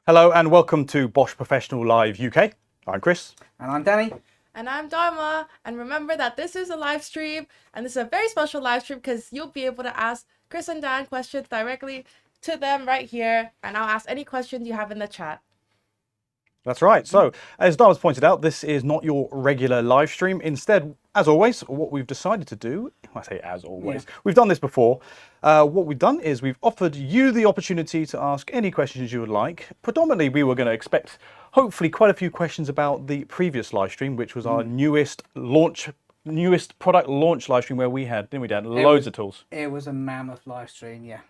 Hello and welcome to Bosch Professional Live UK. I'm Chris. And I'm Danny. And I'm Dharma. And remember that this is a live stream, and this is a very special live stream because you'll be able to ask Chris and Dan questions directly to them right here, and I'll ask any questions you have in the chat. That's right. So, as Dharma's pointed out, this is not your regular live stream. Instead, as always, what we've decided to do, I say as always, we've done this before. What we've done is we've offered you the opportunity to ask any questions you would like. Predominantly, we were going to expect, hopefully, quite a few questions about the previous live stream, which was our newest product launch live stream where we had, didn't we, Dan? Loads of tools. It was a mammoth live stream, yeah.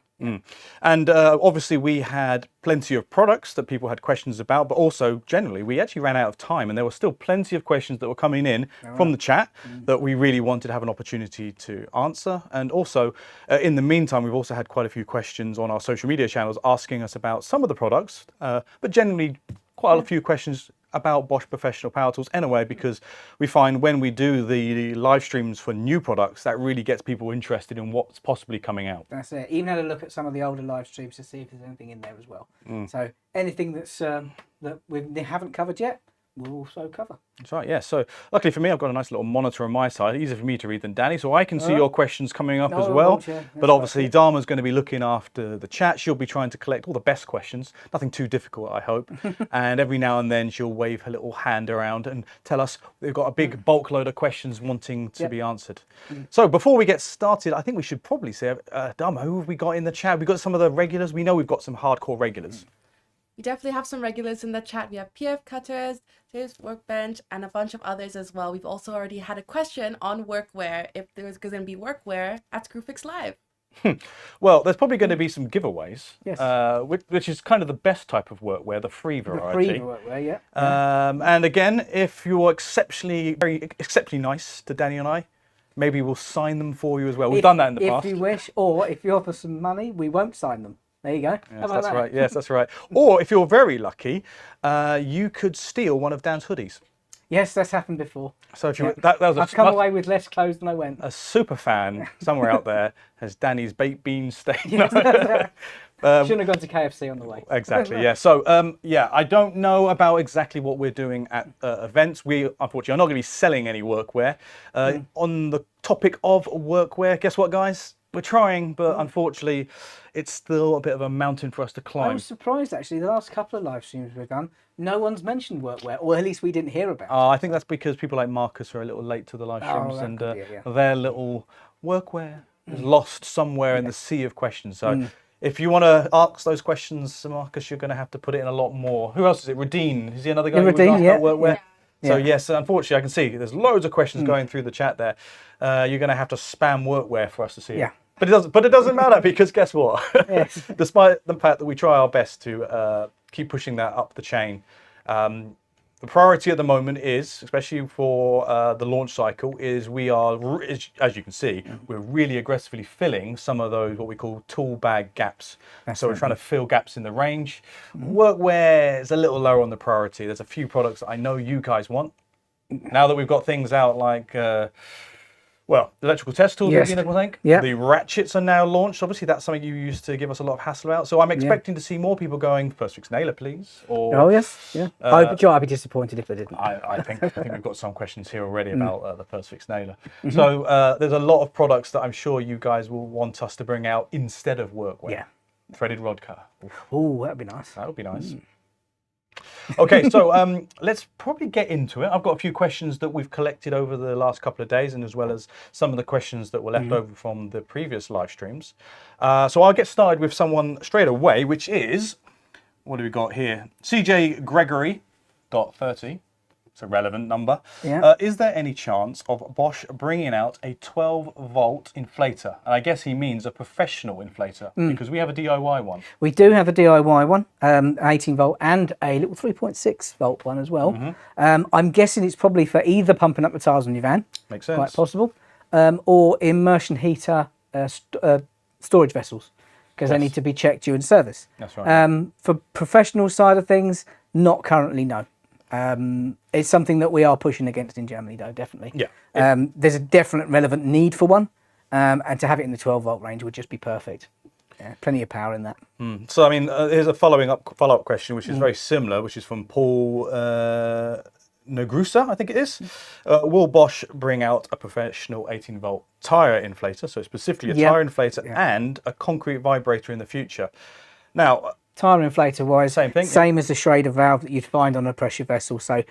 And obviously we had plenty of products that people had questions about, but also generally we actually ran out of time and there were still plenty of questions that were coming in from the chat that we really wanted to have an opportunity to answer. And also in the meantime, we've also had quite a few questions on our social media channels asking us about some of the products, but generally quite a few questions about Bosch Professional Power Tools anyway, because we find when we do the live streams for new products, that really gets people interested in what's possibly coming out. That's it. Even had a look at some of the older live streams to see if there's anything in there as well. So anything that's that we haven't covered yet, we'll also cover. That's right, yeah. So luckily for me, I've got a nice little monitor on my side, easier for me to read than Danny, so I can see your questions coming up as well. But obviously Dharma's going to be looking after the chat. She'll be trying to collect all the best questions, nothing too difficult, I hope. And every now and then she'll wave her little hand around and tell us they've got a big bulk load of questions wanting to be answered. So before we get started, I think we should probably say, Dharma, who have we got in the chat? We've got some of the regulars. We know we've got some hardcore regulars. We definitely have some regulars in the chat. We have PF Cutters, Dave's Workbench, and a bunch of others as well. We've also already had a question on workwear, if there's going to be workwear at Screwfix Live. Well, there's probably going to be some giveaways, Yes. which is kind of the best type of workwear, the free variety. The free workwear, yeah. And again, if you're very exceptionally nice to Danny and I, maybe we'll sign them for you as well. We've done that in the past. If you wish, or if you offer some money, we won't sign them. There you go. Yes, that's right. Yes, that's right. Or if you're very lucky, you could steal one of Dan's hoodies. Yes, that's happened before. So if you that was I've come away with less clothes than I went. A super fan somewhere out there has Danny's baked bean stain. Shouldn't have gone to KFC on the way. Exactly, yeah. So, yeah, I don't know about exactly what we're doing at events. We, unfortunately, are not going to be selling any workwear. On the topic of workwear, guess what, guys? We're trying, but unfortunately, it's still a bit of a mountain for us to climb. I was surprised, actually, the last couple of live streams we've done, no one's mentioned workwear, or at least we didn't hear about it. I think that's because people like Marcus are a little late to the live streams, and their little workwear is lost somewhere in the sea of questions. So if you want to ask those questions, Marcus, you're going to have to put it in a lot more. Who else is it? Radine. Is he another guy who was asked about workwear? So yes, unfortunately, I can see there's loads of questions going through the chat there. You're going to have to spam workwear for us to see it. But it doesn't matter because guess what? Despite the fact that we try our best to keep pushing that up the chain, the priority at the moment is, especially for the launch cycle, is we are, as you can see, we're really aggressively filling some of those what we call tool bag gaps. So we're trying to fill gaps in the range. Workwear is a little lower on the priority. There's a few products that I know you guys want. Now that we've got things out like, well, the electrical test tools, I think. The ratchets are now launched. Obviously, that's something you used to give us a lot of hassle about. So I'm expecting to see more people going, first fix nailer, please. Or, I'd be disappointed if they didn't. I think we've got some questions here already about the first fix nailer. So there's a lot of products that I'm sure you guys will want us to bring out instead of workwear. Yeah. Threaded rod cutter. Oh, that'd be nice. That would be nice. Okay, so let's probably get into it. I've got a few questions that we've collected over the last couple of days, and as well as some of the questions that were left over from the previous live streams. So I'll get started with someone straight away, which is, what do we got here? CJ Gregory, .30. It's a relevant number. Is there any chance of Bosch bringing out a 12-volt inflator? And I guess he means a professional inflator, because we have a DIY one. We do have a DIY one, 18-volt, and a little 3.6-volt one as well. I'm guessing it's probably for either pumping up the tiles on your van. Makes sense. Quite possible. Or immersion heater storage vessels, because they need to be checked during service. That's right. For professional side of things, not currently, no. It's something that we are pushing against in Germany, though, definitely. There's a definite relevant need for one, and to have it in the 12-volt range would just be perfect. Yeah, plenty of power in that. So I mean, here's a follow-up question, which is very similar, which is from Paul Negrusa, I think it is. Will Bosch bring out a professional 18-volt tire inflator, so specifically a tire inflator and a concrete vibrator in the future? Now, tire inflator wise, same thing, same as the Schrader valve that you'd find on a pressure vessel. So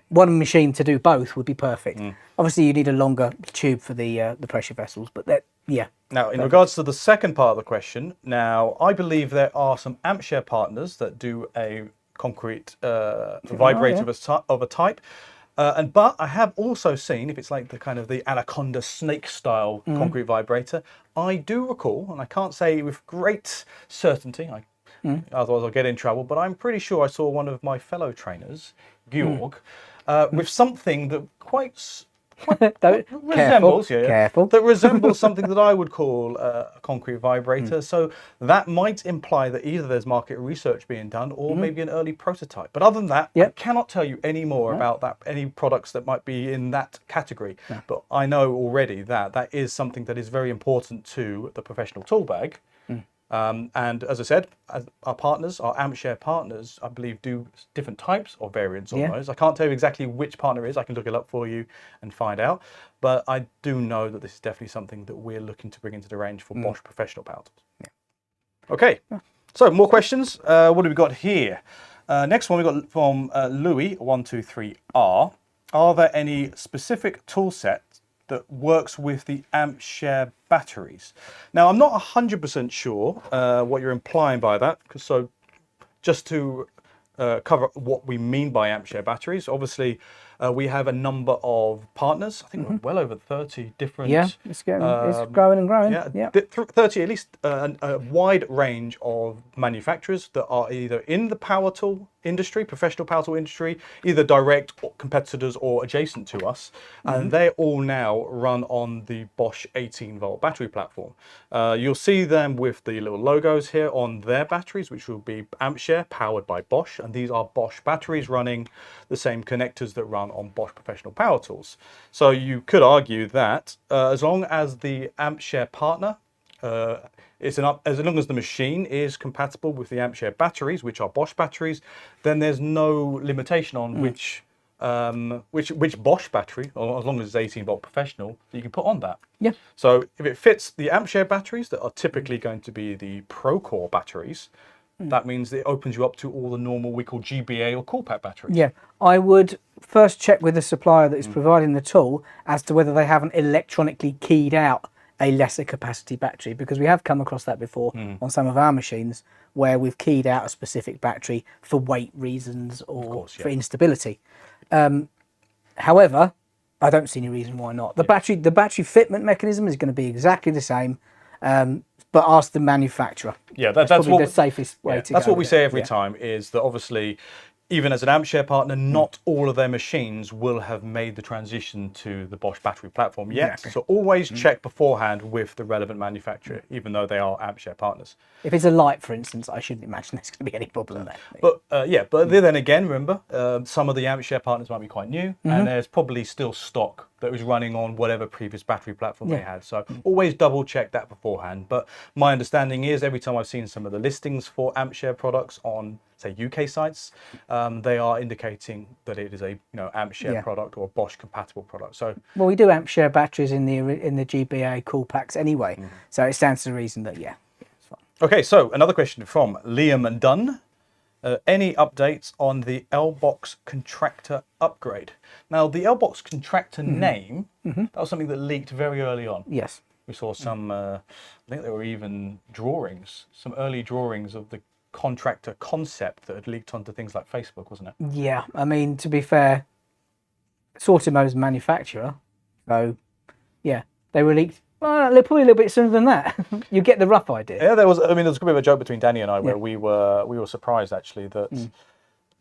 one machine to do both would be perfect. Obviously, you need a longer tube for the pressure vessels, but that Now, in regards to the second part of the question, now I believe there are some AMPShare partners that do a concrete vibrator of a type. But I have also seen, if it's like the kind of the Anaconda snake style concrete vibrator, I do recall, and I can't say with great certainty, otherwise I'll get in trouble, but I'm pretty sure I saw one of my fellow trainers, Georg, with something that quite resembles, that resembles something that I would call a concrete vibrator. So that might imply that either there's market research being done or maybe an early prototype. But other than that, I cannot tell you any more about that, any products that might be in that category. But I know already that that is something that is very important to the professional tool bag. And as I said, our partners, our AMPShare partners, I believe do different types of variants on those. I can't tell you exactly which partner it is. I can look it up for you and find out. But I do know that this is definitely something that we're looking to bring into the range for Bosch Professional power tools. Okay, so more questions. What have we got here? Next one we got from Louis123R. Are there any specific tool sets that works with the AMPShare batteries? Now, I'm not 100% sure what you're implying by that, so just to cover what we mean by AMPShare batteries, obviously we have a number of partners. I think we're well over 30 different. Yeah, it's growing and growing. 30 at least, a wide range of manufacturers that are either in the power tool industry, professional power tool industry, either direct competitors or adjacent to us, and they all now run on the Bosch 18-volt battery platform. You'll see them with the little logos here on their batteries, which will be AMPShare powered by Bosch, and these are Bosch batteries running the same connectors that run on Bosch Professional power tools. So you could argue that as long as the AMPShare partner as long as the machine is compatible with the AMPShare batteries, which are Bosch batteries, then there's no limitation on which Bosch battery, or as long as it's 18-volt professional, that you can put on that. Yeah. So if it fits the AMPShare batteries that are typically going to be the ProCore batteries, that means it opens you up to all the normal we call GBA or CoolPack batteries. Yeah, I would first check with the supplier that is providing the tool as to whether they haven't electronically keyed out a lesser capacity battery, because we have come across that before on some of our machines where we've keyed out a specific battery for weight reasons or for instability. However, I don't see any reason why not. The battery fitment mechanism is going to be exactly the same, but ask the manufacturer. Yeah, that's probably the safest way to go. That's what we say every time, is that obviously, even as an AMPShare partner, not all of their machines will have made the transition to the Bosch battery platform yet. Exactly. So always check beforehand with the relevant manufacturer, even though they are AMPShare partners. If it's a light, for instance, I shouldn't imagine there's going to be any problem there. But then again, remember, some of the AMPShare partners might be quite new, and there's probably still stock that was running on whatever previous battery platform they had. So always double check that beforehand. But my understanding is every time I've seen some of the listings for AMPShare products on, say, UK sites, they are indicating that it is a AMPShare product or a Bosch compatible product. So we do AMPShare batteries in the GBA cool packs anyway, so it stands to reason that it's fine. Okay, so another question from Liam Dunn. Any updates on the L-BOXX Contractor upgrade? Now, the L-BOXX Contractor name, that was something that leaked very early on. Yes. We saw some, I think there were even drawings, some early drawings of the Contractor concept that had leaked onto things like Facebook, wasn't it? Yeah, I mean, to be fair, Sortimo's manufacturer, so yeah, they were leaked. Well, they're probably a little bit sooner than that. You get the rough idea. Yeah, there was a bit of a joke between Danny and I where we were surprised actually that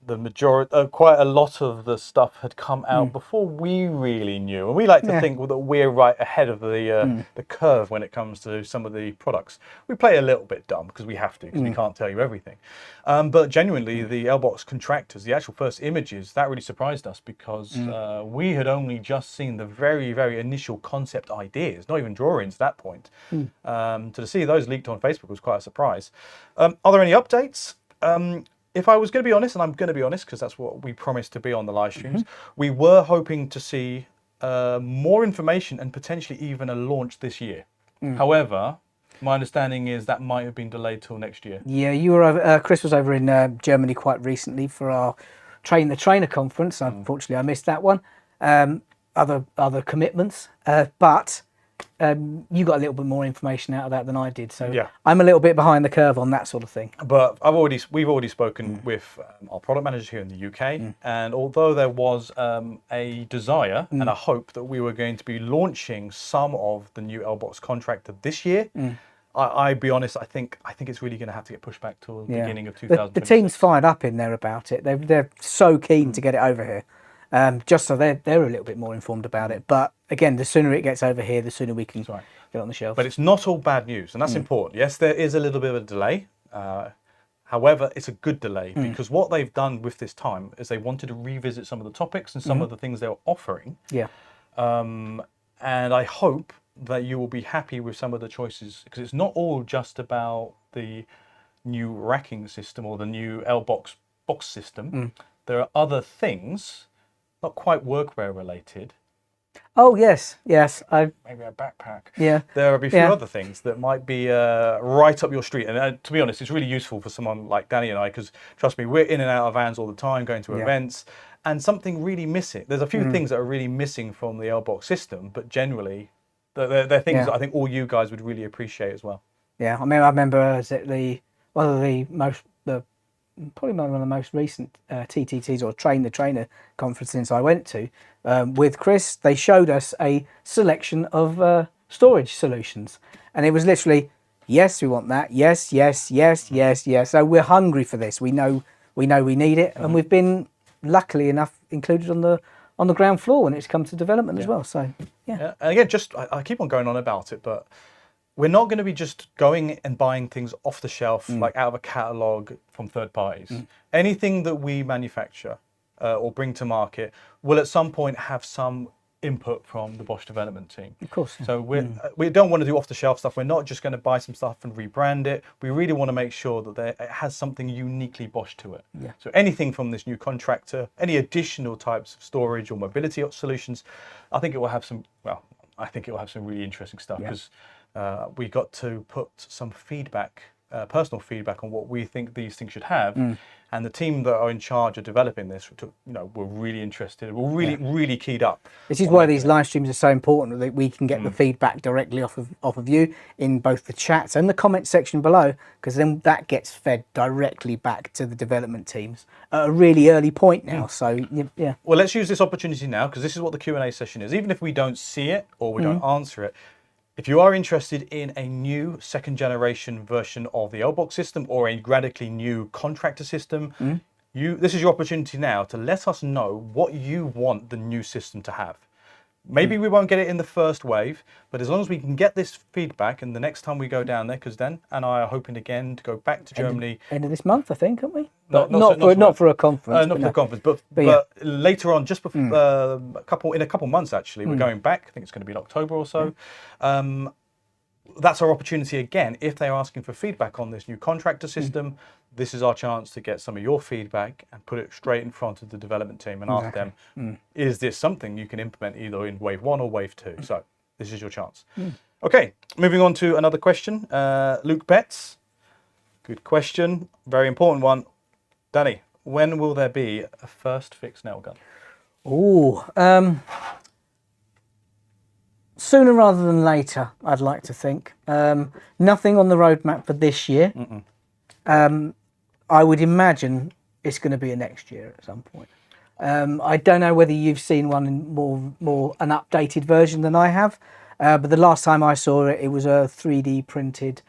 quite a lot of the stuff had come out before we really knew, and we like to think that we're right ahead of the curve when it comes to some of the products. We play a little bit dumb because we have to, because we can't tell you everything. But genuinely, the L-BOXX contractors, the actual first images, that really surprised us because we had only just seen the very, very initial concept ideas, not even drawings at that point. To see those leaked on Facebook was quite a surprise. Are there any updates? If I was going to be honest, and I'm going to be honest because that's what we promised to be on the live streams, we were hoping to see more information and potentially even a launch this year. However, my understanding is that might have been delayed till next year. Yeah, you were over, Chris was over in Germany quite recently for our Train the Trainer conference. Unfortunately, I missed that one. Other commitments, but you got a little bit more information out of that than I did, so yeah. I'm a little bit behind the curve on that sort of thing. But we've already spoken with our product managers here in the UK, and although there was a desire and a hope that we were going to be launching some of the new L-BOXX Contractor this year, I'll be honest, I think it's really going to have to get pushed back to the beginning of 2026. The team's fired up in there about it. They're so keen to get it over here. Just so they're a little bit more informed about it. But again, the sooner it gets over here, the sooner we can get it on the shelf. But it's not all bad news, and that's important. Yes, there is a little bit of a delay. However, it's a good delay because what they've done with this time is they wanted to revisit some of the topics and some of the things they were offering. Yeah. And I hope that you will be happy with some of the choices, because it's not all just about the new racking system or the new L-BOXX box system. There are other things, not quite workwear related. Oh yes, yes. Maybe a backpack. Yeah. There will be a few other things that might be right up your street. And to be honest, it's really useful for someone like Danny and I, because trust me, we're in and out of vans all the time, going to events, and something really missing. There's a few things that are really missing from the L-BOXX system, but generally, they're things that I think all you guys would really appreciate as well. Yeah, I mean, I remember probably one of the most recent TTTs or Train the Trainer conferences I went to with Chris. They showed us a selection of storage solutions, and it was literally, yes, we want that, yes, yes, yes, yes, yes. So we're hungry for this. We know we need it, and we've been luckily enough included on the ground floor when it's come to development as well. So yeah. And again, I keep on going on about it, but we're not going to be just going and buying things off the shelf, like out of a catalogue from third parties. Anything that we manufacture or bring to market will at some point have some input from the Bosch development team. Of course. So we don't want to do off the shelf stuff. We're not just going to buy some stuff and rebrand it. We really want to make sure that it has something uniquely Bosch to it. Yeah. So anything from this new contractor, any additional types of storage or mobility solutions, I think it will have some, really interesting stuff, because we got to put some feedback, personal feedback on what we think these things should have, and the team that are in charge of developing this, were really interested. We're really keyed up. This is why these live streams are so important, that we can get the feedback directly off of you in both the chats and the comment section below, because then that gets fed directly back to the development teams at a really early point now. So yeah. Well, let's use this opportunity now, because this is what the Q&A session is. Even if we don't see it or we don't answer it, if you are interested in a new second generation version of the L-BOXX system or a radically new contractor system, this is your opportunity now to let us know what you want the new system to have. Maybe we won't get it in the first wave, but as long as we can get this feedback, and the next time we go down there, because Dan and I are hoping again to go back to Germany. End of this month, I think, aren't we? Not for a conference. Not for a conference, but later on, just before, in a couple months actually, we're going back. I think it's going to be in October or so. That's our opportunity again. If they're asking for feedback on this new contractor system, this is our chance to get some of your feedback and put it straight in front of the development team and ask them, is this something you can implement either in wave 1 or wave 2? So this is your chance. Okay, moving on to another question. Luke Betts, good question, very important one. Danny, when will there be a first fixed nail gun? Sooner rather than later, I'd like to think. Nothing on the roadmap for this year. I would imagine it's going to be a next year at some point. I don't know whether you've seen one in more an updated version than I have, but the last time I saw it, it was a 3D printed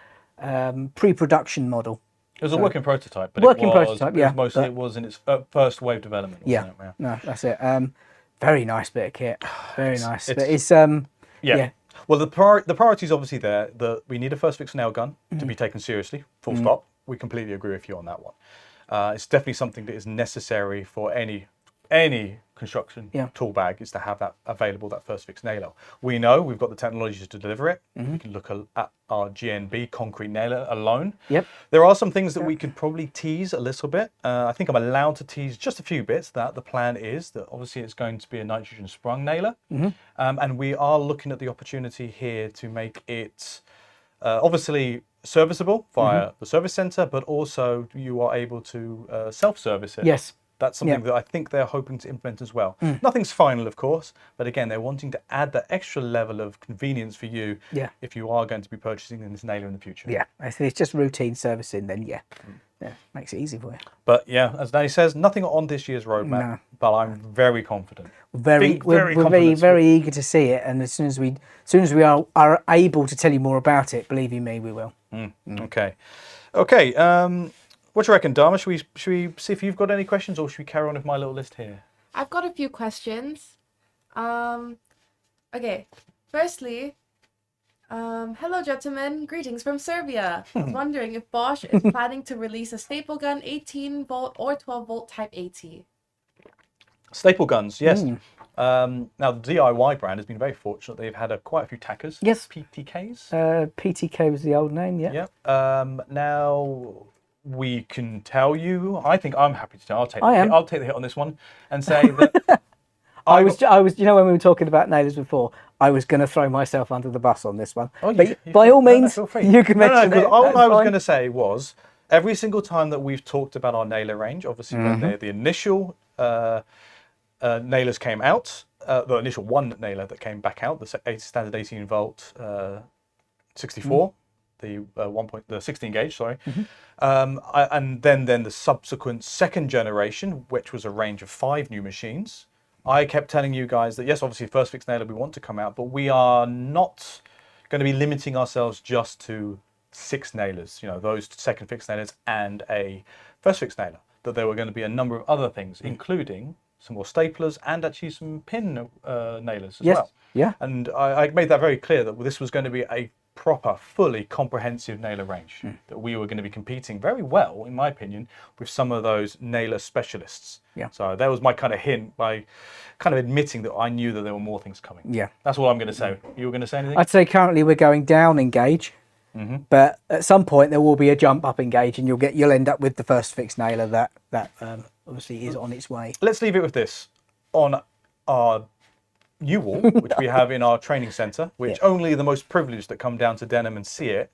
pre-production model. It was a working prototype, but it was in its first wave development. Yeah, no, that's it. Very nice bit of kit. Very nice. But it's yeah. Well, the priority is obviously there. That we need a first fix nail gun to be taken seriously. Full stop. We completely agree with you on that one. It's definitely something that is necessary for any construction tool bag, is to have that available, that first fix nailer. We know we've got the technologies to deliver it. We can look at our GNB concrete nailer alone. Yep. There are some things that we could probably tease a little bit. I think I'm allowed to tease just a few bits. That the plan is that obviously it's going to be a nitrogen sprung nailer, and we are looking at the opportunity here to make it obviously serviceable via the service center, but also you are able to self-service it. Yes. That's something that I think they're hoping to implement as well. Nothing's final, of course, but again, they're wanting to add that extra level of convenience for you if you are going to be purchasing this nailer in the future. Yeah, I think it's just routine servicing then, yeah, makes it easy for you. But yeah, as Danny says, nothing on this year's roadmap, but I'm very confident. We're very eager to see it, and as soon as we are able to tell you more about it, believe you me, we will. Okay. What do you reckon, Dharma? Should we see if you've got any questions, or should we carry on with my little list here? I've got a few questions. Okay. Firstly, hello gentlemen, greetings from Serbia. I was wondering if Bosch is planning to release a staple gun 18 volt or 12 volt Type AT. Staple guns, yes. Now the DIY brand has been very fortunate. They've had quite a few tackers. Yes. PTKs. PTK was the old name, yeah. Yeah. Now we can tell you. I think I'm happy to tell. I'll take the hit on this one and say that I was. You know, when we were talking about nailers before, I was going to throw myself under the bus on this one. Oh, but by all means, you can mention it. All I was going to say was every single time that we've talked about our nailer range, obviously when the initial nailers came out, the initial one nailer that came back out, the standard 18 volt 64. The 16 gauge, sorry, and then the subsequent second generation, which was a range of 5 new machines. I kept telling you guys that yes, obviously first fix nailer we want to come out, but we are not going to be limiting ourselves just to 6 nailers. You know, those second fix nailers and a first fix nailer. That there were going to be a number of other things, including some more staplers and actually some pin nailers as well. Yeah. And I made that very clear that this was going to be a proper, fully comprehensive nailer range, that we were going to be competing very well, in my opinion, with some of those nailer specialists. Yeah. So that was my kind of hint by kind of admitting that I knew that there were more things coming. Yeah. That's all I'm going to say. You were going to say anything? I'd say currently we're going down in gauge, but at some point there will be a jump up in gauge, and you'll end up with the first fix nailer that obviously is on its way. Let's leave it with this. On our new wall, which we have in our training centre, which only the most privileged that come down to Denham and see it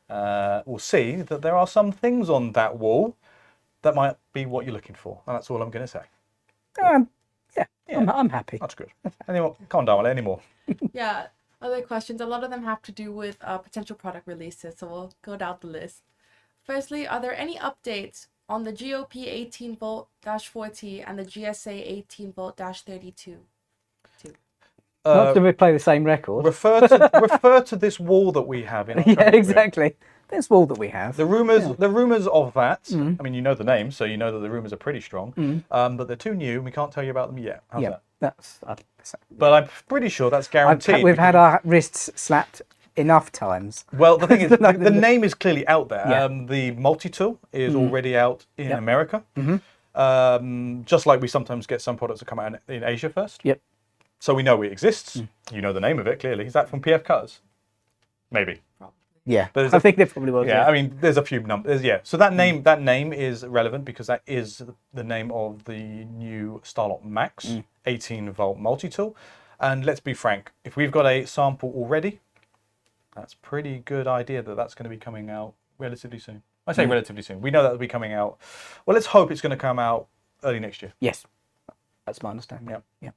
will see that there are some things on that wall that might be what you're looking for. And that's all I'm going to say. I'm happy. That's good. Anyway, can't down any more. Yeah, other questions. A lot of them have to do with potential product releases, so we'll go down the list. Firstly, are there any updates on the GOP 18 volt -40 and the GSA 18 volt -32? Not to replay the same record. Refer to this wall that we have in our exactly. Room. This wall that we have. The rumors of that. I mean, you know the name, so you know that the rumors are pretty strong. But they're too new, and we can't tell you about them yet. How's that? But I'm pretty sure that's guaranteed. We've had our wrists slapped enough times. Well, the thing is, the name is clearly out there. The multi-tool is already out in America. Just like we sometimes get some products that come out in Asia first. Yep. So we know it exists. You know the name of it clearly. Is that from PF Cutters? Maybe. Yeah, I think there probably was. Yeah, I mean, there's a few numbers. Yeah, so that name is relevant because that is the name of the new Starlock Max 18 volt multi-tool. And let's be frank, if we've got a sample already, that's a pretty good idea that that's going to be coming out relatively soon. I say relatively soon. We know that will be coming out. Well, let's hope it's going to come out early next year. Yes, that's my understanding. Yeah.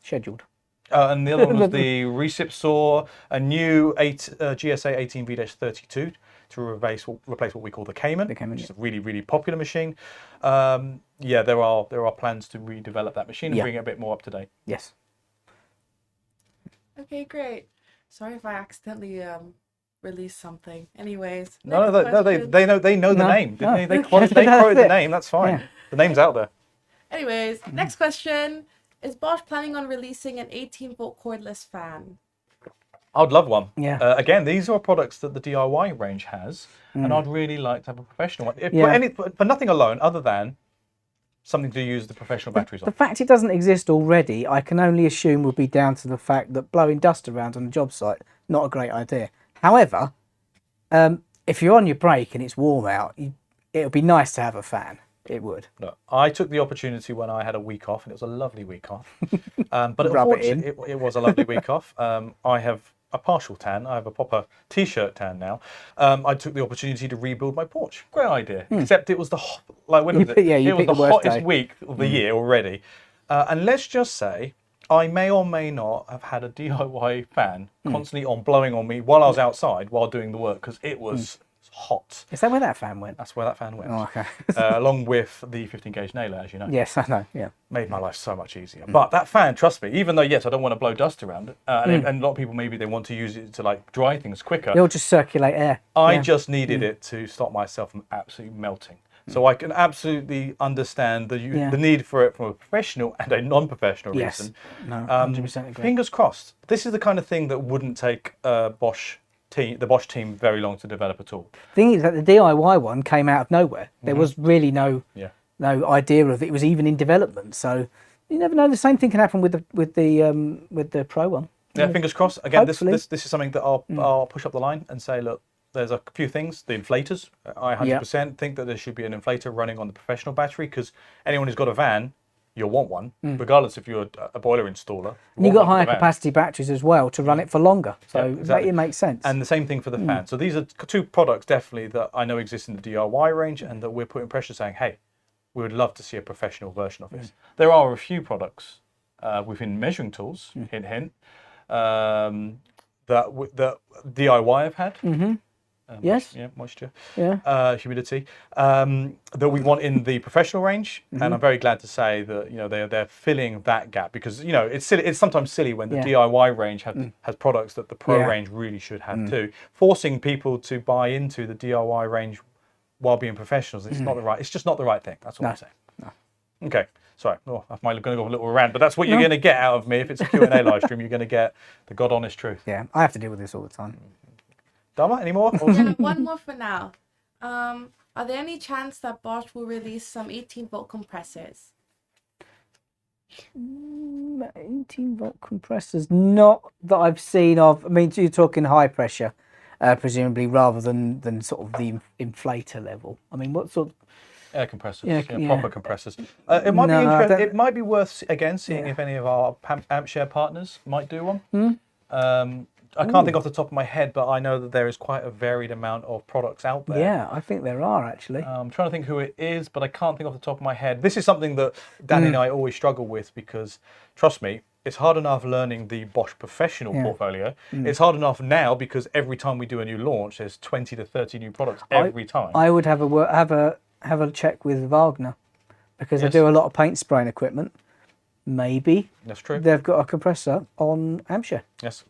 Scheduled. And the other one was the Racthet saw, a new GSA 18V-32 to replace what we call the Cayman, which is a really, really popular machine. There are plans to redevelop that machine and bring it a bit more up to date. Yes. Okay, great. Sorry if I accidentally release something. Anyways. No, next question. they know the name. Didn't they quoted the name. That's fine. Yeah. The name's out there. Anyways, next question. Is Bosch planning on releasing an 18-volt cordless fan? I'd love one. Yeah. Again, these are products that the DIY range has, and I'd really like to have a professional one. For nothing alone, other than something to use the professional batteries on. The fact it doesn't exist already, I can only assume would be down to the fact that blowing dust around on a job site, not a great idea. However, if you're on your break and it's warm out, it would be nice to have a fan. It would. Look, I took the opportunity when I had a week off, and it was a lovely week off. But Rub it in. it was a lovely week off. I have a partial tan. I have a proper t-shirt tan now. I took the opportunity to rebuild my porch. Great idea. Except it was the when was it? You it was picked the the worst hottest day. week of the year already. And let's just say I may or may not have had a DIY fan constantly on blowing on me while I was outside while doing the work because it was hot. Is that where that fan went? That's where that fan went. Oh, okay. Along with the 15 gauge nailer, as you know. Yes, I know. Yeah. Made my life so much easier. But that fan, trust me, even though, yes, I don't want to blow dust around it, and a lot of people, maybe they want to use it to like dry things quicker. It'll just circulate air. I just needed it to stop myself from absolutely melting. So I can absolutely understand the need for it from a professional and a non-professional reason. No, 100% agree. Fingers crossed. This is the kind of thing that wouldn't take the Bosch team very long to develop at all. Thing is that the DIY one came out of nowhere. There was really no idea of it. It was even in development. So you never know. The same thing can happen with the Pro one. Yeah, fingers crossed. Again, this Hopefully. is something that I'll push up the line and say, look, there's a few things. The inflators, I 100% think that there should be an inflator running on the professional battery because anyone who's got a van, you'll want one, regardless if you're a boiler installer. And you've got higher capacity batteries as well to run it for longer. So exactly. it makes sense. And the same thing for the fan. So these are two products definitely that I know exist in the DIY range and that we're putting pressure saying, hey, we would love to see a professional version of this. There are a few products within measuring tools, hint, hint, that DIY have had. Yes. Moisture. Yeah. Humidity. That we want in the professional range, and I'm very glad to say that they're filling that gap because it's silly. It's sometimes silly when the DIY range has products that the pro range really should have too. Forcing people to buy into the DIY range while being professionals, it's not the right. It's just not the right thing. That's what I'm saying. No. Okay. Sorry, I might going to go a little rant, but that's what you're going to get out of me if it's a Q&A live stream. You're going to get the God honest truth. Yeah, I have to deal with this all the time. Dama, any more? Yeah, one more for now. Are there any chance that Bosch will release some 18-volt compressors? 18-volt compressors, not that I've seen of. I mean, you're talking high pressure, presumably, rather than sort of the inflator level. I mean, what sort of... Air compressors, proper compressors. It might be interesting. It might be worth again seeing if any of our AMPShare partners might do one. I can't think off the top of my head, but I know that there is quite a varied amount of products out there. Yeah, I think there are actually. I'm trying to think who it is, but I can't think off the top of my head. This is something that Danny and I always struggle with because, trust me, it's hard enough learning the Bosch Professional portfolio. It's hard enough now because every time we do a new launch, there's 20 to 30 new products every time. I would have a check with Wagner because they do a lot of paint spraying equipment. Maybe that's true. They've got a compressor on AMPShare. Yes.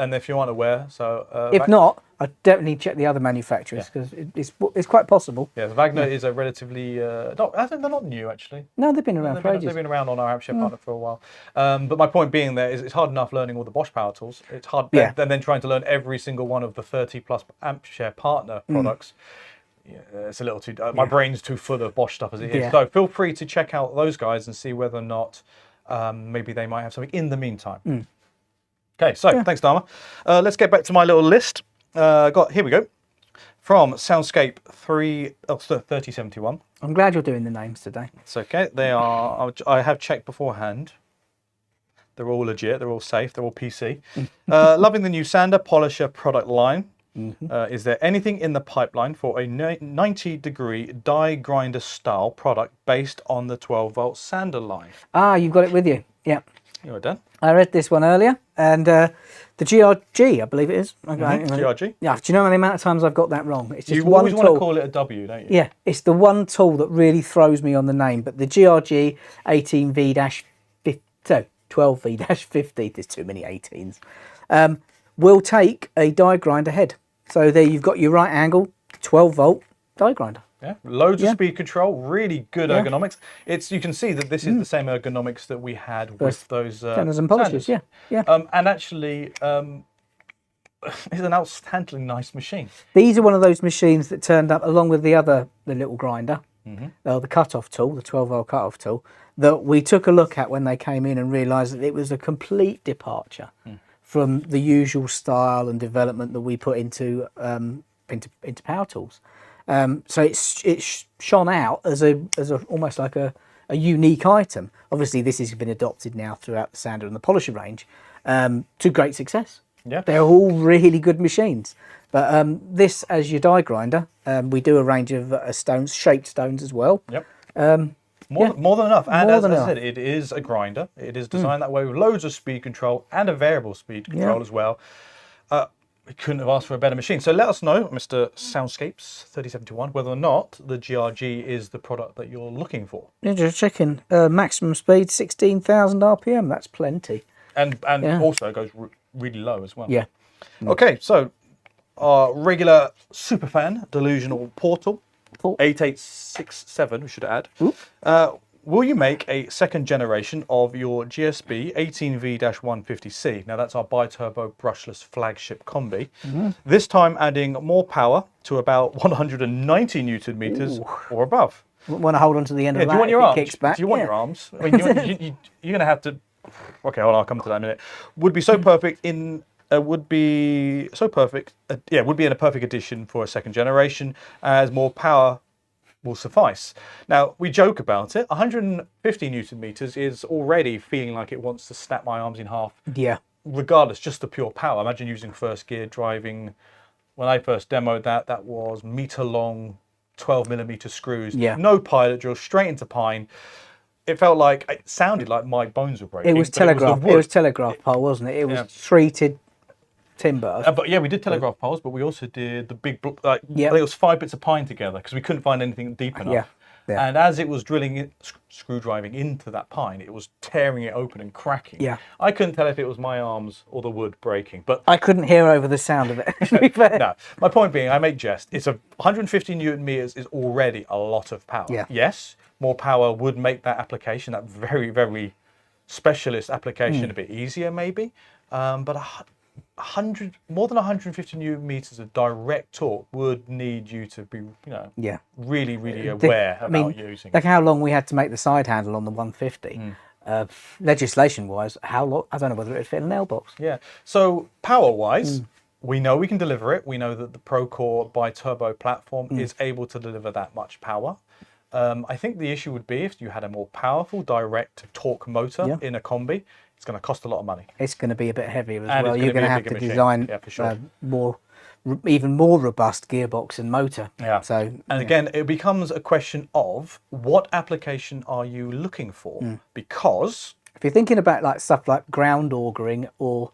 And if you aren't aware, so if not, I'd definitely check the other manufacturers because it's quite possible. Yeah, Wagner is a relatively I think they're not new actually. No, they've been around for ages. They've been around on our AMPShare partner for a while. But my point being there is it's hard enough learning all the Bosch power tools. It's hard then trying to learn every single one of the 30 plus AMPShare partner products. Yeah, it's a little too. My brain's too full of Bosch stuff as it is. So feel free to check out those guys and see whether or not maybe they might have something in the meantime. Okay, so thanks, Dharma. Let's get back to my little list. Here we go. From Soundscape 3071. I'm glad you're doing the names today. It's okay. They are. I have checked beforehand. They're all legit. They're all safe. They're all PC. Loving the new sander polisher product line. Is there anything in the pipeline for a 90-degree die grinder style product based on the 12-volt sander line? Ah, you've got it with you. Yeah. You're done. I read this one earlier, and the GRG, I believe it is. GRG. Yeah. Do you know the amount of times I've got that wrong? It's just you always want to call it a W, don't you? Yeah. It's the one tool that really throws me on the name. But the GRG 12V-50. There's too many 18s. Will take a die grinder head. So there you've got your right angle, 12-volt die grinder. Yeah, loads of speed control, really good ergonomics. You can see that this is the same ergonomics that we had with those Sanders and polishers. Sanders. Yeah. And actually, it's an outstandingly nice machine. These are one of those machines that turned up along with the little grinder, the cut-off tool, the 12-volt cut-off tool, that we took a look at when they came in and realised that it was a complete departure from the usual style and development that we put into power tools. So it's shone out as almost like a unique item. Obviously, this has been adopted now throughout the sander and the polisher range to great success. Yeah, they're all really good machines. But this, as your die grinder, we do a range of stones, shaped stones as well. Yep. More than enough. And as I said, it is a grinder. It is designed that way with loads of speed control and a variable speed control as well. We couldn't have asked for a better machine. So let us know, Mr. Soundscapes 3071, whether or not the GRG is the product that you're looking for. Yeah, just checking. Maximum speed 16,000 RPM. That's plenty. And also goes really low as well. Yeah. Okay, so our regular Superfan delusional portal, 8867, we should add. Will you make a second generation of your GSB 18V-150C? Now that's our bi-turbo brushless flagship combi. This time adding more power to about 190 Newton meters or above. Want to hold on to the end of that? Do you want your arms? Kicks back? Do you want your arms? I mean, you're going to have to. Okay, hold on, I'll come to that in a minute. Would be so perfect in. Would be so perfect. Would be in a perfect addition for a second generation, as more power will suffice. Now, we joke about it. 150 Newton meters is already feeling like it wants to snap my arms in half. Yeah. Regardless, just the pure power. Imagine using first gear driving. When I first demoed that was meter long, 12mm screws. Yeah. No pilot drill, straight into pine. It sounded like my bones were breaking. It was telegraph. It was telegraph pole, wasn't it? It was treated timber. But yeah, we did telegraph poles, but we also did the big, I think it was 5 bits of pine together because we couldn't find anything deep enough. Yeah. And as it was drilling, screw driving into that pine, it was tearing it open and cracking. Yeah. I couldn't tell if it was my arms or the wood breaking, but I couldn't hear over the sound of it, to be fair. No, my point being, I make jest. It's 150 Newton meters is already a lot of power. Yeah. Yes, more power would make that application, that very, very specialist application, a bit easier maybe. But more than 150 Newton meters of direct torque would need you to be, really, really aware about using. Like how long we had to make the side handle on the 150. Legislation-wise, how long? I don't know whether it would fit in an L-BOXX. Yeah. So power-wise, we know we can deliver it. We know that the Procore bi-turbo platform is able to deliver that much power. I think the issue would be if you had a more powerful direct torque motor in a combi. It's going to cost a lot of money. It's going to be a bit heavier as well. You're going to have to design even more robust gearbox and motor. Yeah. So again, it becomes a question of what application are you looking for? Because if you're thinking about like stuff like ground augering or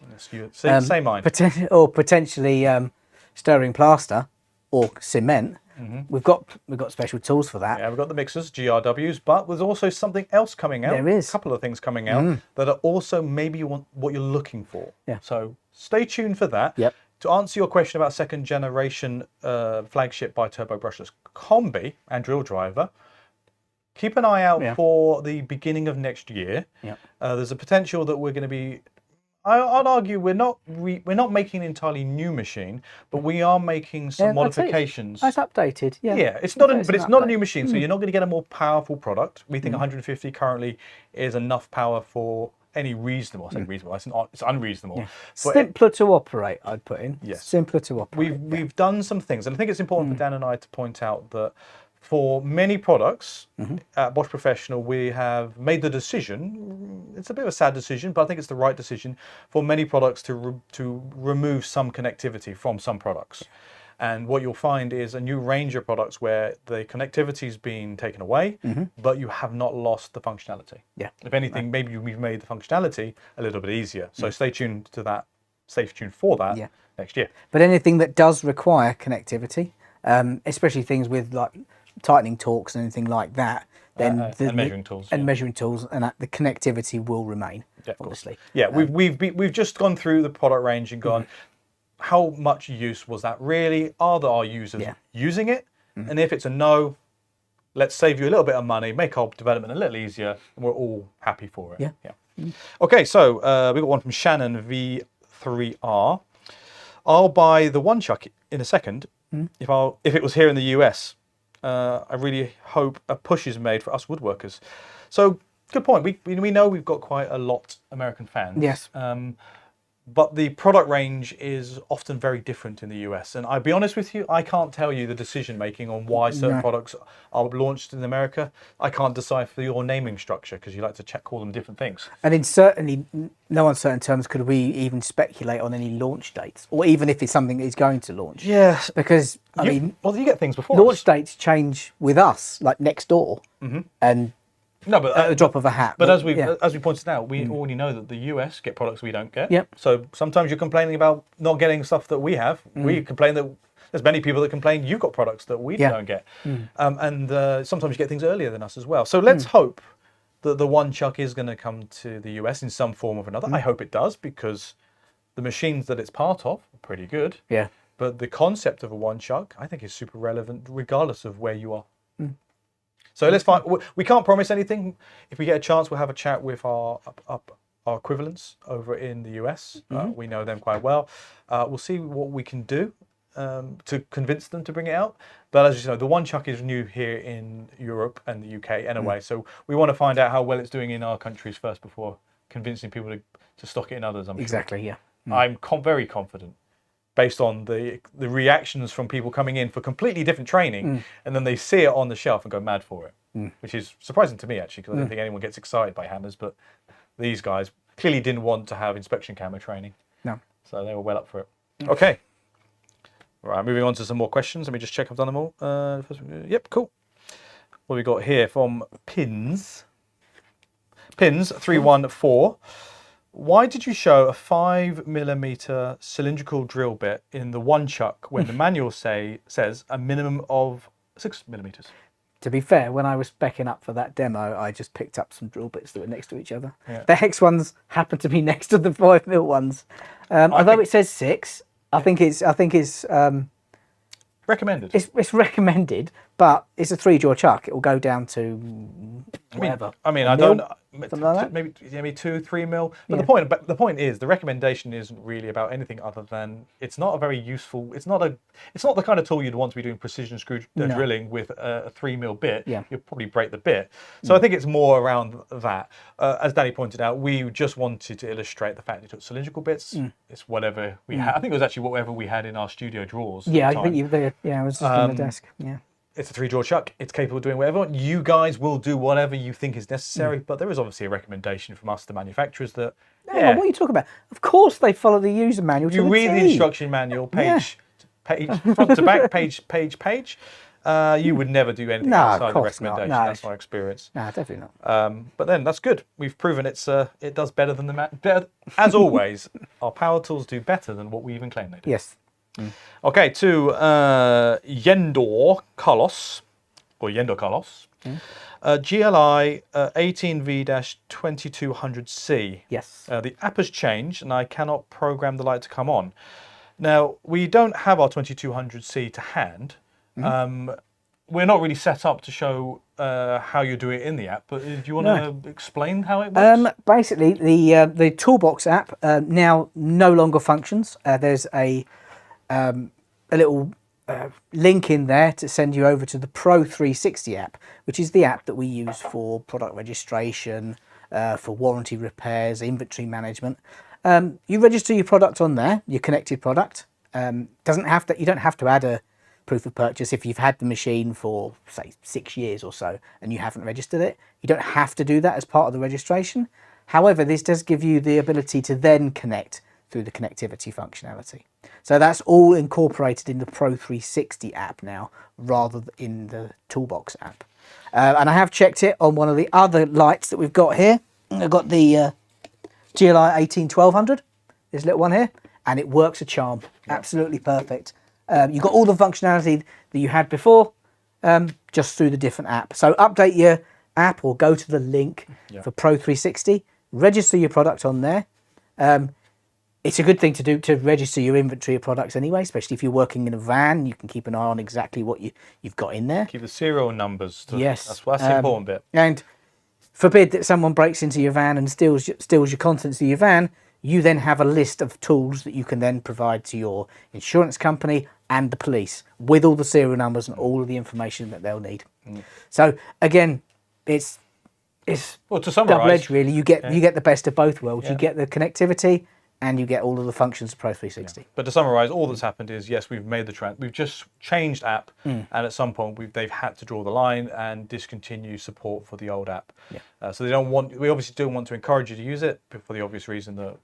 same mind, potentially stirring plaster or cement. We've got special tools for that. Yeah, we've got the mixers, GRWs, but there's also something else coming out. There is. A couple of things coming out that are also maybe what you're looking for. Yeah. So stay tuned for that. Yep. To answer your question about second generation flagship bi-turbo brushless combi and drill driver, keep an eye out for the beginning of next year. Yep. There's a potential that we're going to be. I'd argue we're not making an entirely new machine, but we are making some modifications. It's updated, yeah. Yeah, it's not a new machine, so you're not going to get a more powerful product. We think 150 currently is enough power for any reasonable. I say reasonable. It's unreasonable. Yeah. Simpler to operate, I'd put in. Yes. Simpler to operate. We've done some things, and I think it's important for Dan and I to point out that for many products at Bosch Professional, we have made the decision. It's a bit of a sad decision, but I think it's the right decision for many products to remove some connectivity from some products. And what you'll find is a new range of products where the connectivity's been taken away, but you have not lost the functionality. Yeah. If anything, maybe we've made the functionality a little bit easier. So stay tuned to that. Stay tuned for that next year. But anything that does require connectivity, especially things with like tightening torques and anything like that, then and measuring tools and the connectivity will remain. Yeah, obviously. Yeah, we've just gone through the product range and gone, how much use was that really? Are our users using it? And if it's a no, let's save you a little bit of money, make our development a little easier, and we're all happy for it. Okay, so we got one from Shannon V3R. I'll buy the one chuck in a second if it was here in the US. I really hope a push is made for us woodworkers. So good point. We know we've got quite a lot American fans. Yes. But the product range is often very different in the US. And I'll be honest with you, I can't tell you the decision making on why certain products are launched in America. I can't decipher your naming structure because you like to call them different things. And in certainly no uncertain terms, could we even speculate on any launch dates, or even if it's something that is going to launch? Yes. Because I mean, you get things before launch dates change with us, like next door, and no, but at the drop of a hat. But as we pointed out, we already know that the US get products we don't get. Yep. So sometimes you're complaining about not getting stuff that we have. We complain that there's many people that complain you've got products that we don't get. And sometimes you get things earlier than us as well. So let's hope that the one chuck is going to come to the US in some form or another. I hope it does, because the machines that it's part of are pretty good. Yeah. But the concept of a one chuck, I think, is super relevant regardless of where you are. So let's find. We can't promise anything. If we get a chance, we'll have a chat with our equivalents over in the US. We know them quite well. We'll see what we can do to convince them to bring it out. But as you know, the one chuck is new here in Europe and the UK anyway. So we want to find out how well it's doing in our countries first before convincing people to stock it in others. Exactly. Sure. Yeah. I'm very confident, based on the reactions from people coming in for completely different training, and then they see it on the shelf and go mad for it, which is surprising to me, actually, because I don't think anyone gets excited by hammers, but these guys clearly didn't want to have inspection camera training. No. So they were well up for it. Okay. Right, moving on to some more questions. Let me just check I've done them all. Yep, cool. What have we got here from Pins? Pins314. Why did you show a 5mm cylindrical drill bit in the one chuck when the manual says a minimum of 6mm? To be fair, when I was specking up for that demo, I just picked up some drill bits that were next to each other. Yeah. The hex ones happen to be next to the 5mm ones. Although it says 6, I think it's recommended. It's recommended, but it's a 3-jaw chuck. It will go down to whatever. I mean, I don't. Maybe 2-3mm. But the point is, the recommendation isn't really about anything other than it's not a very useful. It's not the kind of tool you'd want to be doing precision screw drilling with a 3mm bit. Yeah. You'll probably break the bit. So I think it's more around that. As Danny pointed out, we just wanted to illustrate the fact that you took cylindrical bits. It's whatever we had. I think it was actually whatever we had in our studio drawers. Yeah, I think it was just on the desk. Yeah. It's a 3-jaw chuck. It's capable of doing whatever. You guys will do whatever you think is necessary, but there is obviously a recommendation from us, the manufacturers, that... Yeah, what are you talking about? Of course they follow the user manual to You read the instruction manual, page, front to back, page. You would never do anything outside the recommendation. No. That's my experience. No, definitely not. But then, that's good. We've proven it does better than the... As always, our power tools do better than what we even claim they do. Yes. Okay, to Yendor Carlos, GLI 18V-2200C. Yes. The app has changed and I cannot program the light to come on. Now, we don't have our 2200C to hand. We're not really set up to show how you do it in the app, but do you want to explain how it works? Basically, the Toolbox app now no longer functions. There's a little link in there to send you over to the Pro 360 app, which is the app that we use for product registration, for warranty repairs, inventory management. You register your product on there, your connected product. You don't have to add a proof of purchase if you've had the machine for, say, 6 years or so and you haven't registered it. You don't have to do that as part of the registration. However, this does give you the ability to then connect through the connectivity functionality. So that's all incorporated in the Pro 360 app now, rather than in the Toolbox app. And I have checked it on one of the other lights that we've got here. I've got the GLI 18-1200, this little one here, and it works a charm. Absolutely perfect. You've got all the functionality that you had before, just through the different app. So update your app or go to the link for Pro 360, register your product on there. it's a good thing to do to register your inventory of products anyway, especially if you're working in a van. You can keep an eye on exactly what you've got in there. Keep the serial numbers. Yes. That's the important bit. And forbid that someone breaks into your van and steals your contents of your van, you then have a list of tools that you can then provide to your insurance company and the police with all the serial numbers and all of the information that they'll need. So again, it's Well, to summarise, double-edged really. You get the best of both worlds. You get the connectivity and you get all of the functions of Pro 360. But to summarise, all that's happened is, yes, we've made the we've just changed app, and at some point they've had to draw the line and discontinue support for the old app. So we obviously do want to encourage you to use it for the obvious reason that,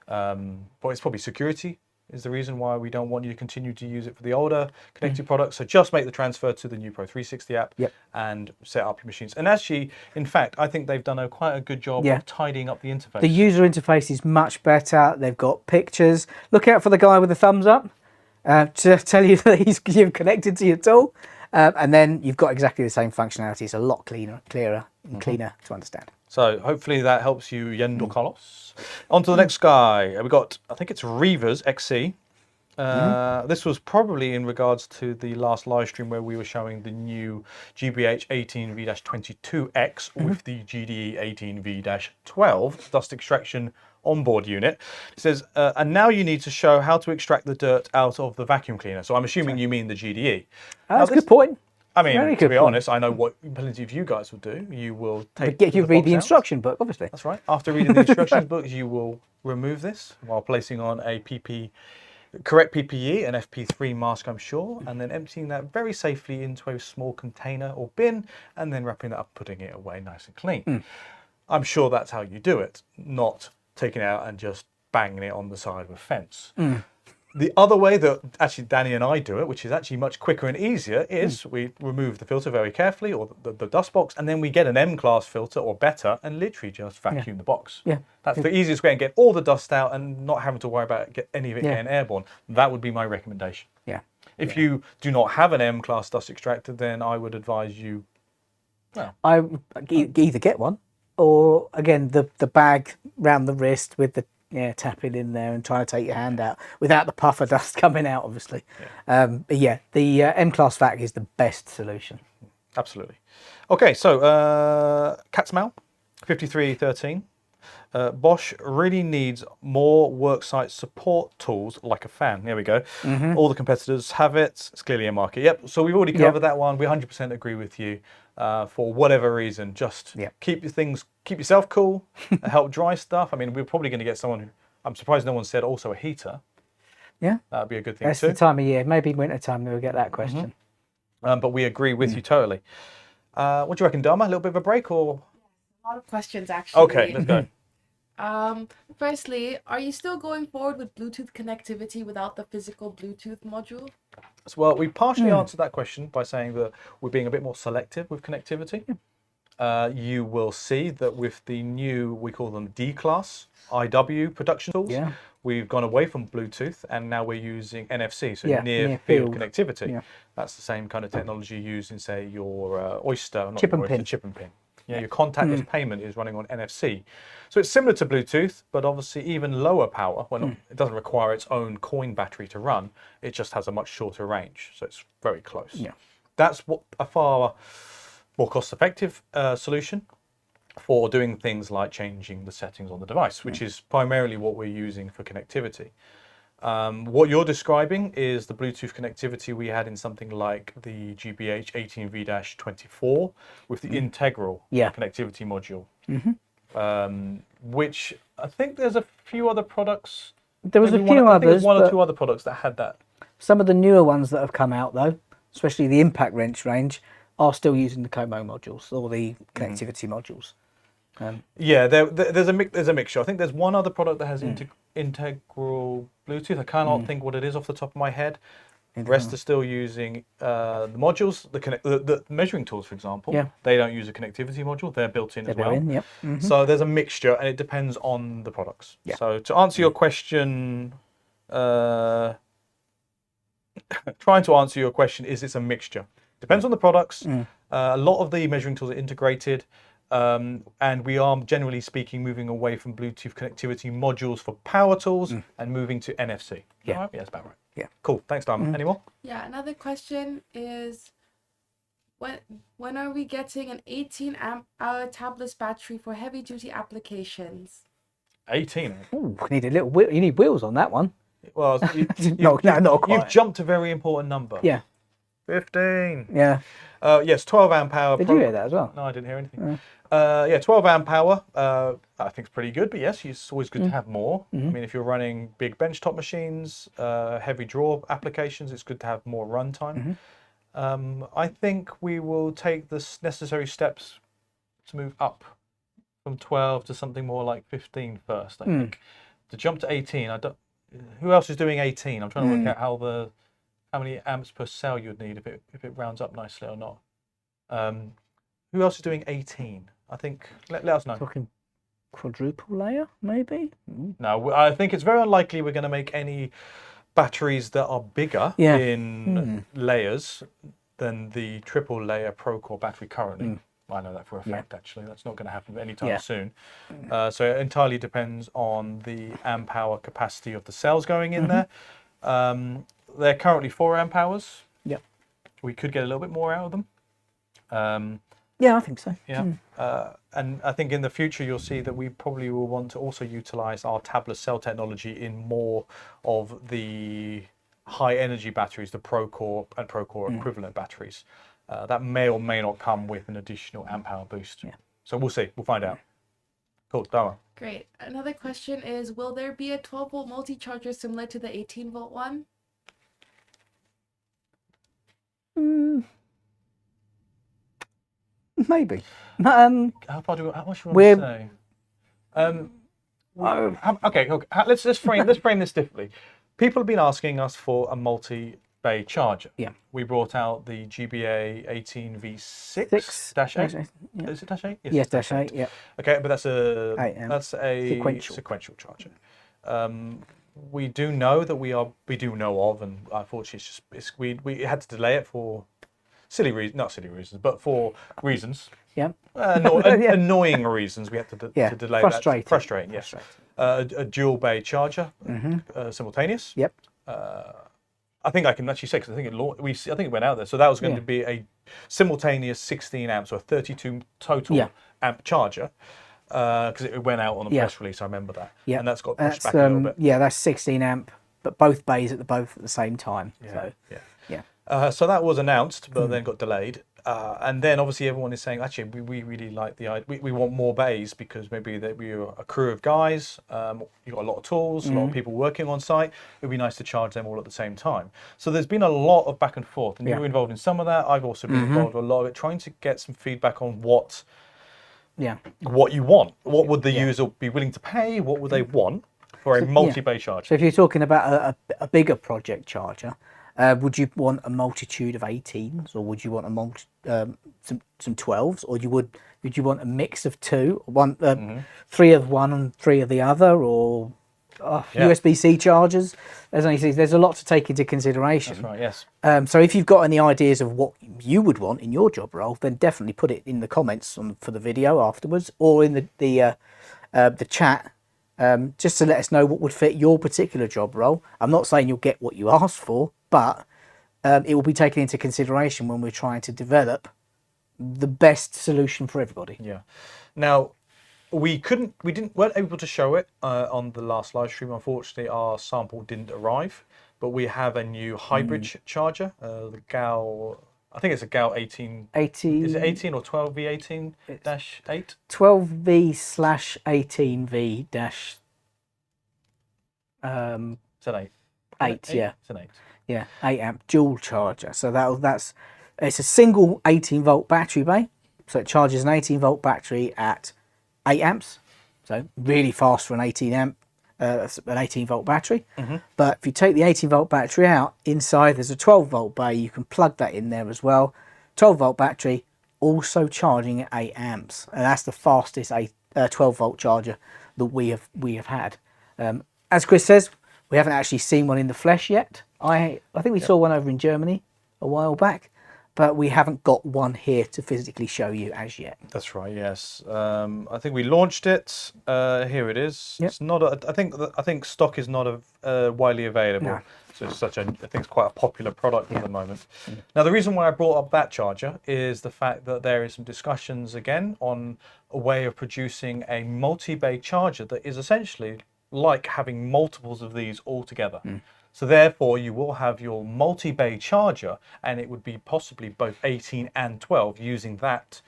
well, it's probably security is the reason why we don't want you to continue to use it for the older connected products. So just make the transfer to the new Pro 360 app and set up your machines. And actually, in fact, I think they've done quite a good job of tidying up the interface. The user interface is much better. They've got pictures. Look out for the guy with the thumbs up to tell you that you've connected to your tool. And then you've got exactly the same functionality. It's a lot clearer and cleaner to understand. So hopefully that helps you, Yendel Carlos. On to the next guy. We've got, I think it's Reavers XC. This was probably in regards to the last live stream where we were showing the new GBH 18V-22X with the GDE 18V-12 dust extraction onboard unit. It says, and now you need to show how to extract the dirt out of the vacuum cleaner. So I'm assuming you mean the GDE. That's a good point. I mean, to be honest, I know what plenty of you guys will do. You will read the instruction book, obviously. That's right. After reading the instructions book, you will remove this while placing on a correct PPE, an FP3 mask, I'm sure, and then emptying that very safely into a small container or bin, and then wrapping that up, putting it away nice and clean. I'm sure that's how you do it, not taking it out and just banging it on the side of a fence. The other way that actually Danny and I do it, which is actually much quicker and easier, is we remove the filter very carefully, or the dust box, and then we get an M-class filter or better and literally just vacuum the box. That's the easiest way and get all the dust out and not having to worry about any of it getting airborne. That would be my recommendation. If you do not have an M-class dust extractor, then I would advise you... Well, I either get one, or again, the bag round the wrist with the tapping in there and trying to take your hand out without the puff of dust coming out, obviously. But yeah, the M-Class vac is the best solution. Absolutely. Okay, so cat's meow, 5313. Bosch really needs more worksite support tools like a fan. There we go. All the competitors have it. It's clearly a market. Yep. So we've already covered that one. We 100% agree with you. For whatever reason, just keep yourself cool, help dry stuff. I mean, we're probably going to get someone who, I'm surprised no one said also a heater. Yeah. That'd be a good thing That's too. the time of year. Maybe winter time we'll get that question. But we agree with you totally. What do you reckon, Dharma? A little bit of a break or? A lot of questions actually. Okay, let's go. Firstly, are you still going forward with Bluetooth connectivity without the physical Bluetooth module? Well, we partially answered that question by saying that we're being a bit more selective with connectivity. You will see that with the new, we call them D-Class IW production tools, we've gone away from Bluetooth and now we're using NFC, so near field connectivity. That's the same kind of technology used in, say, your Oyster, not chip and pin. Chip and pin. Yeah, your contactless payment is running on NFC. So it's similar to Bluetooth, but obviously even lower power. Well, it doesn't require its own coin battery to run. It just has a much shorter range. So it's very close. That's a far more cost-effective solution for doing things like changing the settings on the device, which is primarily what we're using for connectivity. What you're describing is the Bluetooth connectivity we had in something like the GBH 18V-24 with the integral connectivity module, which I think there's a few other products. There was a few others. One or two other products that had that. Some of the newer ones that have come out, though, especially the impact wrench range, are still using the Como modules or the connectivity modules. There's a mixture. I think there's one other product that has integral Bluetooth. I cannot think what it is off the top of my head. The rest are still using the modules, the measuring tools, for example. They don't use a connectivity module. They're built in as well. So there's a mixture, and it depends on the products. So to answer your question, trying to answer your question, is it's a mixture. Depends on the products. A lot of the measuring tools are integrated. And we are, generally speaking, moving away from Bluetooth connectivity modules for power tools and moving to NFC. Yeah. Right? Yeah, that's about right. Yeah. Cool. Thanks, Dharma. Any more? Yeah, another question is, when are we getting an 18 amp hour tabless battery for heavy duty applications? 18. Ooh, you need a little wheel. You need wheels on that one. Well, not quite. You've jumped a very important number. Yeah. 15. Yeah. Yes, 12 amp hour. Did you hear that as well? No, I didn't hear anything. Yeah, 12 amp hour. I think it's pretty good, but yes, it's always good to have more. I mean, if you're running big benchtop machines, heavy draw applications, it's good to have more runtime. I think we will take the necessary steps to move up from 12 to something more like 15 first, I think. To jump to 18, I don't. Who else is doing 18? I'm trying to work out how many amps per cell you'd need if it rounds up nicely or not. Who else is doing 18? I think let us know. Talking quadruple layer, maybe. No, I think it's very unlikely we're going to make any batteries that are bigger in layers than the triple layer Procore battery currently. I know that for a fact, actually. That's not going to happen anytime soon. So it entirely depends on the amp hour capacity of the cells going in there. They're currently 4 amp hours. Yep. We could get a little bit more out of them. Yeah, I think so. Yeah. And I think in the future, you'll see that we probably will want to also utilize our tabless cell technology in more of the high energy batteries, the Procore and Procore equivalent batteries. That may or may not come with an additional amp hour boost. Yeah. So we'll see. We'll find out. Cool. Dara. Great. Another question is, will there be a 12 volt multi-charger similar to the 18 volt one? Maybe. How much do you want to say? Okay. Let's frame this differently. People have been asking us for a multi-bay charger. Yeah. We brought out the GBA 18V6-8. Yeah. Is it -8? Yes, -8. Yeah. Okay, but that's a sequential charger. We do know that we do know of, and unfortunately, we had to delay it for silly reasons, not silly reasons, but for reasons. Yeah. Annoying reasons. We had to delay that. Frustrating. Yes. A dual bay charger, simultaneous. Yep. I think I can actually say, because I think it went out there. So that was going to be a simultaneous 16 amps or 32 total amp charger, because it went out on the press release. I remember that. Yeah. And that's got pushed back a little bit. Yeah, that's 16 amp, but both bays at the same time. Yeah. So, yeah. So that was announced, but then got delayed. And then obviously everyone is saying, actually, we really like the idea. We want more bays because maybe we're a crew of guys. You've got a lot of tools, a lot of people working on site. It'd be nice to charge them all at the same time. So there's been a lot of back and forth, and you were involved in some of that. I've also been involved with a lot of it, trying to get some feedback on what you want. What would the user be willing to pay? What would they want for a multi-bay charger? So if you're talking about a bigger project charger, would you want a multitude of 18s, or would you want some 12s, or would you want a mix of two, 3 of one and 3 of the other, or USB-C chargers? There's a lot to take into consideration. That's right. Yes. So if you've got any ideas of what you would want in your job role, then definitely put it in the comments for the video afterwards, or in the chat. Just to let us know what would fit your particular job role. I'm not saying you'll get what you asked for, but it will be taken into consideration when we're trying to develop the best solution for everybody. Yeah. Now, weren't able to show it on the last live stream. Unfortunately, our sample didn't arrive, but we have a new hybrid charger, the GAL. I think it's a GAL 18. Is it 18 or 12V18-8? 12V/18V dash. It's an 8. 8, yeah. It's an 8. Yeah, 8 amp dual charger. So it's a single 18 volt battery bay. So it charges an 18 volt battery at 8 amps. So really fast for an 18 volt battery. But if you take the 18 volt battery out, inside there's a 12 volt bay. You can plug that in there as well. 12 volt battery, also charging at 8 amps. And that's the fastest 12 volt charger that we have had. As Chris says, we haven't actually seen one in the flesh yet. I think we saw one over in Germany a while back. but we haven't got one here to physically show you as yet. That's right. Yes, I think we launched it. Here it is. Yep. It's not. I think stock is not widely available. No. So it's I think it's quite a popular product at the moment. Now the reason why I brought up that charger is the fact that there is some discussions again on a way of producing a multi-bay charger that is essentially like having multiples of these all together. So therefore you will have your multi-bay charger, and it would be possibly both 18 and 12 using that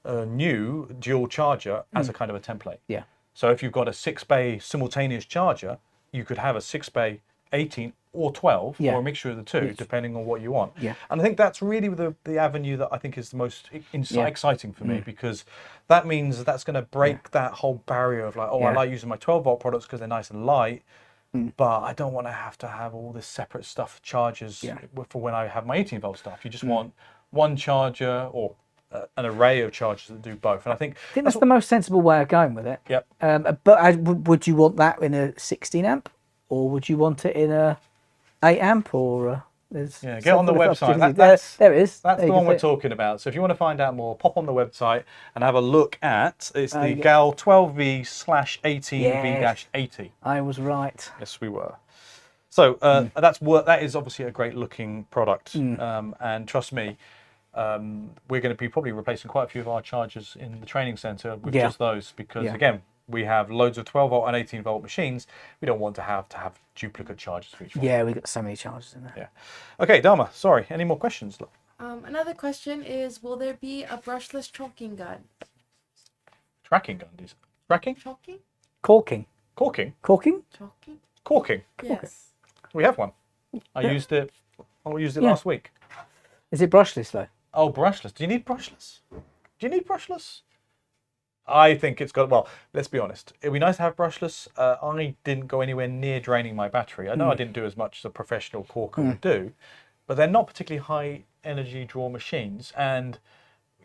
new dual charger as a kind of a template. Yeah. So if you've got a 6-bay simultaneous charger, you could have a 6-bay 18 or 12 or a mixture of the two, depending on what you want. Yeah. And I think that's really the avenue that I think is the most exciting for me, because that means that's going to break that whole barrier of like, oh, I like using my 12-volt products because they're nice and light, but I don't want to have all this separate stuff, chargers for when I have my 18-volt stuff. You just want one charger or an array of chargers that do both. And I think that's the most sensible way of going with it. Yep. But would you want that in a 16 amp, or would you want it in a 8 amp, or get on the website. There it is. That's the one we're talking about. So if you want to find out more, pop on the website and have a look at it's the GAL 12V/18V-80. I was right. Yes, we were. So that is obviously a great looking product, and trust me, we're going to be probably replacing quite a few of our chargers in the training centre with just those, because again, we have loads of 12-volt and 18-volt machines. We don't want to have duplicate chargers for each one. Yeah, we've got so many chargers in there. Yeah. Okay, Dharma, sorry, any more questions? Another question is, will there be a brushless chalking gun? Tracking gun, these. Tracking? Chalking? Caulking. Caulking? Caulking? Chalking? Caulking. Yes. We have one. I used it last week. Is it brushless though? Oh, brushless. Do you need brushless? I think it's got, well, let's be honest. It'd be nice to have brushless. I didn't go anywhere near draining my battery. I know I didn't do as much as a professional caulker would do, but they're not particularly high energy draw machines. And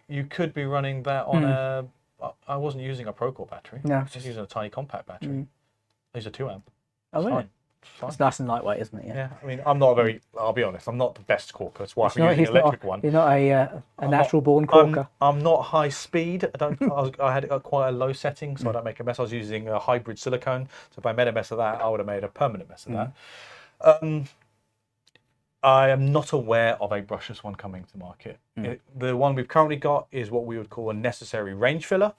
you could be running that on I wasn't using a Procore battery. No. I was just using a tiny compact battery. These are 2 amp. Oh, really? Fine. It's nice and lightweight, isn't it? Yeah, I mean, I'll be honest, I'm not the best caulker. That's why I'm using an electric one. You're not a natural born caulker. I'm not high speed. I had it at quite a low setting, so I don't make a mess. I was using a hybrid silicone, so if I made a mess of that, I would have made a permanent mess of that. I am not aware of a brushless one coming to market. The one we've currently got is what we would call a necessary range filler.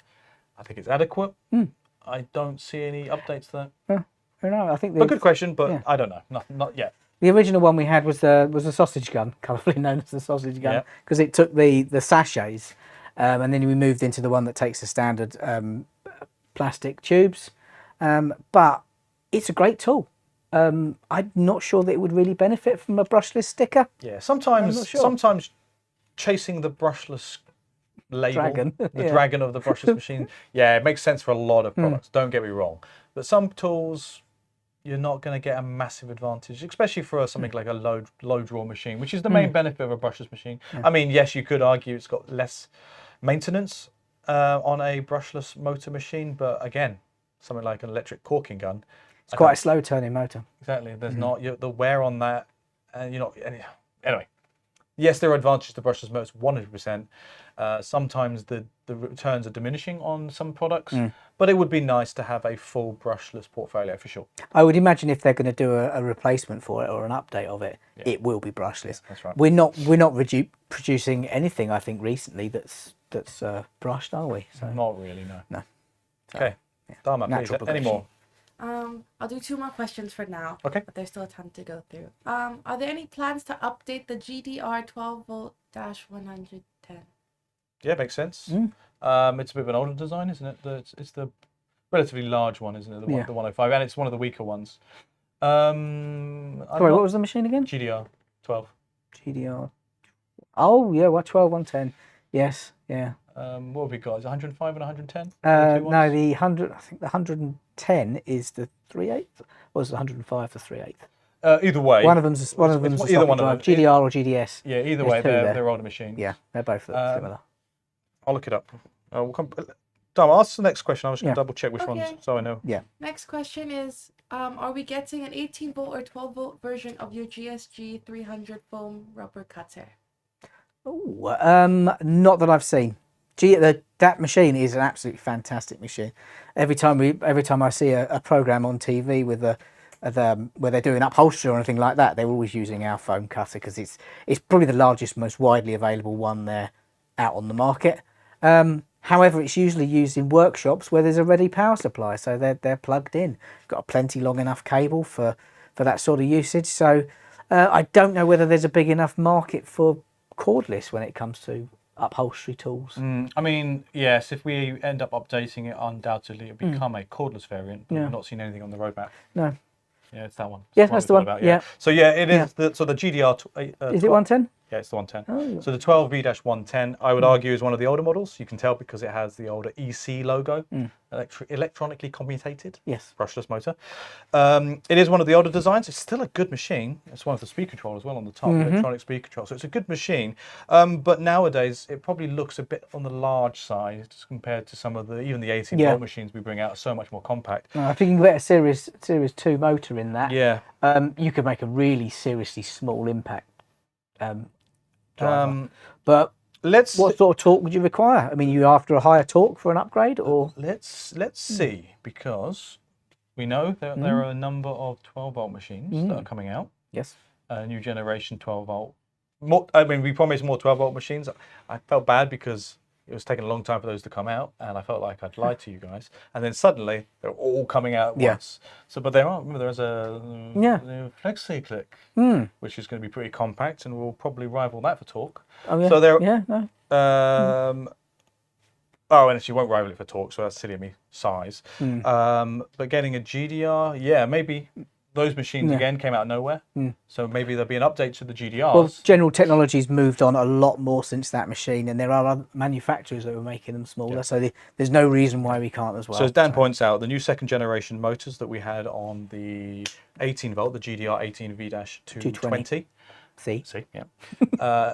I think it's adequate. I don't see any updates to that. I think A good question, but I don't know. Not yet. The original one we had was a sausage gun, colourfully known as the sausage gun, because it took the sachets, and then we moved into the one that takes the standard plastic tubes. But it's a great tool. I'm not sure that it would really benefit from a brushless sticker. Yeah, sometimes chasing the brushless label, Dragon. the dragon of the brushless machine, it makes sense for a lot of products. Don't get me wrong, but some tools, you're not going to get a massive advantage, especially for something like a low draw machine, which is the main benefit of a brushless machine. I mean, yes, you could argue it's got less maintenance on a brushless motor machine, but again, something like an electric caulking gun, it's quite a slow turning motor. Exactly. There's not the wear on that, and you're not. Anyway, yes, there are advantages to brushless motors, 100%. Sometimes the returns are diminishing on some products, but it would be nice to have a full brushless portfolio for sure. I would imagine if they're going to do a replacement for it or an update of it, it will be brushless. Yeah, that's right. We're not producing anything, I think, recently that's brushed, are we? So, Not really, no. No. Okay, Dharma, please, any more? I'll do 2 more questions for now. Okay. But there's still time to go through. Are there any plans to update the GDR 12V-110? Yeah, makes sense. It's a bit of an older design, isn't it? It's the relatively large one, isn't it? The 105, and it's one of the weaker ones. Sorry, what was the machine again? GDR 12. GDR. Oh, yeah, 110. Yes, yeah. What have we got? Is it 105 and 110? No, the 100. I think the 110 is the 3/8, or is the 105 the 3/8? Either way, one of them's either one of them. GDR or GDS. Yeah, either way, they're older machines. Yeah, they're both similar. I'll look it up. We'll come. Dharma, ask the next question. I was just going to double check which ones, so I know. Yeah. Next question is, are we getting an 18-volt or 12-volt version of your GSG 300 foam rubber cutter? Ooh, not that I've seen. That machine is an absolutely fantastic machine. Every time I see a program on TV with where they're doing upholstery or anything like that, they're always using our foam cutter because it's probably the largest, most widely available one there out on the market. However, it's usually used in workshops where there's a ready power supply, so they're plugged in. Got a plenty long enough cable for that sort of usage. So I don't know whether there's a big enough market for cordless when it comes to upholstery tools. I mean, yes, if we end up updating it, undoubtedly it'll become a cordless variant, but we've not seen anything on the roadmap. No. Yeah, it's that one. Yeah, that's the one. About, yeah. So yeah, it is the GDR. Is it 110? Yeah, it's the 110. Oh. So the 12V-110, I would argue, is one of the older models. You can tell because it has the older EC logo, electronically commutated. Yes. Brushless motor. It is one of the older designs. It's still a good machine. It's one of the speed control as well on the top, electronic speed control. So it's a good machine. But nowadays, it probably looks a bit on the large side compared to some of even the 18-volt machines we bring out are so much more compact. I think you can get a Series 2 motor in that. Yeah. You could make a really seriously small impact. But what sort of torque would you require? I mean, you after a higher torque for an upgrade, or let's see, because we know that there are a number of 12-volt machines that are coming out. Yes, new generation 12-volt. I mean, we promised more 12-volt machines. I felt bad because it was taking a long time for those to come out, and I felt like I'd lied to you guys. And then suddenly they're all coming out at once. So, but there are. Remember, there's a new Flexi Click, which is going to be pretty compact and will probably rival that for torque. Oh yeah. So there. Yeah. No. Oh, and actually won't rival it for torque, so that's silly of me. Size. But getting a GDR, yeah, maybe. Those machines again came out of nowhere, so maybe there'll be an update to the GDRs. Well, General Technology's moved on a lot more since that machine, and there are other manufacturers that are making them smaller, so there's no reason why we can't as well. So as Dan points out, the new second generation motors that we had on the 18-volt, the GDR 18V-220. See, yeah.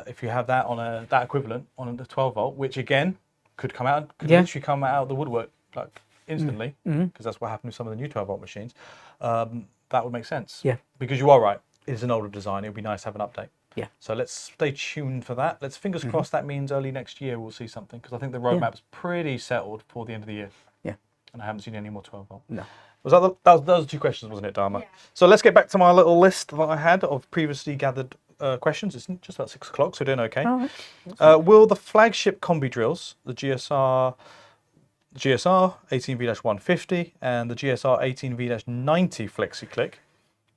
If you have that on that equivalent on the 12-volt, which again could literally come out of the woodwork like instantly, because that's what happened with some of the new 12-volt machines. That would make sense. Yeah. Because you are right. It's an older design. It would be nice to have an update. Yeah. So let's stay tuned for that. Let's fingers crossed that means early next year we'll see something, because I think the roadmap's pretty settled for the end of the year. Yeah. And I haven't seen any more 12-volt. No. Those were 2 questions, wasn't it, Dharma? Yeah. So let's get back to my little list that I had of previously gathered questions. It's just about 6 o'clock, so we're doing okay. All right. Will the flagship combi drills, the GSR 18V-150 and the GSR 18V-90 Flexi Click,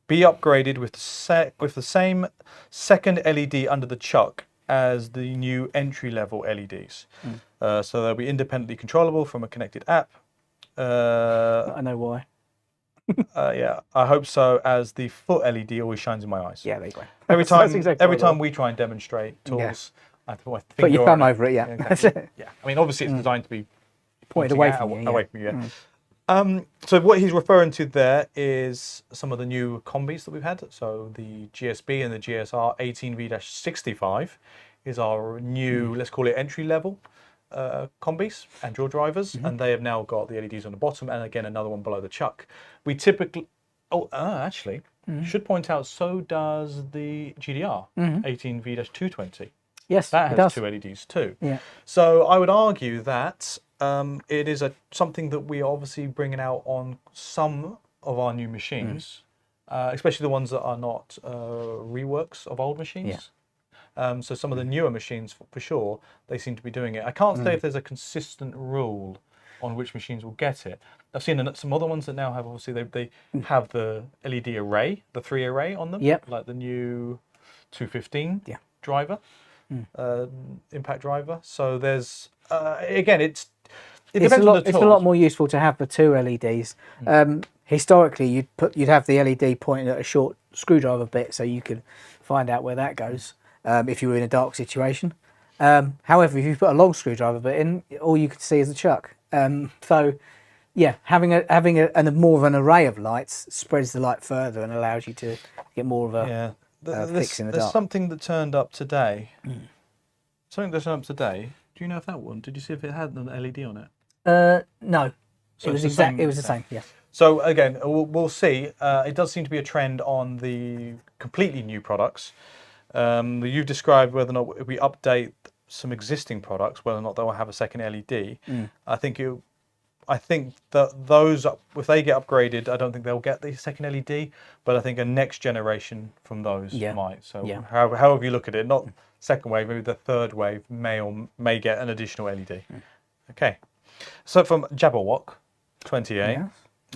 be upgraded with the same second LED under the chuck as the new entry-level LEDs? So they'll be independently controllable from a connected app. I know why. Yeah, I hope so, as the foot LED always shines in my eyes. Yeah, there you go. Every time we try and demonstrate tools, I think put your thumb over it. Yeah. Exactly. Yeah. I mean, obviously it's designed to be pointed away from you. Away from you. So what he's referring to there is some of the new combis that we've had. So the GSB and the GSR 18V-65 is our new, let's call it entry level combis and drill drivers, and they have now got the LEDs on the bottom, and again another one below the chuck. We typically, actually, should point out, so does the GDR 18V-220. Yes, that it has does. 2 LEDs too. Yeah. So I would argue that it is something that we are obviously bringing out on some of our new machines, especially the ones that are not reworks of old machines. So some of the newer machines, for sure, they seem to be doing it. I can't say if there's a consistent rule on which machines will get it. I've seen some other ones that now have, obviously, they have the LED array, the 3 array on them, like the new 215 driver, impact driver. So there's, again, it's a lot more useful to have the 2 LEDs. Historically, you'd have the LED pointing at a short screwdriver bit, so you could find out where that goes if you were in a dark situation. However, if you put a long screwdriver bit in, all you could see is the chuck. So, yeah, having a more of an array of lights spreads the light further and allows you to get more of a fix in the dark. There's something that turned up today. Something that turned up today. Do you know if that one? Did you see if it had an LED on it? No. So it was the same. Yeah. So again, we'll see. It does seem to be a trend on the completely new products. You've described whether or not if we update some existing products, whether or not they'll have a second LED. I think that those, if they get upgraded, I don't think they'll get the second LED, but I think a next generation from those might. So however you look at it, not second wave, maybe the third wave may get an additional LED. Okay. So from Jabberwock 28,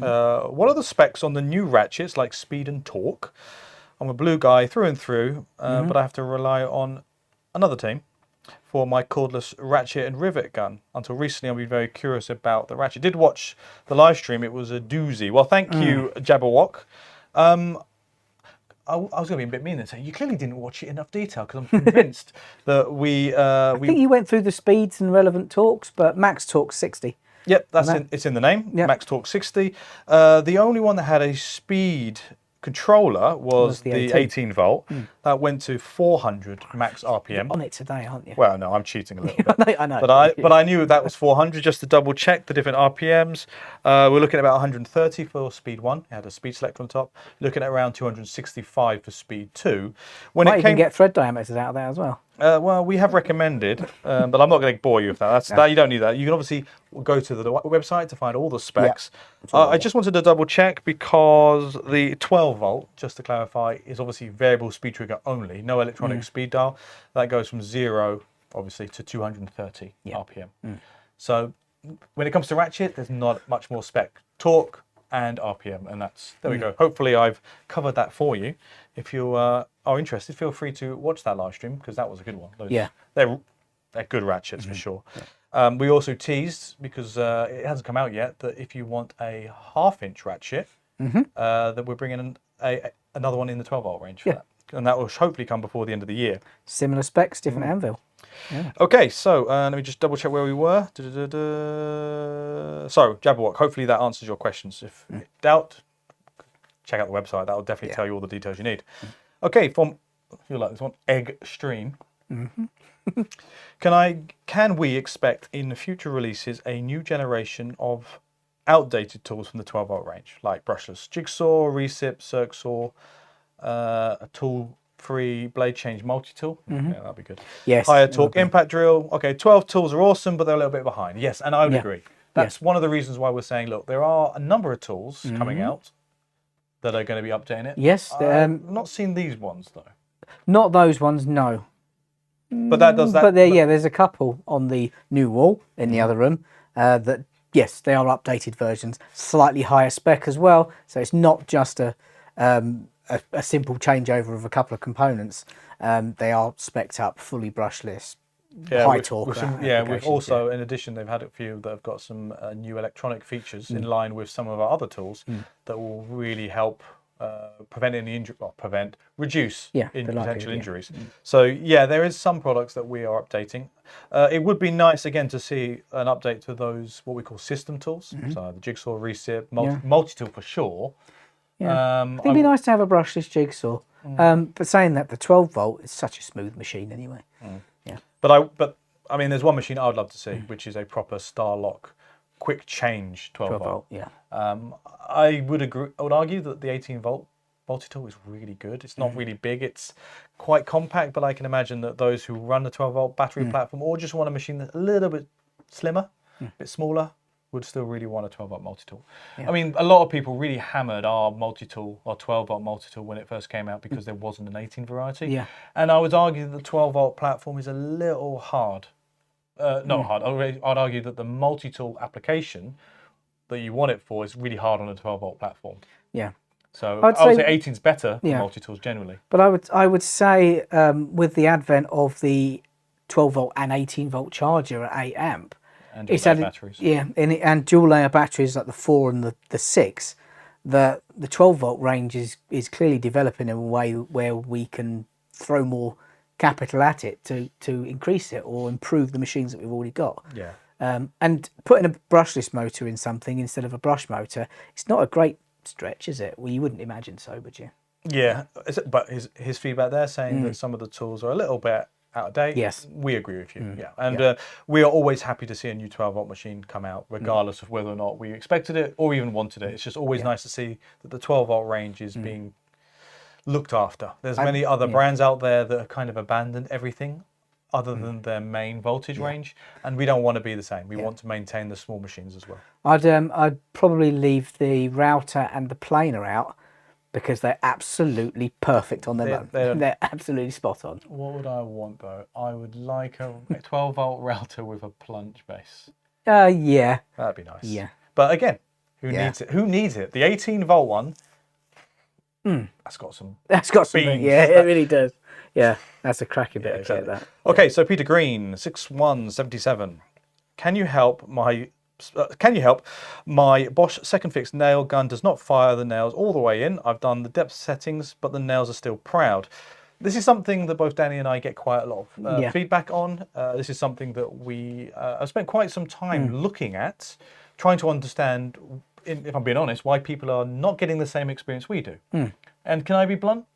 what are the specs on the new ratchets like speed and torque? I'm a blue guy through and through, but I have to rely on another team for my cordless ratchet and rivet gun. Until recently, I've been very curious about the ratchet. Did watch the live stream. It was a doozy. Well, thank you, Jabberwock. I was going to be a bit mean and say, you clearly didn't watch it in enough detail, because I'm convinced that I think you went through the speeds and relevant torques, but max torque 60. Yep, it's in the name, max torque 60. The only one that had a speed controller was the 18 volt. That went to 400 max RPM. You're on it today, aren't you? Well, no, I'm cheating a little bit. I know. But I knew that was 400 just to double check the different RPMs. We're looking at about 130 for speed 1. It had a speed selector on top. Looking at around 265 for speed 2. When you can get thread diameters out of there as well. Well, we have recommended, but I'm not going to bore you with that. That you don't need that. You can obviously go to the website to find all the specs. I just wanted to double check because the 12 volt, just to clarify, is obviously variable speed trigger only, no electronic speed dial. That goes from 0, obviously, to 230 RPM. So when it comes to ratchet, there's not much more spec. Torque and RPM, and there we go. Hopefully I've covered that for you. If you are interested, feel free to watch that live stream, because that was a good one. They're good ratchets for sure. We also teased, because it hasn't come out yet, that if you want a 1/2-inch ratchet, that we're bringing another one in the 12 volt range for that. And that will hopefully come before the end of the year. Similar specs, different anvil. Okay, so let me just double check where we were. So, Jabberwock, hopefully that answers your questions. If in doubt, check out the website. That will definitely tell you all the details you need. Okay, you like this one, Egg Stream. Can we expect in future releases a new generation of outdated tools from the 12 volt range, like brushless jigsaw, recip, circ saw, a tool-free blade change multi-tool? That'd be good. Yes. Higher torque impact drill. Okay, 12 tools are awesome, but they're a little bit behind. Yes, and I would agree. That's one of the reasons why we're saying, look, there are a number of tools coming out that are going to be updating it. Yes. I've not seen these ones, though. Not those ones, no. But that does that. But there's a couple on the new wall in the other room that, yes, they are updated versions, slightly higher spec as well. So it's not just a simple changeover of a couple of components. They are spec'd up, fully brushless, high torque. We've also, in addition, they've had a few that have got some new electronic features in line with some of our other tools that will really help reduce potential injuries. So there is some products that we are updating. It would be nice again to see an update to those what we call system tools. So the jigsaw, recip, multi-tool for sure. I think it'd be nice to have a brushless jigsaw. But saying that, the 12 volt is such a smooth machine anyway. But I mean, there's one machine I would love to see, which is a proper Starlock quick change 12 volt. I would agree. I would argue that the 18 volt multi-tool is really good. It's not really big. It's quite compact, but I can imagine that those who run the 12 volt battery platform or just want a machine that's a little bit slimmer, a bit smaller, would still really want a 12 volt multi-tool. I mean, a lot of people really hammered our multi-tool, our 12 volt multi-tool when it first came out because there wasn't an 18 variety. And I would argue that the 12 volt platform is a little hard. Not hard. I'd argue that the multi-tool application that you want it for is really hard on a 12 volt platform. So I would say 18 is better for multi-tools generally. But I would say with the advent of the 12 volt and 18 volt charger at 8 amp, and dual layer batteries. And dual layer batteries like the 4 and the 6, the 12 volt range is clearly developing in a way where we can throw more capital at it to increase it or improve the machines that we've already got. And putting a brushless motor in something instead of a brush motor, it's not a great stretch, is it? Well, you wouldn't imagine so, would you? But his feedback there saying that some of the tools are a little bit out of date. Yes, we agree with you. And we are always happy to see a new 12 volt machine come out, regardless of whether or not we expected it or even wanted it. It's just always nice to see that the 12 volt range is being looked after. There's many other brands out there that have kind of abandoned everything other than their main voltage range, and we don't want to be the same. We want to maintain the small machines as well. I'd probably leave the router and the planer out because they're absolutely perfect on their own. They're absolutely spot on. What would I want though? I would like a 12-volt router with a plunge base. Yeah. That'd be nice. Yeah. But again, who needs it? Who needs it? The 18-volt one, that's got some beans. Yeah, it really does. Yeah, that's a cracking bit of kit, that. Okay, so Peter Green, 6177. Can you help my Bosch second fix nail gun does not fire the nails all the way in. I've done the depth settings, but the nails are still proud. This is something that both Danny and I get quite a lot of feedback on. This is something that we have spent quite some time looking at, trying to understand, if I'm being honest, why people are not getting the same experience we do. And can I be blunt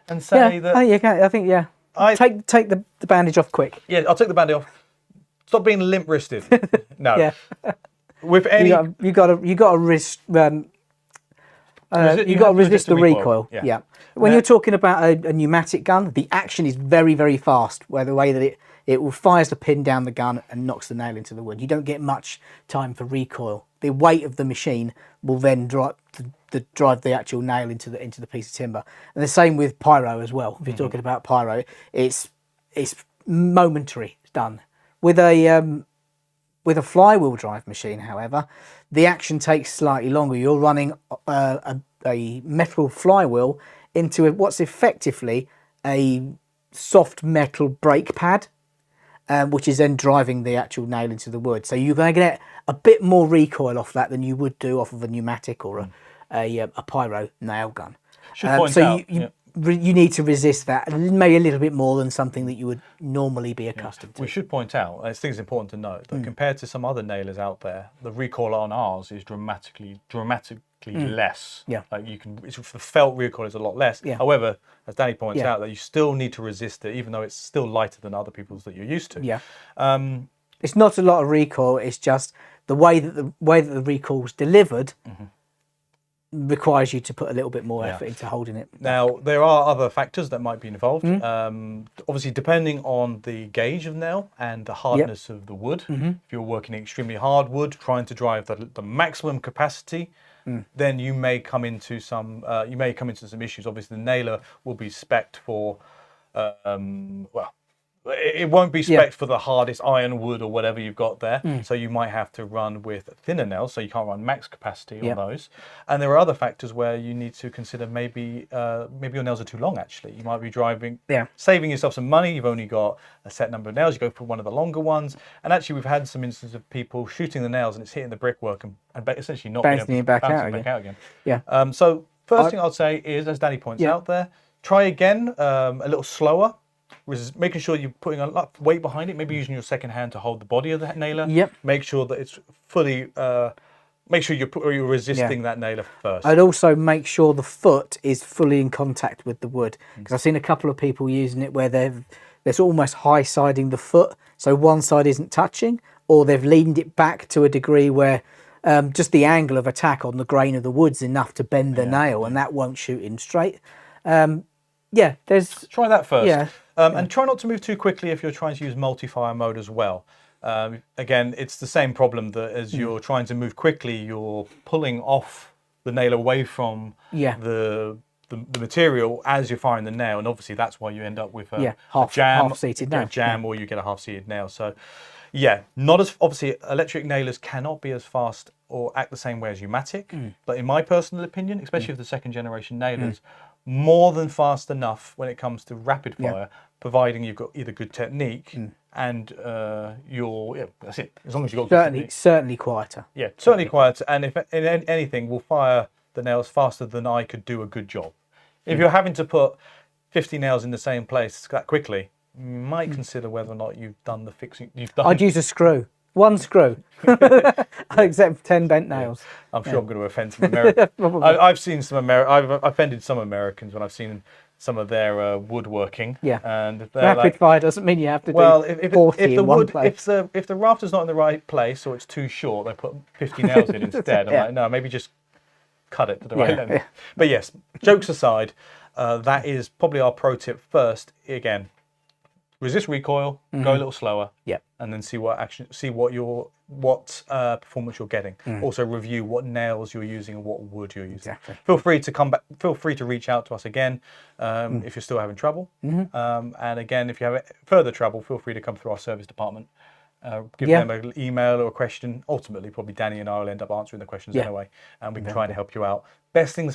and say that... you can. I think, take the bandage off quick. Yeah, I'll take the bandage off. Stop being limp-wristed. No. Yeah. With any... You got to resist the recoil. Yeah. When you're talking about a pneumatic gun, the action is very, very fast. Where the way that it will fires the pin down the gun and knocks the nail into the wood. You don't get much time for recoil. The weight of the machine will then drive the actual nail into the piece of timber. And the same with pyro as well. If you're talking about pyro, it's momentary. It's done. With a flywheel drive machine, however, the action takes slightly longer. You're running a metal flywheel into what's effectively a soft metal brake pad, which is then driving the actual nail into the wood. So you're going to get a bit more recoil off that than you would do off of a pneumatic or a pyro nail gun. You need to resist that maybe a little bit more than something that you would normally be accustomed to. We should point out, I think it's important to note, that compared to some other nailers out there, the recoil on ours is dramatically less. Yeah. Like the felt recoil is a lot less. Yeah. However, as Danny points out, that you still need to resist it, even though it's still lighter than other people's that you're used to. Yeah. It's not a lot of recoil. It's just the way that the recoil is delivered requires you to put a little bit more effort into holding it back. Now, there are other factors that might be involved. Obviously, depending on the gauge of nail and the hardness of the wood. If you're working extremely hard wood, trying to drive the maximum capacity, then you may come into some issues. Obviously, the nailer will be spec'd for it won't be spec'd for the hardest iron wood or whatever you've got there. So you might have to run with thinner nails, so you can't run max capacity on those. And there are other factors where you need to consider maybe your nails are too long, actually. You might be saving yourself some money. You've only got a set number of nails. You go for one of the longer ones. And actually, we've had some instances of people shooting the nails and it's hitting the brickwork and essentially not bouncing it back out again. Yeah. So first thing I'd say is, as Danny points out there, try again a little slower. Making sure you're putting a lot of weight behind it, maybe using your second hand to hold the body of the nailer. Make sure that it's fully, make sure you're resisting that nailer first. I'd also make sure the foot is fully in contact with the wood, because I've seen a couple of people using it where they're almost high-siding the foot, so one side isn't touching, or they've leaned it back to a degree where just the angle of attack on the grain of the wood's enough to bend the nail, and that won't shoot in straight. Try that first. And try not to move too quickly if you're trying to use multi-fire mode as well. Again, it's the same problem that as you're trying to move quickly, you're pulling off the nail away from the material as you're firing the nail, and obviously that's why you end up with a half-seated nail. Or you get a half-seated nail. So, not as obviously electric nailers cannot be as fast or act the same way as pneumatic, but in my personal opinion, especially with the second generation nailers, more than fast enough when it comes to rapid fire, providing you've got either good technique and that's it. As long as you've got certainly quieter. Yeah, certainly quieter. And if anything, will fire the nails faster than I could do a good job. If you're having to put 50 nails in the same place that quickly, you might consider whether or not you've done the fixing. I'd use a screw. One screw, except for 10 bent nails. I'm sure I'm going to offend some Americans. I've seen I've offended some Americans when I've seen some of their woodworking. And rapid fire doesn't mean you have to do 40 in one place. If the rafter's not in the right place or it's too short, they put 50 nails in instead. I'm like, no, maybe just cut it to the right length. But yes, jokes aside, that is probably our pro tip first. Again, resist recoil, go a little slower, and then see what performance you're getting. Also review what nails you're using and what wood you're using. Exactly. Feel free to come back. Feel free to reach out to us again if you're still having trouble. And again, if you have further trouble, feel free to come through our service department. Give them an email or a question. Ultimately, probably Danny and I will end up answering the questions anyway, and we can try to help you out. Best thing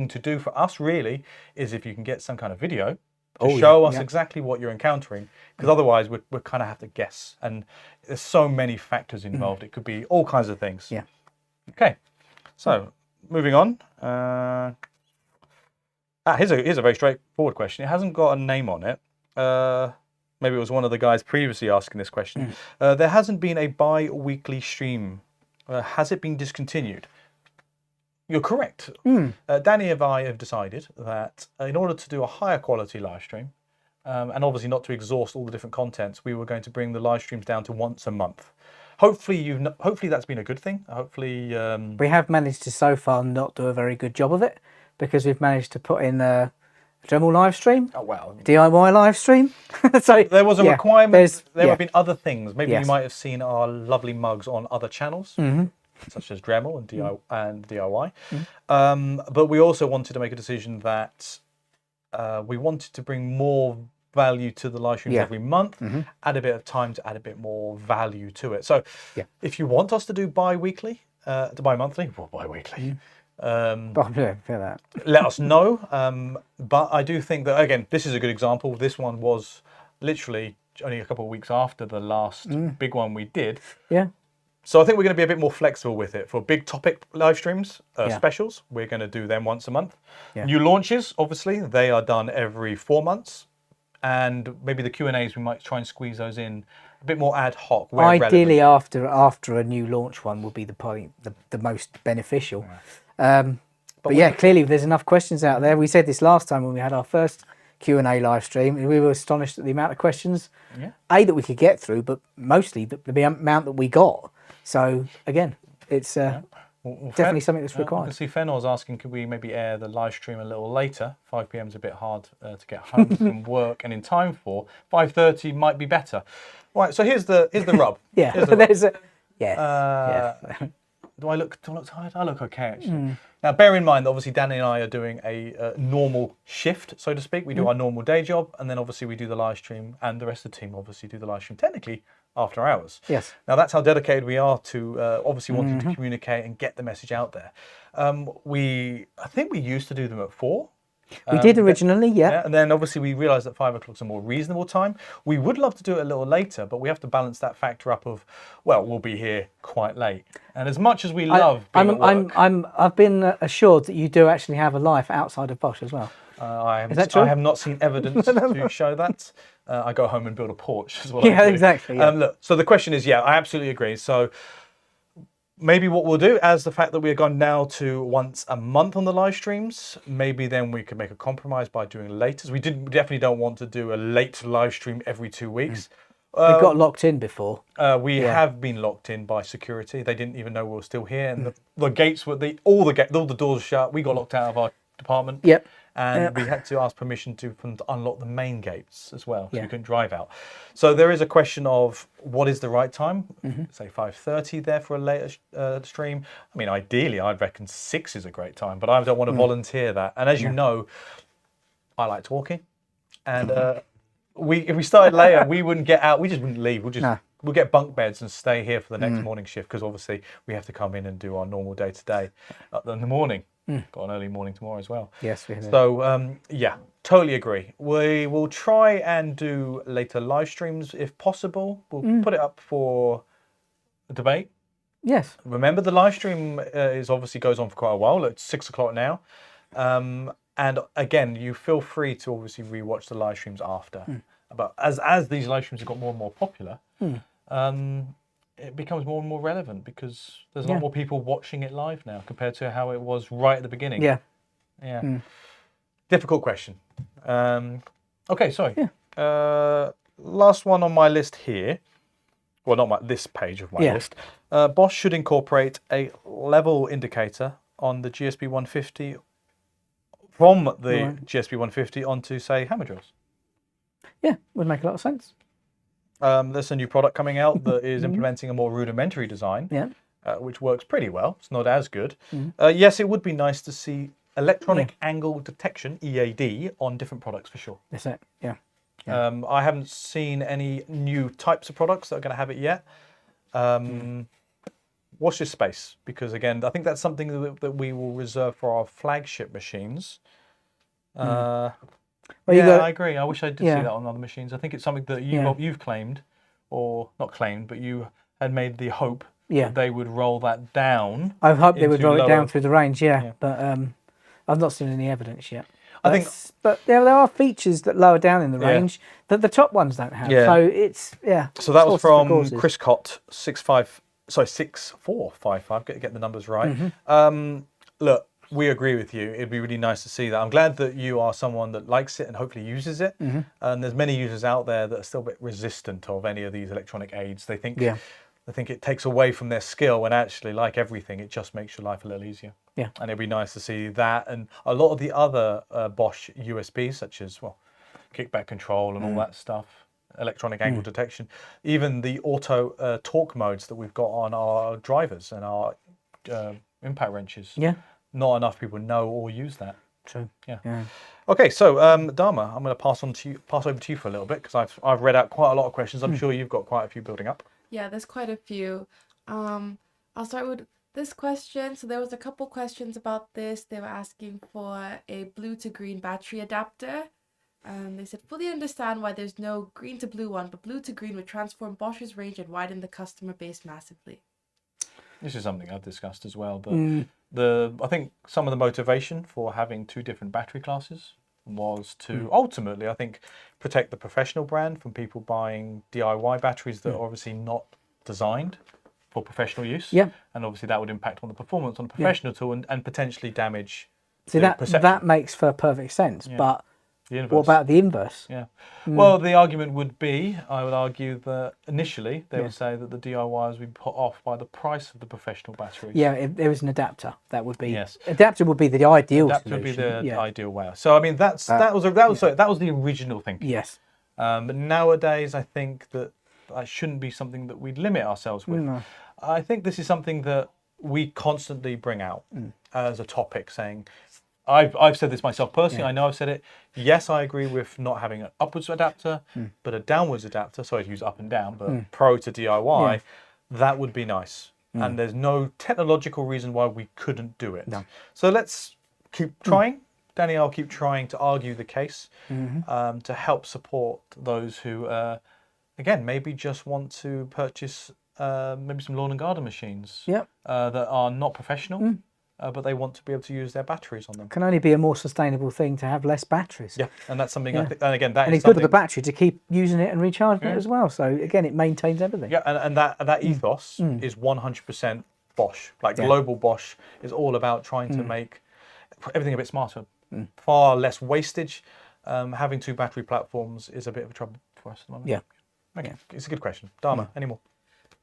to do for us really is if you can get some kind of video to show us exactly what you're encountering, because otherwise we kind of have to guess, and there's so many factors involved. It could be all kinds of things. Yeah. Okay, so moving on. Here's a very straightforward question. It hasn't got a name on it. Maybe it was one of the guys previously asking this question. There hasn't been a bi-weekly stream. Has it been discontinued? You're correct. Danny and I have decided that in order to do a higher quality live stream, and obviously not to exhaust all the different contents, we were going to bring the live streams down to once a month. Hopefully that's been a good thing. Hopefully we have managed to so far not do a very good job of it, because we've managed to put in a Dremel live stream, DIY live stream. So there was a requirement. There have been other things. Maybe you might have seen our lovely mugs on other channels, such as Dremel and DIY. But we also wanted to make a decision that we wanted to bring more value to the live streams every month, add a bit of time to add a bit more value to it. So if you want us to do bi-weekly, bi-monthly, or bi-weekly, let us know. But I do think that, again, this is a good example. This one was literally only a couple of weeks after the last big one we did. So I think we're going to be a bit more flexible with it. For big topic live streams, specials, we're going to do them once a month. New launches, obviously, they are done every 4 months. And maybe the Q&As, we might try and squeeze those in a bit more ad hoc. Where ideally, after a new launch one will be the most beneficial. But yeah, clearly there's enough questions out there. We said this last time when we had our first Q&A live stream. We were astonished at the amount of questions, that we could get through, but mostly the amount that we got. So again, it's definitely something that's required. I can see Fenor's asking, could we maybe air the live stream a little later? 5 p.m. is a bit hard to get home from work and in time for. 5:30 might be better. Right, so here's the rub. Do I look tired? I look okay, actually. Now, bear in mind that obviously Danny and I are doing a normal shift, so to speak. We do our normal day job, and then obviously we do the live stream, and the rest of the team obviously do the live stream technically after hours. Yes. Now, that's how dedicated we are to obviously wanting to communicate and get the message out there. I think we used to do them at 4. We did originally, and then obviously we realised that 5 o'clock's a more reasonable time. We would love to do it a little later, but we have to balance that factor up of, well, we'll be here quite late. And as much as we love being at work, I've been assured that you do actually have a life outside of Bosch as well. Is that true? I have not seen evidence to show that. I go home and build a porch as well. Exactly. Look, so the question is, I absolutely agree. So maybe what we'll do, as the fact that we're gone now to once a month on the live streams, maybe then we could make a compromise by doing laters. We definitely don't want to do a late live stream every 2 weeks. We got locked in before. We have been locked in by security. They didn't even know we were still here, and the gates were all the doors shut. We got locked out of our department. And we had to ask permission to unlock the main gates as well, so we couldn't drive out. So there is a question of what is the right time. Say 5:30 there for a later stream. I mean, ideally, I'd reckon 6 is a great time, but I don't want to volunteer that. And as you know, I like talking, and if we started later, we wouldn't get out. We just wouldn't leave. We'll get bunk beds and stay here for the next morning shift, because obviously we have to come in and do our normal day-to-day in the morning. Got an early morning tomorrow as well. Yes, we have. So, totally agree. We will try and do later live streams if possible. We'll put it up for a debate. Yes. Remember, the live stream obviously goes on for quite a while. It's 6 o'clock now. And again, you feel free to obviously rewatch the live streams after. But as these live streams have got more and more popular, it becomes more and more relevant, because there's a lot more people watching it live now compared to how it was right at the beginning. Difficult question. Okay, sorry. Last one on my list here. Well, not this page of my list. Bosch should incorporate a level indicator on the GSB 150 from the GSP 150 onto, say, hammer drills. Yeah, would make a lot of sense. There's a new product coming out that is implementing a more rudimentary design, which works pretty well. It's not as good. Yes, it would be nice to see electronic angle detection, EAD, on different products for sure. That's it, yeah. I haven't seen any new types of products that are going to have it yet. Watch this space, because again, I think that's something that we will reserve for our flagship machines. Well, I agree. I wish I did see that on other machines. I think it's something that you've claimed, or not claimed, but you had made the hope that they would roll that down. I hope they would roll it down through the range, but I've not seen any evidence yet. But there are features that lower down in the range that the top ones don't have. So it's So that was from Chris Cott 6455. Get the numbers right. Look, we agree with you. It'd be really nice to see that. I'm glad that you are someone that likes it and hopefully uses it. And there's many users out there that are still a bit resistant of any of these electronic aids. They think it takes away from their skill, when actually, like everything, it just makes your life a little easier. And it'd be nice to see that, and a lot of the other Bosch USBs, such as kickback control and all that stuff, electronic angle detection, even the auto torque modes that we've got on our drivers and our impact wrenches. Not enough people know or use that. True. Okay, so Dharma, I'm going to pass over to you for a little bit, because I've read out quite a lot of questions. I'm sure you've got quite a few building up. Yeah, there's quite a few. I'll start with this question. So there was a couple questions about this. They were asking for a blue to green battery adapter. They said, fully understand why there's no green to blue one, but blue to green would transform Bosch's range and widen the customer base massively. This is something I've discussed as well. But I think some of the motivation for having two different battery classes was to ultimately, I think, protect the professional brand from people buying DIY batteries that are obviously not designed for professional use. And obviously that would impact on the performance on a professional tool and potentially damage the perception. That makes for perfect sense. But what about the inverse? Well, the argument would be, I would argue that initially they would say that the DIYers would be put off by the price of the professional batteries. If there was an adapter, that would be adapter would be the ideal solution. Would be the ideal way. So I mean, that was the original thinking. But nowadays, I think that shouldn't be something that we'd limit ourselves with. I think this is something that we constantly bring out as a topic, saying, I've said this myself personally. I know I've said it. Yes, I agree with not having an upwards adapter, but a downwards adapter. Sorry to use up and down, but pro to DIY, that would be nice. And there's no technological reason why we couldn't do it. So let's keep trying. Danny, I'll keep trying to argue the case to help support those who, again, maybe just want to purchase maybe some lawn and garden machines that are not professional. But they want to be able to use their batteries on them. Can only be a more sustainable thing to have less batteries. And that's something. I think, and again, that and is it's good for the battery to keep using it and recharging it as well. So again, it maintains everything. And that ethos is 100% Bosch. Like global Bosch is all about trying to make everything a bit smarter, far less wastage. Having two battery platforms is a bit of a trouble for us at the moment. Okay, it's a good question. Dharma, any more?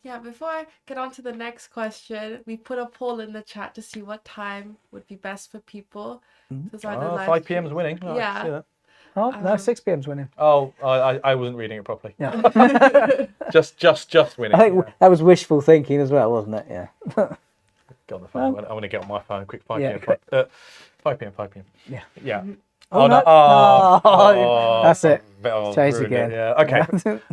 Yeah, before I get on to the next question, we put a poll in the chat to see what time would be best for people. 5 p.m. is winning. Oh, I see that. Oh, no, 6 p.m. is winning. Oh, I wasn't reading it properly. just winning. I think that was wishful thinking as well, wasn't it? Yeah. Get on the phone. I want to get on my phone. Quick 5 p.m. 5 p.m. Yeah. Oh, no. Oh, that's it. Change again. Okay.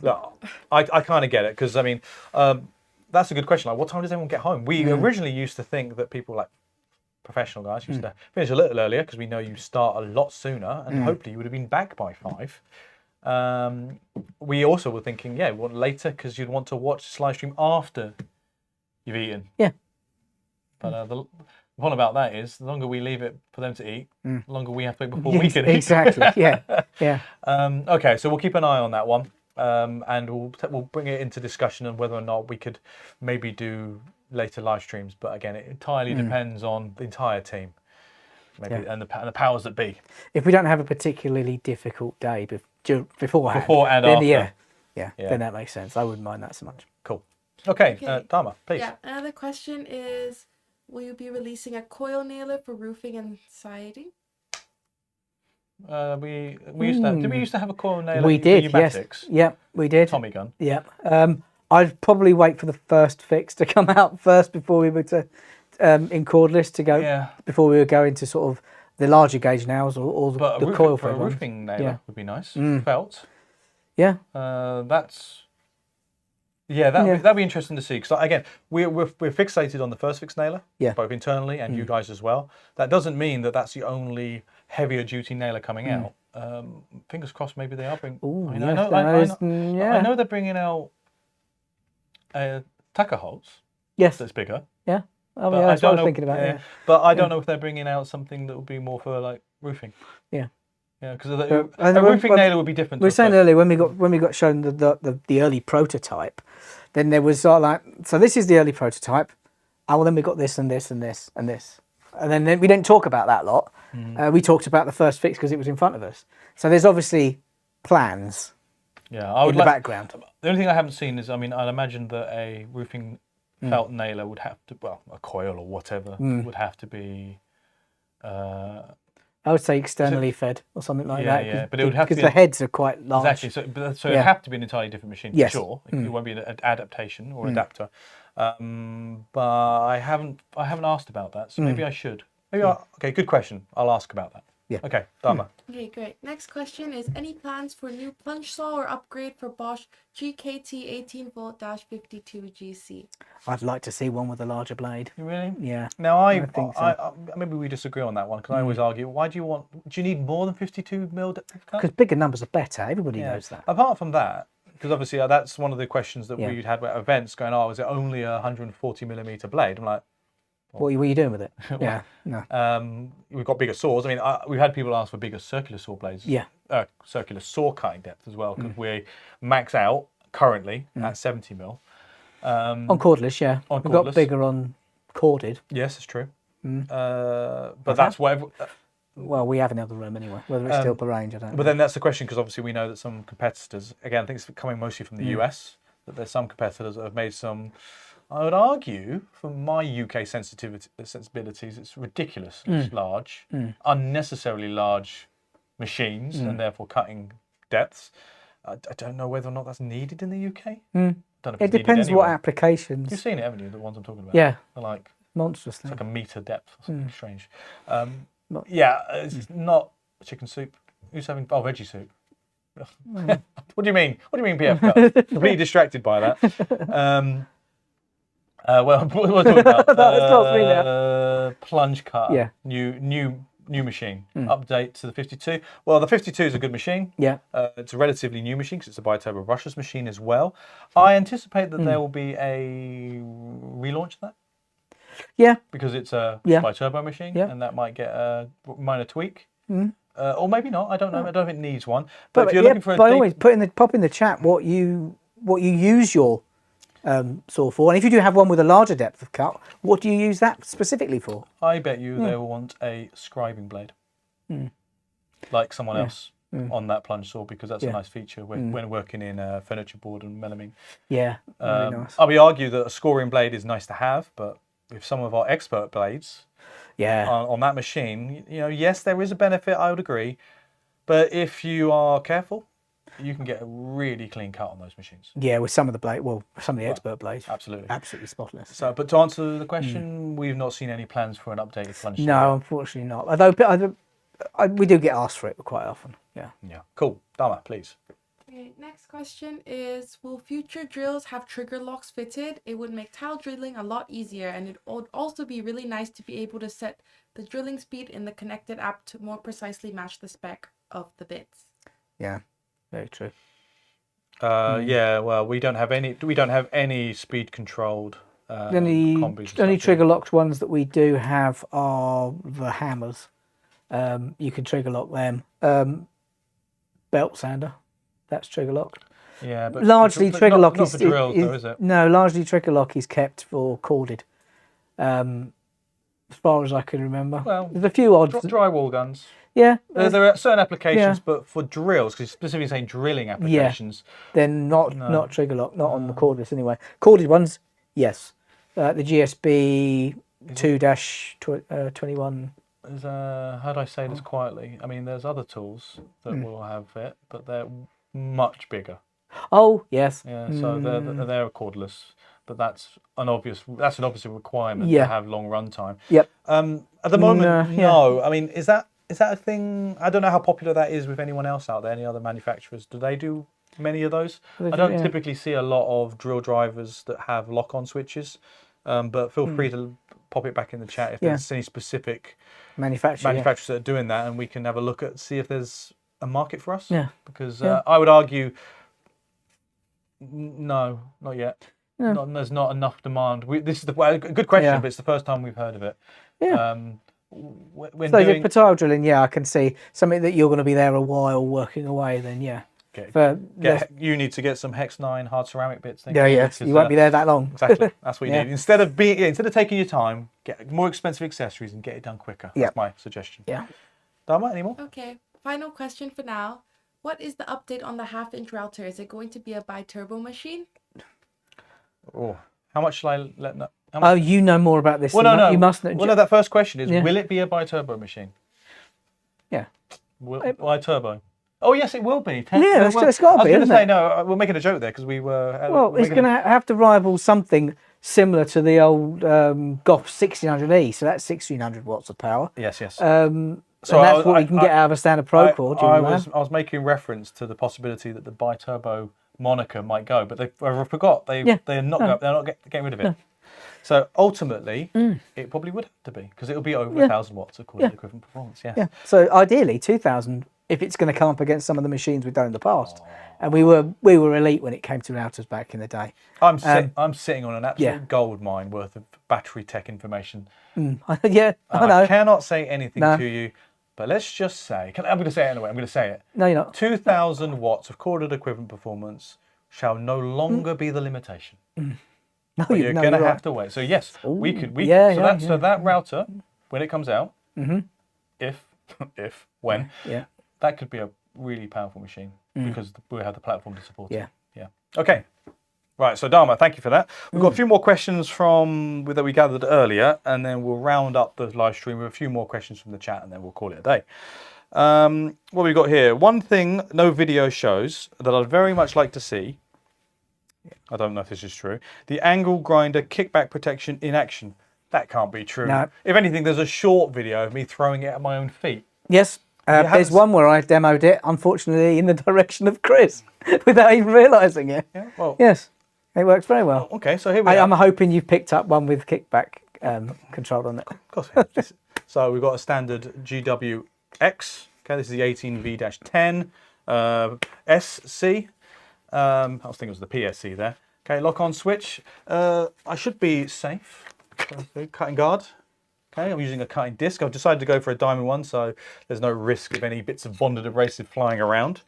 Look, I kind of get it, because I mean, that's a good question. Like, what time does everyone get home? We originally used to think that people like professional guys used to finish a little earlier, because we know you start a lot sooner, and hopefully you would have been back by 5. We also were thinking, we want later, because you'd want to watch this live stream after you've eaten. But the one about that is, the longer we leave it for them to eat, the longer we have to wait before we can eat. Exactly. Okay, so we'll keep an eye on that one, and we'll bring it into discussion on whether or not we could maybe do later live streams. But again, it entirely depends on the entire team, maybe and the powers that be. If we don't have a particularly difficult day beforehand, before and then after, then that makes sense. I wouldn't mind that so much. Cool. Okay. Dharma, please. Yeah. Another question is, will you be releasing a coil nailer for roofing and siding? We used to have, did we used to have a coil nail? We for did, yes. pneumatics? Yep, we did. Tommy gun. Yep. I'd probably wait for the first fix to come out first before we were to in cordless to go before we were going to sort of the larger gauge nails or the coil for a ones. roofing nailer would be nice. Felt. Yeah. That'd be interesting to see, because again we're fixated on the first fix nailer, both internally and you guys as well. That doesn't mean that that's the only heavier duty nailer coming out. Fingers crossed, maybe they are bringing. I know they're bringing out tacker holes. Yes, that's bigger. Yeah. Oh, yeah, that's what I was thinking about. Yeah. But I don't know if they're bringing out something that would be more for like roofing. Yeah. Yeah, because a roofing nailer would be different. We were saying earlier when we got shown the early prototype, then there was sort of like, so this is the early prototype. Oh, well, then we got this and this and this and this, and then we didn't talk about that lot. We talked about the first fix because it was in front of us. So there's obviously plans. Yeah, I would in the background. The only thing I haven't seen is, I mean, I'd imagine that a roofing felt nailer would have to, well, a coil or whatever would have to be. I would say externally fed or something like that. Yeah, but it would have to be because the heads are quite large. Exactly. So it'd have to be an entirely different machine for sure. It won't be an adaptation or adapter. But I haven't asked about that, so maybe I should. Okay, good question. I'll ask about that. Yeah. Okay, Dharma. Okay, great. Next question is, any plans for new plunge saw or upgrade for Bosch GKT 18V-52 GC? I'd like to see one with a larger blade. Really? Yeah. Now I think so. Maybe we disagree on that one, because I always argue, do you need more than 52mm depth of cut? Because bigger numbers are better. Everybody knows that. Apart from that, because obviously that's one of the questions that we'd had at events going, is it only a 140mm blade? I'm like, what are you doing with it? Yeah, no. We've got bigger saws. I mean, we've had people ask for bigger circular saw blades. Yeah. Circular saw cutting depth as well, because we max out currently at 70mm. On cordless, yeah. We've got bigger on corded. Yes, it's true. But that's whatever. Well, we have in the other room anyway. Whether it's still per range, I don't know. But then that's the question, because obviously we know that some competitors, again, I think it's coming mostly from the US, that there's some competitors that have made some. I would argue, from my UK sensibilities, it's ridiculous. It's large, unnecessarily large machines, and therefore cutting depths. I don't know whether or not that's needed in the UK. Don't know if it depends what applications. You've seen it, haven't you? The ones I'm talking about. Yeah. They're like monstrous. It's like a metre depth or something strange. It's not chicken soup. Who's having veggie soup? What do you mean? What do you mean PF cut? Completely distracted by that. Well, we're talking about that's not me now. plunge cut. Yeah. New machine. Update to the 52. Well, the 52 is a good machine. Yeah. It's a relatively new machine because it's a bi-turbo brushless machine as well. I anticipate that there will be a relaunch of that. Yeah. Because it's a bi-turbo machine, and that might get a minor tweak. Or maybe not. I don't know. I don't know if it needs one. But if you're looking for a by always pop in the chat what you use your saw for, and if you do have one with a larger depth of cut, what do you use that specifically for? I bet you they will want a scribing blade, like someone else on that plunge saw, because that's a nice feature when working in furniture board and melamine. Yeah, really nice. I would argue that a scoring blade is nice to have, but with some of our expert blades, on that machine, yes, there is a benefit. I would agree, but if you are careful, you can get a really clean cut on those machines. Yeah, with some of the some of the expert blades. Absolutely. Absolutely spotless. So, but to answer the question, we've not seen any plans for an updated plunge. No, unfortunately not. Although we do get asked for it quite often. Yeah. Yeah. Cool. Dharma, please. Okay, next question is, will future drills have trigger locks fitted? It would make tile drilling a lot easier, and it would also be really nice to be able to set the drilling speed in the connected app to more precisely match the spec of the bits. Yeah. Very true. Yeah, well, we don't have any speed controlled combis. The only trigger locked ones that we do have are the hammers. You can trigger lock them. Belt sander, that's trigger locked. Yeah, but largely trigger lock not for drills, though, is it? No, largely trigger lock is kept for corded. As far as I can remember. Well, there's a few odds. Drywall guns. Yeah. There are certain applications, but for drills, because specifically saying drilling applications. They're not trigger lock, not on the cordless anyway. Corded ones, yes. The GSB 2-21. how do I say this quietly? I mean, there's other tools that will have it, but they're much bigger. Oh, yes. Yeah, so they're cordless, but that's an obvious requirement Yeah. to have long runtime. Yep. At the moment, yeah. no. I mean, is that a thing? I don't know how popular that is with anyone else out there. Any other manufacturers? Do they do many of those? I don't typically see a lot of drill drivers that have lock-on switches, but feel free to pop it back in the chat if there's any specific manufacturers that are doing that, and we can have a look at see if there's a market for us. Yeah. Because I would argue, no, not yet. There's not enough demand. This is a good question, but it's the first time we've heard of it. Yeah. When so doing... the tile drilling, I can see something that you're going to be there a while working away. Then you need to get some Hex 9 hard ceramic bits. You won't be there that long. Exactly, that's what you need. Instead of taking your time, get more expensive accessories and get it done quicker. That's my suggestion. Yeah. Dharma, any more? Okay. Final question for now. What is the update on the 1/2-inch router? Is it going to be a bi-turbo machine? Oh, how much shall I let know? Oh, you know more about this. Well, no. You must know. Well, no, that first question is, will it be a bi-turbo machine? Yeah. Bi-turbo. Oh, yes, it will be. Yeah, it's got to be, I was going to say, no, we're making a joke there because we were... Well, it's going to have to rival something similar to the old Goff 1600E, so that's 1600 watts of power. Yes. So that's what we can get out of a standard Pro Cord. I was making reference to the possibility that the bi-turbo moniker might go, but I forgot they're not getting rid of it. No. So ultimately, it probably would have to be because it will be over 1,000 watts of corded equivalent performance. Yes. Yeah. So ideally 2,000 if it's going to come up against some of the machines we've done in the past. And we were elite when it came to routers back in the day. I'm sitting on an absolute gold mine worth of battery tech information. I know. I cannot say anything to you. But let's just say, I'm going to say it anyway, I'm going to say it. No, you're not. 2,000 watts of corded equivalent performance shall no longer be the limitation. No, you're going to have to wait. So yes, we could. So that router, when it comes out, when, that could be a really powerful machine because we have the platform to support it. Yeah. Okay. Right, so Dharma, thank you for that. We've got a few more questions that we gathered earlier, and then we'll round up the live stream with a few more questions from the chat, and then we'll call it a day. What have we got here? One thing no video shows that I'd very much like to see, I don't know if this is true, the angle grinder kickback protection in action. That can't be true. No. If anything, there's a short video of me throwing it at my own feet. Yes. There's one where I demoed it, unfortunately, in the direction of Chris, without even realising it. Yeah, well, yes. It works very well. Okay, so here we are. I'm hoping you've picked up one with kickback control on it. Of course. So we've got a standard GWX. Okay, this is the 18V-10 SC. I was thinking it was the PSC there. Okay, lock-on switch. I should be safe. Cutting guard. Okay, I'm using a cutting disc. I've decided to go for a diamond one, so there's no risk of any bits of bonded abrasive flying around.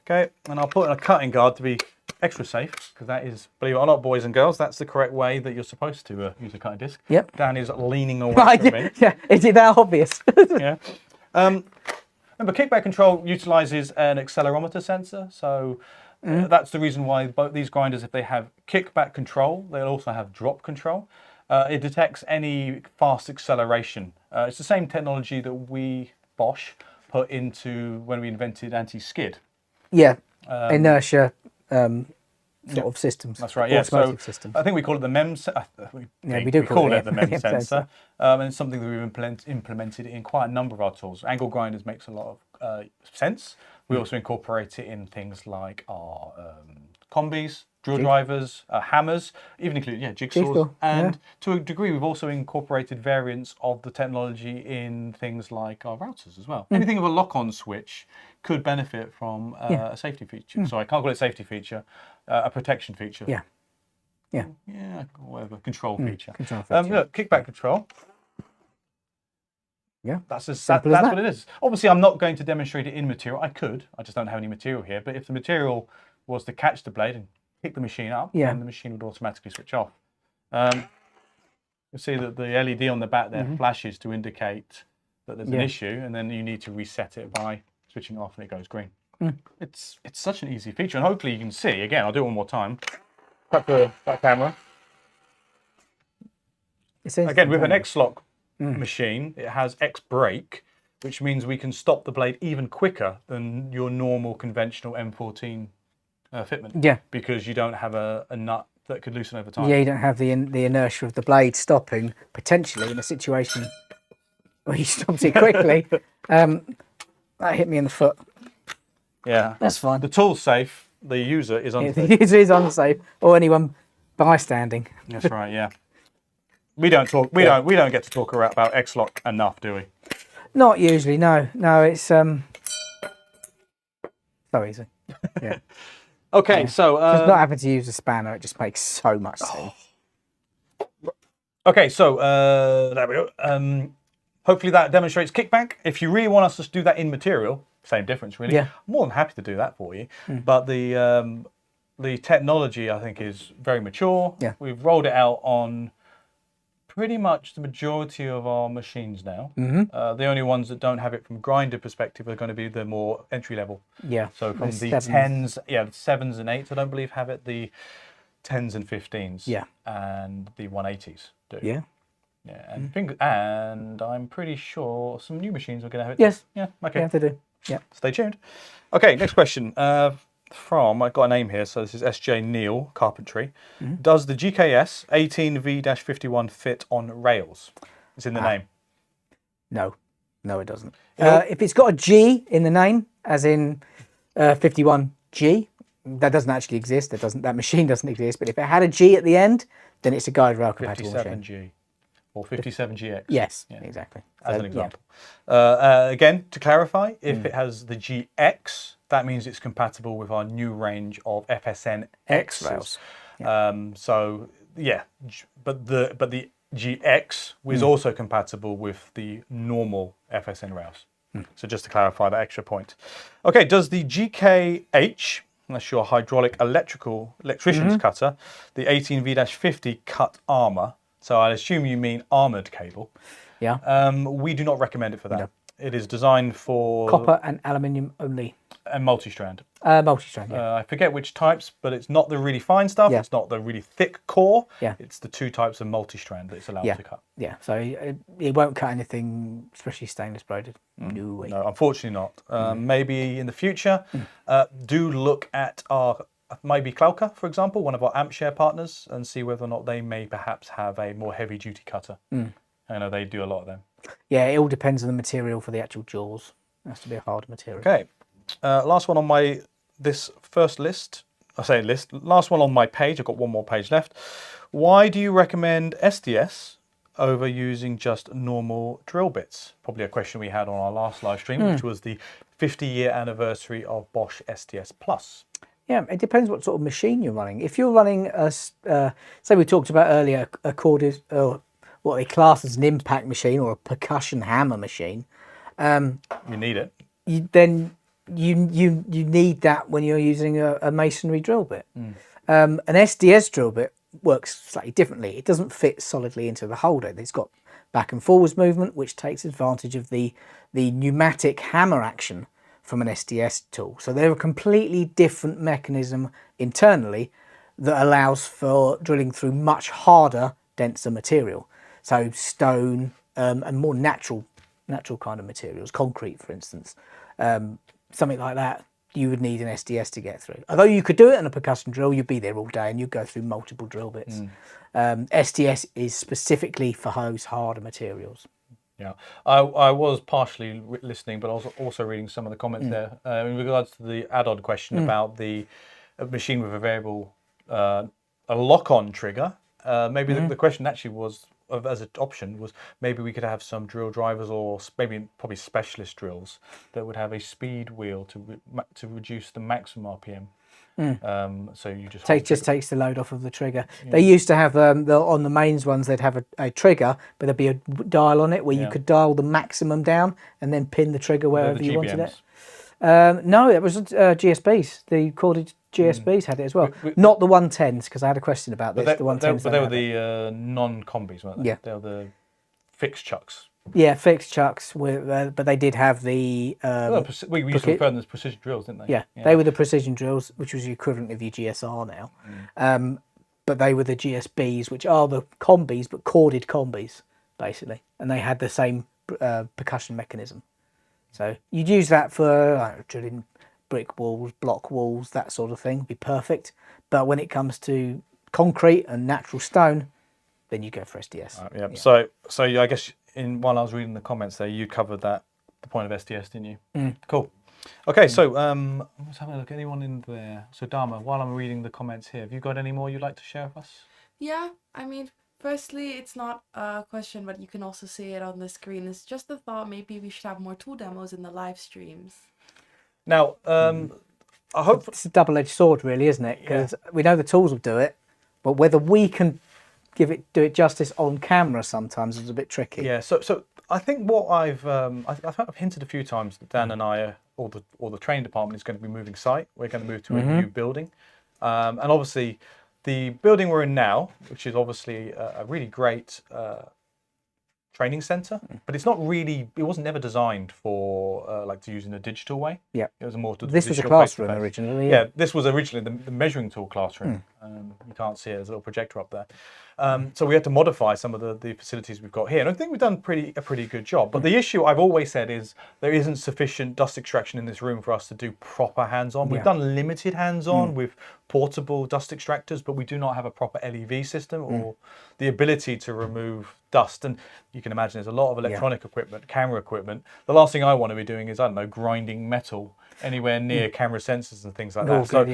Okay, and I'll put in a cutting guard to be extra safe, because that is, believe it or not, boys and girls, that's the correct way that you're supposed to use a cutting disc. Yep. Dan is leaning away from me. Yeah, is it that obvious? Yeah. Remember, kickback control utilises an accelerometer sensor, so that's the reason why both these grinders, if they have kickback control, they'll also have drop control. It detects any fast acceleration. It's the same technology that we, Bosch, put into when we invented anti-skid. Yeah, inertia sort of systems. That's right, yeah. So systems. I think we call it the MEMS. We do call it the MEMS sensor. And it's something that we've implemented in quite a number of our tools. Angle grinders makes a lot of sense. We also incorporate it in things like our combis, drill drivers, hammers, even including jigsaws. And to a degree, we've also incorporated variants of the technology in things like our routers as well. Anything with a lock-on switch could benefit from a safety feature. So I can't call it a safety feature, a protection feature. Yeah, whatever, control feature. Control feature. Look, kickback control. Yeah, that's what it is. Obviously, I'm not going to demonstrate it in material. I could, I just don't have any material here. But if the material was to catch the blade and pick the machine up, then the machine would automatically switch off. You'll see that the LED on the back there flashes to indicate that there's an issue, and then you need to reset it by switching off, and it goes green. It's such an easy feature, and hopefully you can see. Again, I'll do it one more time. Cut the camera. Again, with an X-Lock machine, it has X brake, which means we can stop the blade even quicker than your normal conventional M14 fitment. Yeah. Because you don't have a nut that could loosen over time. Yeah, you don't have the inertia of the blade stopping, potentially in a situation where he stops it quickly. That hit me in the foot. Yeah. That's fine. The tool's safe, the user is unsafe. The user is unsafe, or anyone bystanding. That's right, yeah. We don't talk. We don't get to talk about X-Lock enough, do we? Not usually. No. It's so easy. Yeah. Okay, so just not having to use a spanner, it just makes so much sense. Okay, so there we go. Hopefully that demonstrates kickback. If you really want us to do that in material, same difference really. Yeah. I'm more than happy to do that for you. But the technology, I think, is very mature. Yeah. We've rolled it out on pretty much the majority of our machines now. The only ones that don't have it from a grinder perspective are going to be the more entry level. Yeah. So from the the sevens. 10s, yeah, the 7s and 8s, I don't believe have it. The 10s and 15s. Yeah. And the 180s do. Yeah. Yeah, and I'm pretty sure some new machines are going to have it. Yes. Yeah. Okay. Yeah, they do. Yeah. Stay tuned. Okay, next question. I've got a name here, so this is SJ Neil Carpentry. Does the GKS 18V-51 fit on rails? It's in the name. No, it doesn't. If it's got a G in the name, as in 51G, that doesn't actually exist. That machine doesn't exist. But if it had a G at the end, then it's a guide rail compatible machine. 57G or 57GX. Yes, exactly. As an example. Again, to clarify, if it has the GX, that means it's compatible with our new range of FSN X rails. So yeah, but the GX was also compatible with the normal FSN rails. So just to clarify that extra point. Okay, does the GKH, that's your hydraulic electrician's cutter, the 18V-50 cut armor? So I assume you mean armored cable. Yeah. We do not recommend it for that. No. It is designed for copper and aluminium only. And multi-strand. Multi-strand, yeah. I forget which types, but it's not the really fine stuff. Yeah. It's not the really thick core. Yeah. It's the two types of multi-strand that it's allowed to cut. Yeah. So it won't cut anything, especially stainless braided. No way. No, unfortunately not. Maybe in the future, do look at our maybe Klauka, for example, one of our AMPShare partners, and see whether or not they may perhaps have a more heavy-duty cutter. I know they do a lot of them. Yeah, it all depends on the material for the actual jaws. It has to be a hard material. Okay. Last one on this first list. I say list. Last one on my page. I've got one more page left. Why do you recommend SDS over using just normal drill bits? Probably a question we had on our last live stream, which was the 50-year anniversary of Bosch SDS Plus. Yeah, it depends what sort of machine you're running. If you're running say we talked about earlier, a corded, or what they class as an impact machine or a percussion hammer machine, you need it. Then you need that when you're using a masonry drill bit. An SDS drill bit works slightly differently. It doesn't fit solidly into the holder. It's got back and forwards movement, which takes advantage of the pneumatic hammer action from an SDS tool. So they're a completely different mechanism internally that allows for drilling through much harder, denser material. So stone and more natural kind of materials, concrete for instance, something like that, you would need an SDS to get through. Although you could do it on a percussion drill, you'd be there all day and you'd go through multiple drill bits. SDS is specifically for those harder materials. Yeah, I was partially listening, but I was also reading some of the comments there in regards to the add-on question about the machine with a variable, a lock-on trigger. Maybe the question actually was, as an option, was maybe we could have some drill drivers or probably specialist drills that would have a speed wheel to reduce the maximum RPM. So you just takes the load off of the trigger. They used to have on the mains ones, they'd have a trigger, but there'd be a dial on it where you could dial the maximum down and then pin the trigger wherever you wanted it. No, it was GSBs. The corded GSBs had it as well. Not the 110s, because I had a question about this. The 110s, but they were the non-combis, weren't they? Yeah, they were the fixed chucks. Yeah, fixed chucks, but they did have the... we used to refer them as precision drills, didn't they? Yeah, they were the precision drills, which was the equivalent of your GSR now. But they were the GSBs, which are the combis, but corded combis. basically, and they had the same percussion mechanism. So you'd use that for drilling brick walls, block walls, that sort of thing. Be perfect. But when it comes to concrete and natural stone, then you go for SDS. Yeah. So yeah, I guess while I was reading the comments there, you covered the point of SDS, didn't you? Cool. Okay, so let's have a look. Anyone in there? So Dharma, while I'm reading the comments here, have you got any more you'd like to share with us? Yeah, I mean, firstly, it's not a question, but you can also see it on the screen. It's just a thought. Maybe we should have more tool demos in the live streams. Now, I hope it's a double-edged sword, really, isn't it? Because we know the tools will do it, but whether we can do it justice on camera sometimes is a bit tricky. Yeah. So I think what I've hinted a few times that Dan and I, or the training department, is going to be moving site. We're going to move to a new building, and obviously the building we're in now, which is obviously a really great training center, but it's not really. It wasn't never designed for like to use in a digital way. Yeah. It was more to this was a classroom originally. Yeah, this was originally the measuring tool classroom. You can't see it, there's a little projector up there. So we had to modify some of the facilities we've got here, and I think we've done a pretty good job. But the issue I've always said is there isn't sufficient dust extraction in this room for us to do proper hands-on. We've done limited hands-on with portable dust extractors, but we do not have a proper LEV system or the ability to remove dust. And you can imagine there's a lot of electronic equipment, camera equipment. The last thing I want to be doing is, I don't know, grinding metal anywhere near camera sensors and things like that. So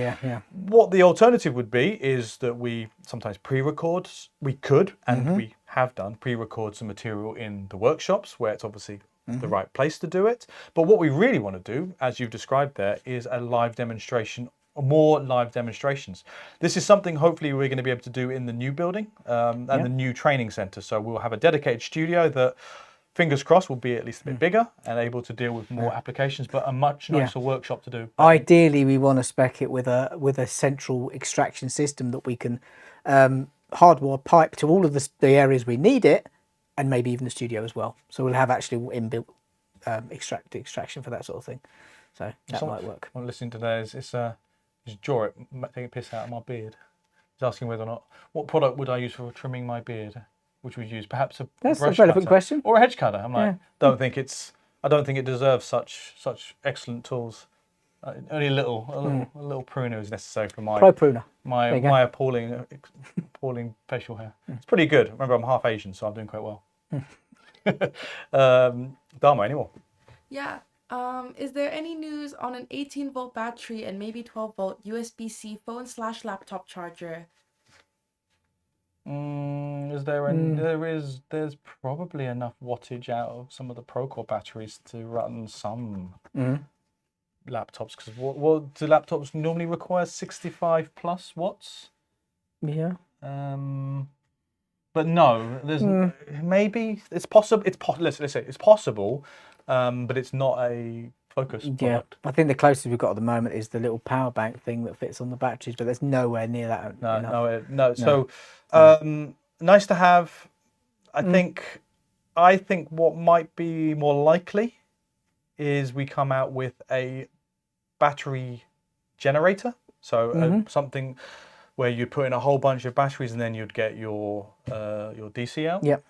what the alternative would be is that we sometimes pre-record. We could, and we have done, pre-record some material in the workshops where it's obviously the right place to do it. But what we really want to do, as you've described there, is a live demonstration, more live demonstrations. This is something hopefully we're going to be able to do in the new building and the new training center. So we'll have a dedicated studio that, fingers crossed, will be at least a bit bigger and able to deal with more applications, but a much nicer workshop to do. Ideally, we want to spec it with a central extraction system that we can hardwire pipe to all of the areas we need it, and maybe even the studio as well. So we'll have actually inbuilt extraction for that sort of thing. So that might work. I'm listening to that is Jorrit taking a piss out of my beard. He's asking whether or not, what product would I use for trimming my beard? Which we use perhaps a That's brush a relevant cutter question. or a hedge cutter. I'm like, I don't think it deserves such excellent tools. Only a little pruner is necessary for my Pro pruner. My appalling facial hair. It's pretty good. Remember, I'm half Asian, so I'm doing quite well. Dharma, any more? Yeah. Is there any news on an 18-volt battery and maybe 12-volt USB-C phone/laptop charger? Is there there's probably enough wattage out of some of the Procore batteries to run some laptops, because what do laptops normally require? 65 plus watts. Yeah. But no, there's maybe it's possible. Let's say it's possible, but it's not a focus product. I think the closest we've got at the moment is the little power bank thing that fits on the batteries, but there's nowhere near that. No. So nice to have. I think what might be more likely is we come out with a battery generator. So something where you put in a whole bunch of batteries and then you'd get your DC out. Yep.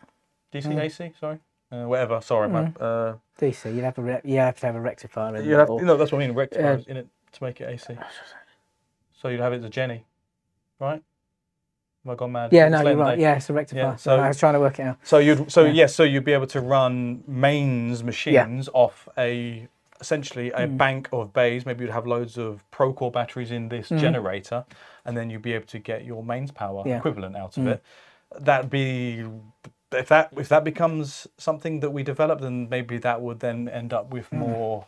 DC AC, sorry. Whatever. Sorry, DC. You'd have to have a rectifier in there. No, that's what I mean. Rectifier in it to make it AC. So you'd have it as a Jenny, right? Have I gone mad? Yeah, no, you're right. Yeah, it's a rectifier. Yeah, so I was trying to work it out. So you'd be able to run mains machines off essentially a bank of bays. Maybe you'd have loads of Procore batteries in this generator, and then you'd be able to get your mains power equivalent out of it. That'd be, if that becomes something that we develop, then maybe that would then end up with more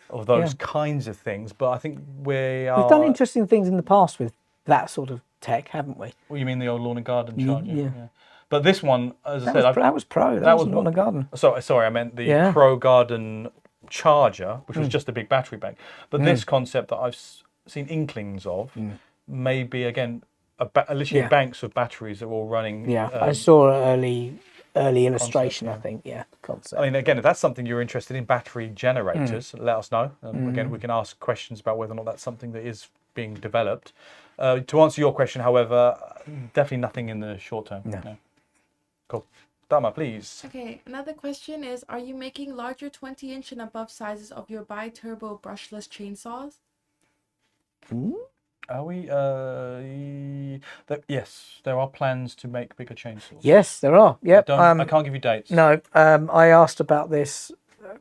of those kinds of things. But I think we've done interesting things in the past with that sort of tech, haven't we? Well, you mean the old lawn and garden charger? Yeah. But this one, as I said, that was Pro. That was lawn and garden. Sorry, I meant the Pro Garden charger, which was just a big battery bank. But this concept that I've seen inklings of, maybe again, literally banks of batteries that are all running. Yeah, I saw an early illustration. Concept, I think. Concept. I mean, again, if that's something you're interested in, battery generators, let us know. Again, we can ask questions about whether or not that's something that is being developed. To answer your question, however, definitely nothing in the short term. No. Cool. Dama, please. Okay, another question is, are you making larger 20-inch and above sizes of your bi-turbo brushless chainsaws? Are we? Yes, there are plans to make bigger chainsaws. Yes, there are. Yep. I can't give you dates. No, I asked about this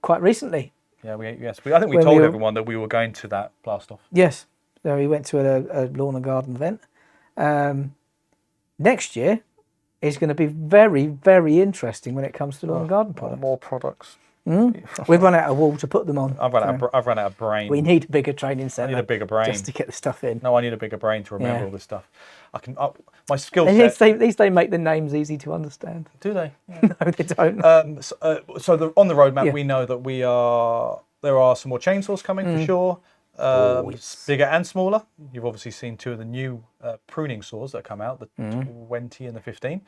quite recently. Yeah, I think we When told we were- everyone that we were going to that blast off. Yes. So we went to a lawn and garden event. Next year is going to be very, very interesting when it comes to lawn and garden products. More products. We've run out of wool to put them on. I've run out of brain. We need a bigger training I centre. need a bigger brain. Just to get the stuff in. No, I need a bigger brain to remember Yeah. all this stuff. My skill At set. least they make the names easy to understand. Do they? No, they don't. On the roadmap, Yeah. we know that there are some more chainsaws coming for sure. Yes. Bigger and smaller. You've obviously seen two of the new pruning saws that come out, the 20 and the 15.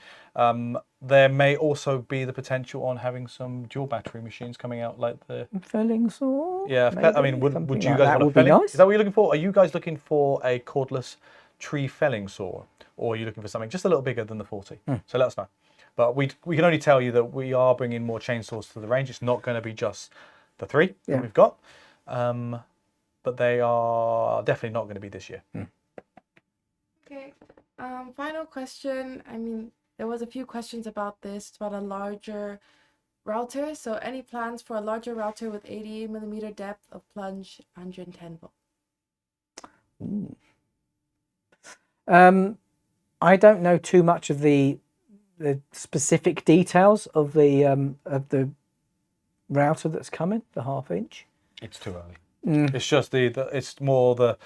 There may also be the potential on having some dual battery machines coming out, like the Felling saw. yeah. I mean, would something you like guys that want a would be felling? nice. Is that what you're looking for? Are you guys looking for a cordless tree felling saw, or are you looking for something just a little bigger than the 40? So let us know. But we can only tell you that we are bringing more chainsaws to the range. It's not going to be just the 3 that we've got, but they are definitely not going to be this year. Okay. Final question. I mean, there was a few questions about this, about a larger router. So any plans for a larger router with 88mm depth of plunge, 110 volt? I don't know too much of the specific details of the router that's coming, the 1/2 inch. It's too early. It's just it's more the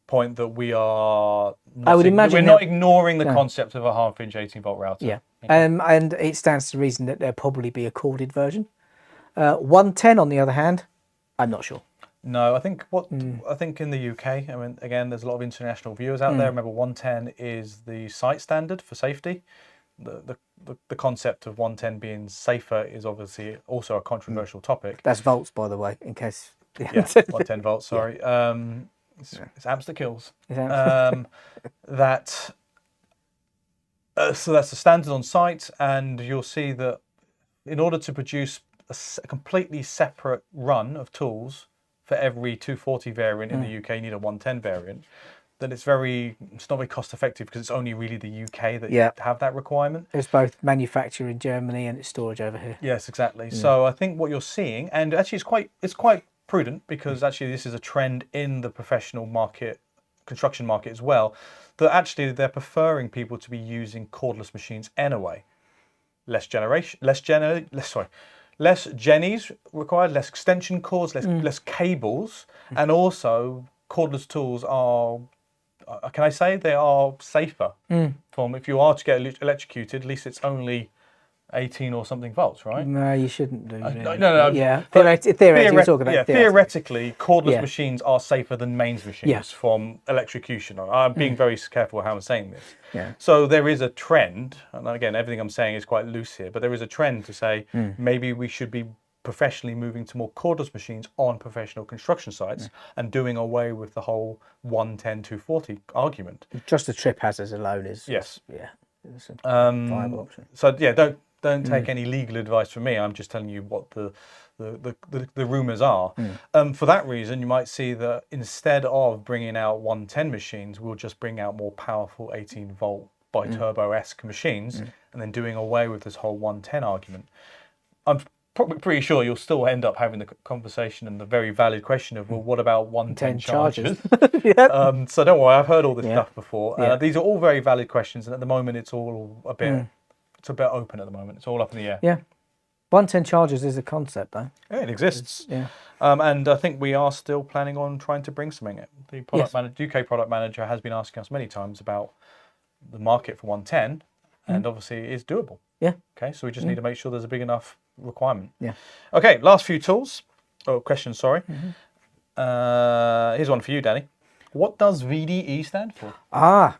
point that we are. I would imagine we're not ignoring the concept of a 1/2 inch 18-volt router. Yeah, and it stands to reason that there'll probably be a corded version. 110, on the other hand, I'm not sure. No, I think I think in the UK, I mean, again, there's a lot of international viewers out there. Remember, 110 is the site standard for safety. The concept of 110 being safer is obviously also a controversial topic. That's volts, by the way, in case. Yeah, 110 volts. Sorry, it's amps that kills. So that's the standard on site, and you'll see that in order to produce a completely separate run of tools for every 240 variant in the UK, you need a 110 variant. Then it's not very cost effective because it's only really the UK that have that requirement. It's both manufacture in Germany and it's storage over here. Yes, exactly. So I think what you're seeing, and actually it's quite prudent because actually this is a trend in the professional market, construction market as well, that actually they're preferring people to be using cordless machines anyway. Less jennies required, less extension cords, less cables, and also cordless tools are, can I say, they are safer. From if you are to get electrocuted, at least it's only 18 or something volts, right? No, you shouldn't do. Really. No. Yeah, theoretically, you're talking about theoretically, cordless machines are safer than mains machines from electrocution. I'm being very careful how I'm saying this. Yeah. So there is a trend, and again, everything I'm saying is quite loose here, but there is a trend to say maybe we should be professionally moving to more cordless machines on professional construction sites and doing away with the whole 110, 240 argument. Just the trip hazards alone is it's a viable option. So yeah, don't take any legal advice from me. I'm just telling you what the rumours are. For that reason, you might see that instead of bringing out 110 machines, we'll just bring out more powerful 18-volt bi-turbo-esque machines and then doing away with this whole 110 argument. I'm probably pretty sure you'll still end up having the conversation and the very valid question of, well, what about 110 charges? So don't worry, I've heard all this stuff before. These are all very valid questions, and at the moment it's all a bit open at the moment. It's all up in the air. Yeah. 110 charges is a concept, though. Yeah, it exists. Yeah. And I think we are still planning on trying to bring something. The UK product manager has been asking us many times about the market for 110, and obviously it is doable. Yeah. Okay, so we just need to make sure there's a big enough requirement. Yeah. Okay, last few tools. Oh, questions, sorry. Here's one for you, Danny. What does VDE stand for?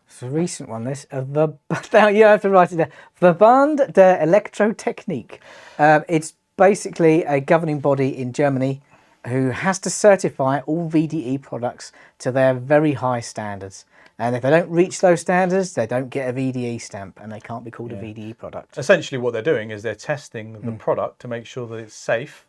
It's a recent one, this. Now you have to write it down. Verband der Elektrotechnik. It's basically a governing body in Germany who has to certify all VDE products to their very high standards. And if they don't reach those standards, they don't get a VDE stamp and they can't be called a VDE product. Essentially what they're doing is they're testing the product to make sure that it's safe.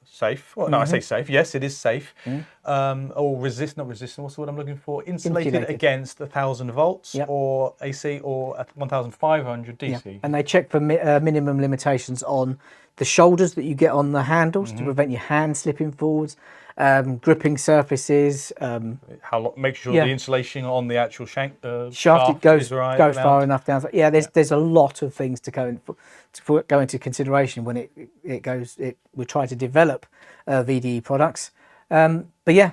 Well, no, I say safe. Yes, it is safe. Or not resistant, what's the word I'm looking for? Insulated against 1,000 volts or AC or 1,500 DC. Yeah. And they check for minimum limitations on the shoulders that you get on the handles to prevent your hand slipping forwards. Gripping surfaces. Make sure the insulation on the actual shaft goes right, goes far enough down. Yeah, there's a lot of things to go into consideration when we try to develop VDE products. But yeah,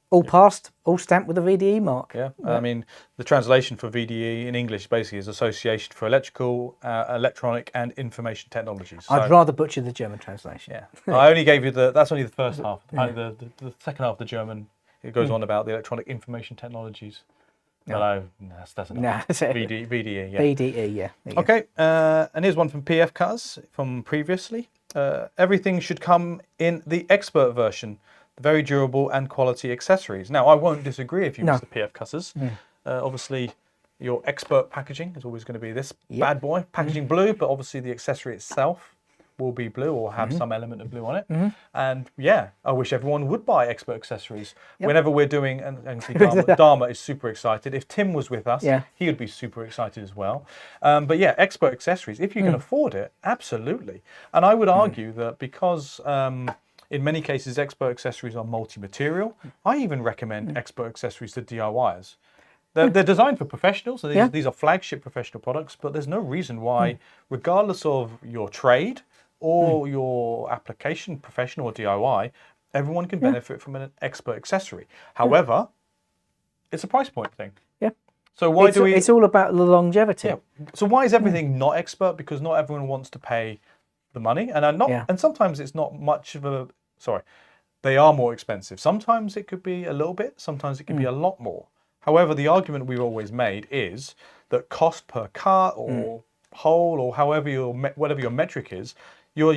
all passed, all stamped with a VDE mark. Yeah, I mean the translation for VDE in English basically is Association for Electrical, Electronic and Information Technologies. So, I'd rather butcher the German translation. Yeah, I only gave you that's only the first half. The second half of the German, it goes on about the electronic information technologies. No, that's enough. VDE, yeah. VDE, yeah. Okay, and here's one from PF Cutters from previously. Everything should come in the expert version. Very durable and quality accessories. Now, I won't disagree if you use the PF Cutters. Obviously, your expert packaging is always going to be this bad boy, packaging blue, but obviously the accessory itself will be blue or have some element of blue on it. And yeah, I wish everyone would buy expert accessories. Whenever we're doing, and see Dharma is super excited. If Tim was with us, he would be super excited as well. But yeah, expert accessories, if you can afford it, absolutely. And I would argue that because in many cases, expert accessories are multi-material. I even recommend expert accessories to DIYers. They're designed for professionals, so these are flagship professional products, but there's no reason why, regardless of your trade or your application, professional or DIY, everyone can benefit from an expert accessory. However, it's a price point thing. Yeah. So why it's all about the longevity. Yeah. So why is everything not expert? Because not everyone wants to pay the money, and and sometimes it's not much of a they are more expensive. Sometimes it could be a little bit, sometimes it could be a lot more. However, the argument we've always made is that cost per cut or hole or whatever your metric is, you're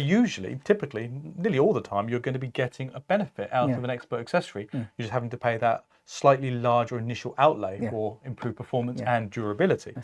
typically, nearly all the time, you're going to be getting a benefit out of an expert accessory. You're just having to pay that slightly larger initial outlay for improved performance and durability.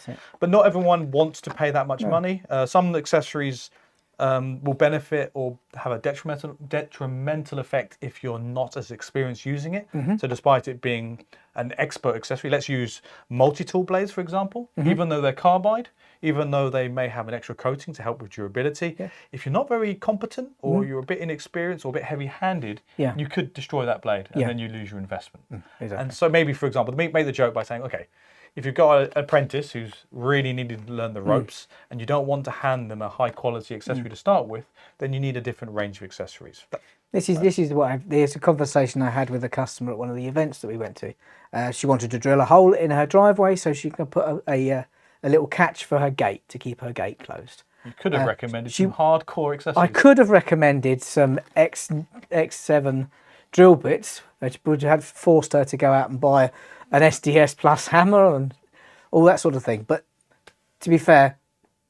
But not everyone wants to pay that much money. Some accessories will benefit or have a detrimental effect if you're not as experienced using it. So despite it being an expert accessory, let's use multi-tool blades, for example, even though they're carbide, even though they may have an extra coating to help with durability, if you're not very competent or you're a bit inexperienced or a bit heavy-handed, you could destroy that blade and then you lose your investment. Exactly. And so maybe, for example, make the joke by saying, okay, if you've got an apprentice who's really needed to learn the ropes and you don't want to hand them a high quality accessory to start with, then you need a different range of accessories. There's a conversation I had with a customer at one of the events that we went to. She wanted to drill a hole in her driveway so she could put a little catch for her gate to keep her gate closed. You could have recommended some hardcore accessories. I could have recommended some X7 drill bits, which would have forced her to go out and buy an SDS Plus hammer and all that sort of thing. But to be fair,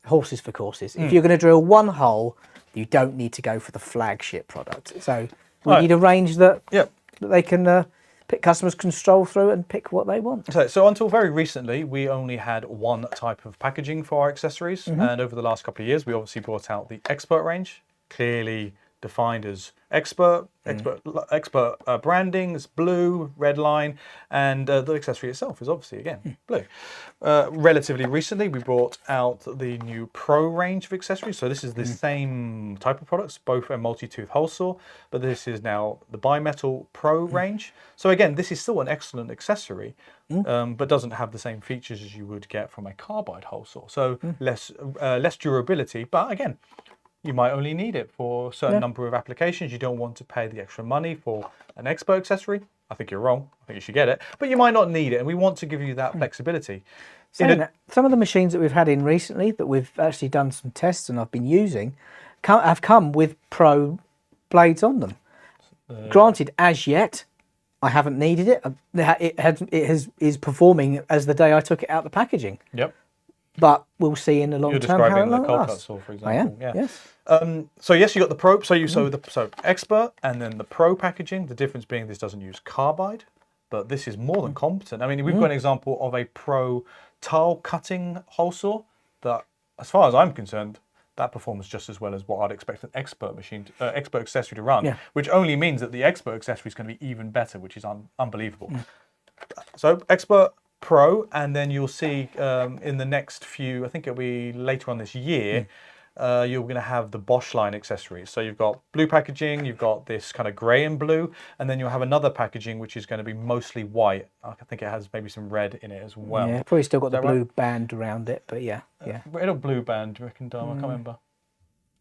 horses for courses. If you're going to drill one hole, you don't need to go for the flagship product. So we need a range that they can customers can stroll through and pick what they want. So until very recently, we only had one type of packaging for our accessories, and over the last couple of years, we obviously brought out the expert range, clearly defined as expert branding is blue, red line, and the accessory itself is obviously again blue. Relatively recently, we brought out the new Pro range of accessories. So this is the same type of products, both a multi-tooth hole saw, but this is now the Bimetal Pro range. So again, this is still an excellent accessory, but doesn't have the same features as you would get from a carbide hole saw. So less durability, but again, you might only need it for a certain number of applications. You don't want to pay the extra money for an expert accessory. I think you're wrong. I think you should get it. But you might not need it, and we want to give you that flexibility. Some of the machines that we've had in recently that we've actually done some tests and I've been using have come with Pro blades on them. Granted, as yet, I haven't needed it. It is performing as the day I took it out the packaging. Yep. But we'll see in the long term how You're describing long the it cold lasts. cut saw, for example. I am, yes. So yes, you got the Pro. So expert and then the Pro packaging. The difference being this doesn't use carbide. but this is more than competent. I mean, we've got an example of a pro tile cutting hole saw that, as far as I'm concerned, that performs just as well as what I'd expect an expert expert accessory to run, which only means that the expert accessory is going to be even better, which is unbelievable. So expert pro, and then you'll see in the next few, I think it'll be later on this year, you're going to have the Bosch line accessories. So you've got blue packaging, you've got this kind of grey and blue, and then you'll have another packaging which is going to be mostly white. I think it has maybe some red in it as well. Yeah, probably still got the blue band around it, but yeah. Red or blue band, do you reckon, Dom? I can't remember.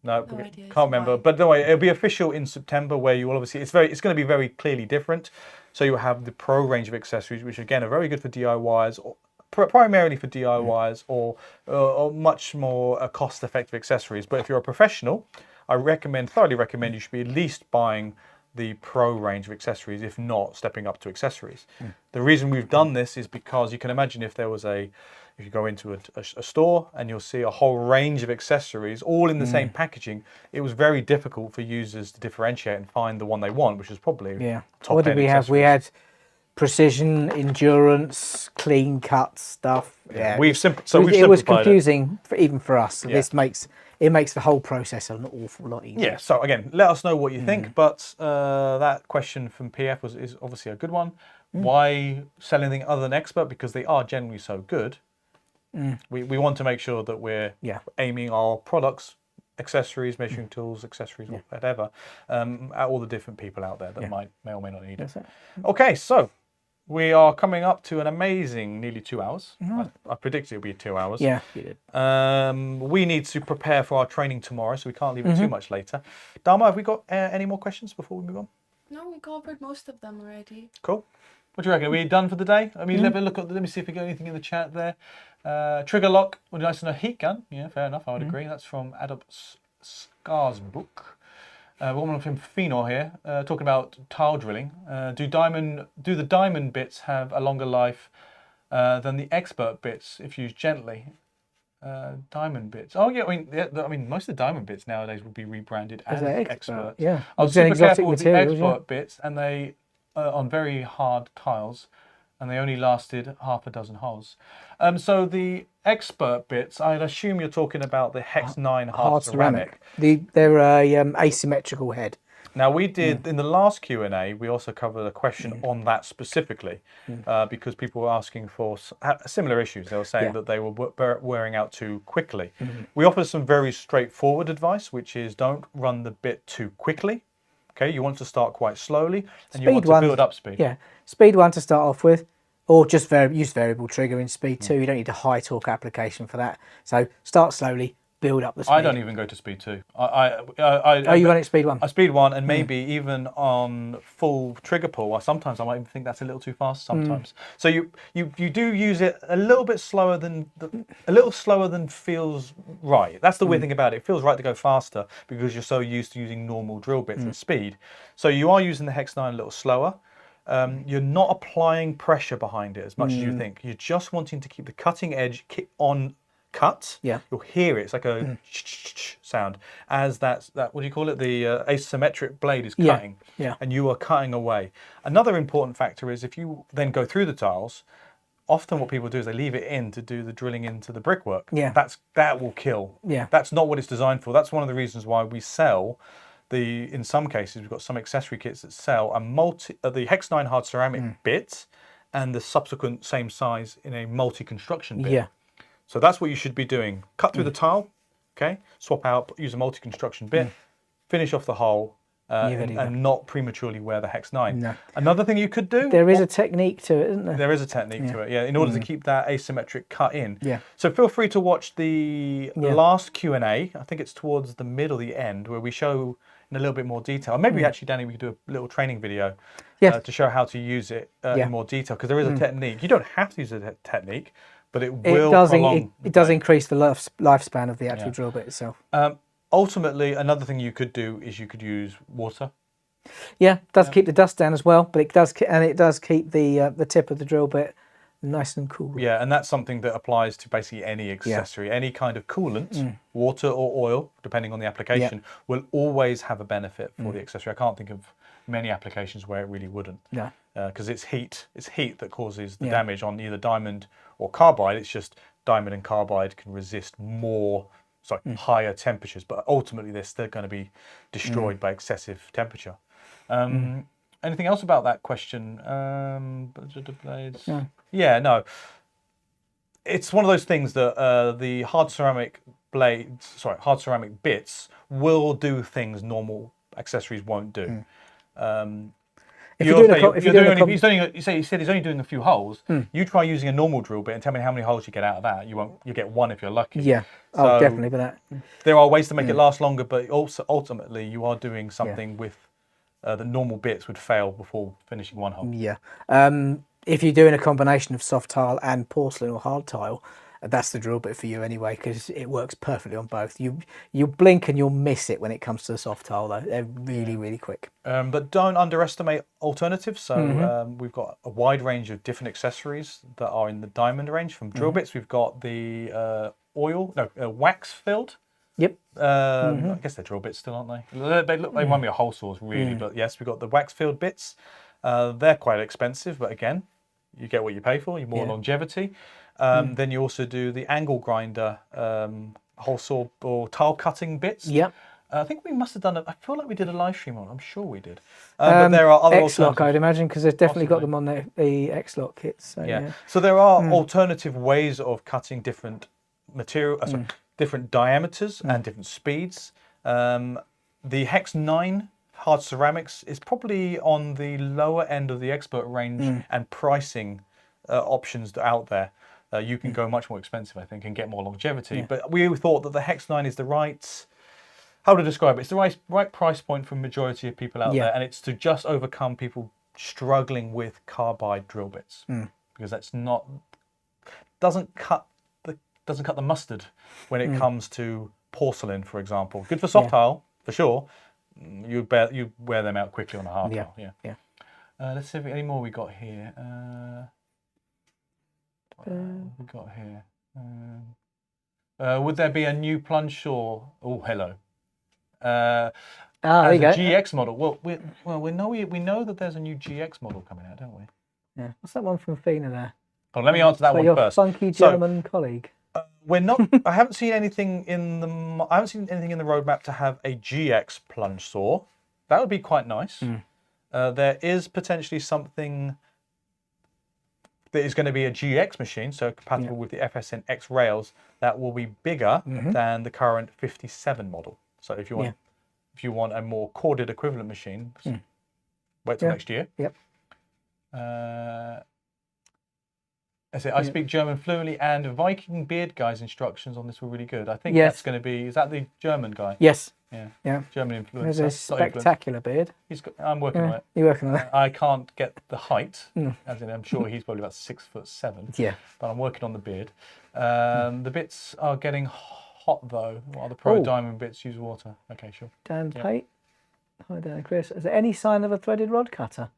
No, idea. can't remember. But no, it'll be official in September, where you will obviously it's going to be very clearly different. So you have the pro range of accessories, which again are very good for DIYs, or primarily for DIYs, or much more cost-effective accessories. But if you're a professional, I thoroughly recommend you should be at least buying the pro range of accessories, if not stepping up to accessories. The reason we've done this is because you can imagine if you go into a store and you'll see a whole range of accessories all in the same packaging, it was very difficult for users to differentiate and find the one they want, which is probably top. What did we have? We had precision, endurance, clean cut stuff. Yeah, we've it was confusing even for us. So this makes the whole process an awful lot easier. Yeah. So again, let us know what you think. But that question from PF is obviously a good one. Why sell anything other than expert? Because they are generally so good. We want to make sure that we're aiming our products, accessories, measuring tools, accessories, whatever, at all the different people out there that may or may not need it. Okay, so we are coming up to an amazing nearly 2 hours. I predicted it'll be 2 hours. Yeah, you did. We need to prepare for our training tomorrow, so we can't leave it too much later. Dharma, have we got any more questions before we move on? No, we covered most of them already. Cool. What do you reckon? Are we done for the day? I mean, let me see if we got anything in the chat there. Trigger lock would be nice to know. Heat gun. Yeah, fair enough. I would agree. That's from Adobe Scar's book. One from Phenol here, talking about tile drilling. Do the diamond bits have a longer life than the expert bits if used gently? Diamond bits. Oh yeah, I mean, most of the diamond bits nowadays would be rebranded as expert. Yeah, I was super careful with the expert bits, and they on very hard tiles, and they only lasted half a dozen holes. So the expert bits, I'd assume you're talking about the Hex 9 hard ceramic. They're a asymmetrical head. Now we did, in the last Q&A, we also covered a question on that specifically, because people were asking for similar issues. They were saying that they were wearing out too quickly. We offered some very straightforward advice, which is don't run the bit too quickly. Okay, you want to start quite slowly, and you want to build up speed. Yeah, speed 1 to start off with, or just use variable trigger in speed 2. You don't need a high torque application for that. So start slowly, build up the speed. I don't even go to speed 2. You run it speed 1? Speed 1, and maybe even on full trigger pull. Sometimes I might even think that's a little too fast. Sometimes, so you do use it a little bit slower than feels right. That's the weird thing about it. It feels right to go faster because you're so used to using normal drill bits at speed. So you are using the Hex 9 a little slower. You're not applying pressure behind it as much as you think. You're just wanting to keep the cutting edge on cut. Yeah, you'll hear it. It's like a sound as that what do you call it? The asymmetric blade is cutting. And you are cutting away. Another important factor is if you then go through the tiles, often what people do is they leave it in to do the drilling into the brickwork. That will kill. That's not what it's designed for. That's one of the reasons why we sell in some cases we've got some accessory kits that sell the Hex 9 hard ceramic bit and the subsequent same size in a multi-construction bit. So that's what you should be doing. Cut through the tile, okay? Swap out, use a multi-construction bit, finish off the hole, and not prematurely wear the Hex 9. No. Another thing you could do... There is a technique to it, isn't there? There is a technique to it, in order to keep that asymmetric cut in. So feel free to watch the last Q&A. I think it's towards the middle, the end, where we show in a little bit more detail. Maybe actually, Danny, we could do a little training video to show how to use it in more detail, because there is a technique. You don't have to use a technique, but it will prolong. It does increase the lifespan of the actual drill bit itself. Ultimately, another thing you could do is you could use water. Yeah, it does keep the dust down as well, but it does keep the tip of the drill bit nice and cool. Yeah, and that's something that applies to basically any accessory. Any kind of coolant, water or oil, depending on the application, will always have a benefit for the accessory. I can't think of many applications where it really wouldn't. Yeah. Because it's heat that causes the damage on either diamond or carbide. It's just diamond and carbide can resist higher temperatures, but ultimately they're still going to be destroyed by excessive temperature. Anything else about that question? Blades? Yeah, no. It's one of those things that the hard ceramic bits will do things normal accessories won't do. You said he's only doing a few holes. You try using a normal drill bit and tell me how many holes you get out of that. You get one if you're lucky. Yeah, So definitely for that. there are ways to make it last longer, but also ultimately you are doing something with the normal bits would fail before finishing one hole. Yeah. If you're doing a combination of soft tile and porcelain or hard tile, that's the drill bit for you anyway, because it works perfectly on both. You blink and you'll miss it when it comes to the soft tile though. They're really, really quick. But don't underestimate alternatives. So we've got a wide range of different accessories that are in the diamond range. From drill bits, we've got the wax filled. Yep. I guess they're drill bits still, aren't they? They remind me of hole saws really, but yes, we've got the wax filled bits. They're quite expensive, but again, you get what you pay for. You're more longevity. Then you also do the angle grinder, hole saw or tile cutting bits. Yep. I think we must have done it. I feel like we did a live stream on it. I'm sure we did. But there are other X-Lock, I'd imagine, because they've definitely got them on the X-Lock kits. So, yeah. So there are alternative ways of cutting different material, different diameters and different speeds. The Hex 9 hard ceramics is probably on the lower end of the expert range and pricing options that are out there. You can go much more expensive, I think, and get more longevity. But we thought that the Hex 9 is the right, how to describe it? It's the right price point for a majority of people out there, and it's to just overcome people struggling with carbide drill bits because that's not doesn't cut the mustard when it comes to porcelain, for example. Good for soft tile for sure. You wear them out quickly on a hard tile. Yeah. Let's see if any more we got here. We got here. Would there be a new plunge saw? Oh, hello. there you go. GX model. Well, we know that there's a new GX model coming out, don't we? Yeah. What's that one from Fina there? Oh, let me answer that one your first. Funky German colleague. We're not. I haven't seen anything in the roadmap to have a GX plunge saw. That would be quite nice. There is potentially something that is going to be a GX machine, so compatible with the FSN X rails, that will be bigger than the current 57 model. So if you want a more corded equivalent machine, wait till next year. Yep. I speak German fluently, and Viking Beard Guy's instructions on this were really good. I think that's going to be. Is that the German guy? Yes. Yeah. German influence. There's a spectacular beard. I'm working on it. You're working on it. I can't get the height, as in I'm sure he's probably about 6'7". Yeah. But I'm working on the beard. The bits are getting hot though. While the Pro Diamond bits use water. Okay, sure. Dan Pate. Hi, Dan and Chris. Is there any sign of a threaded rod cutter?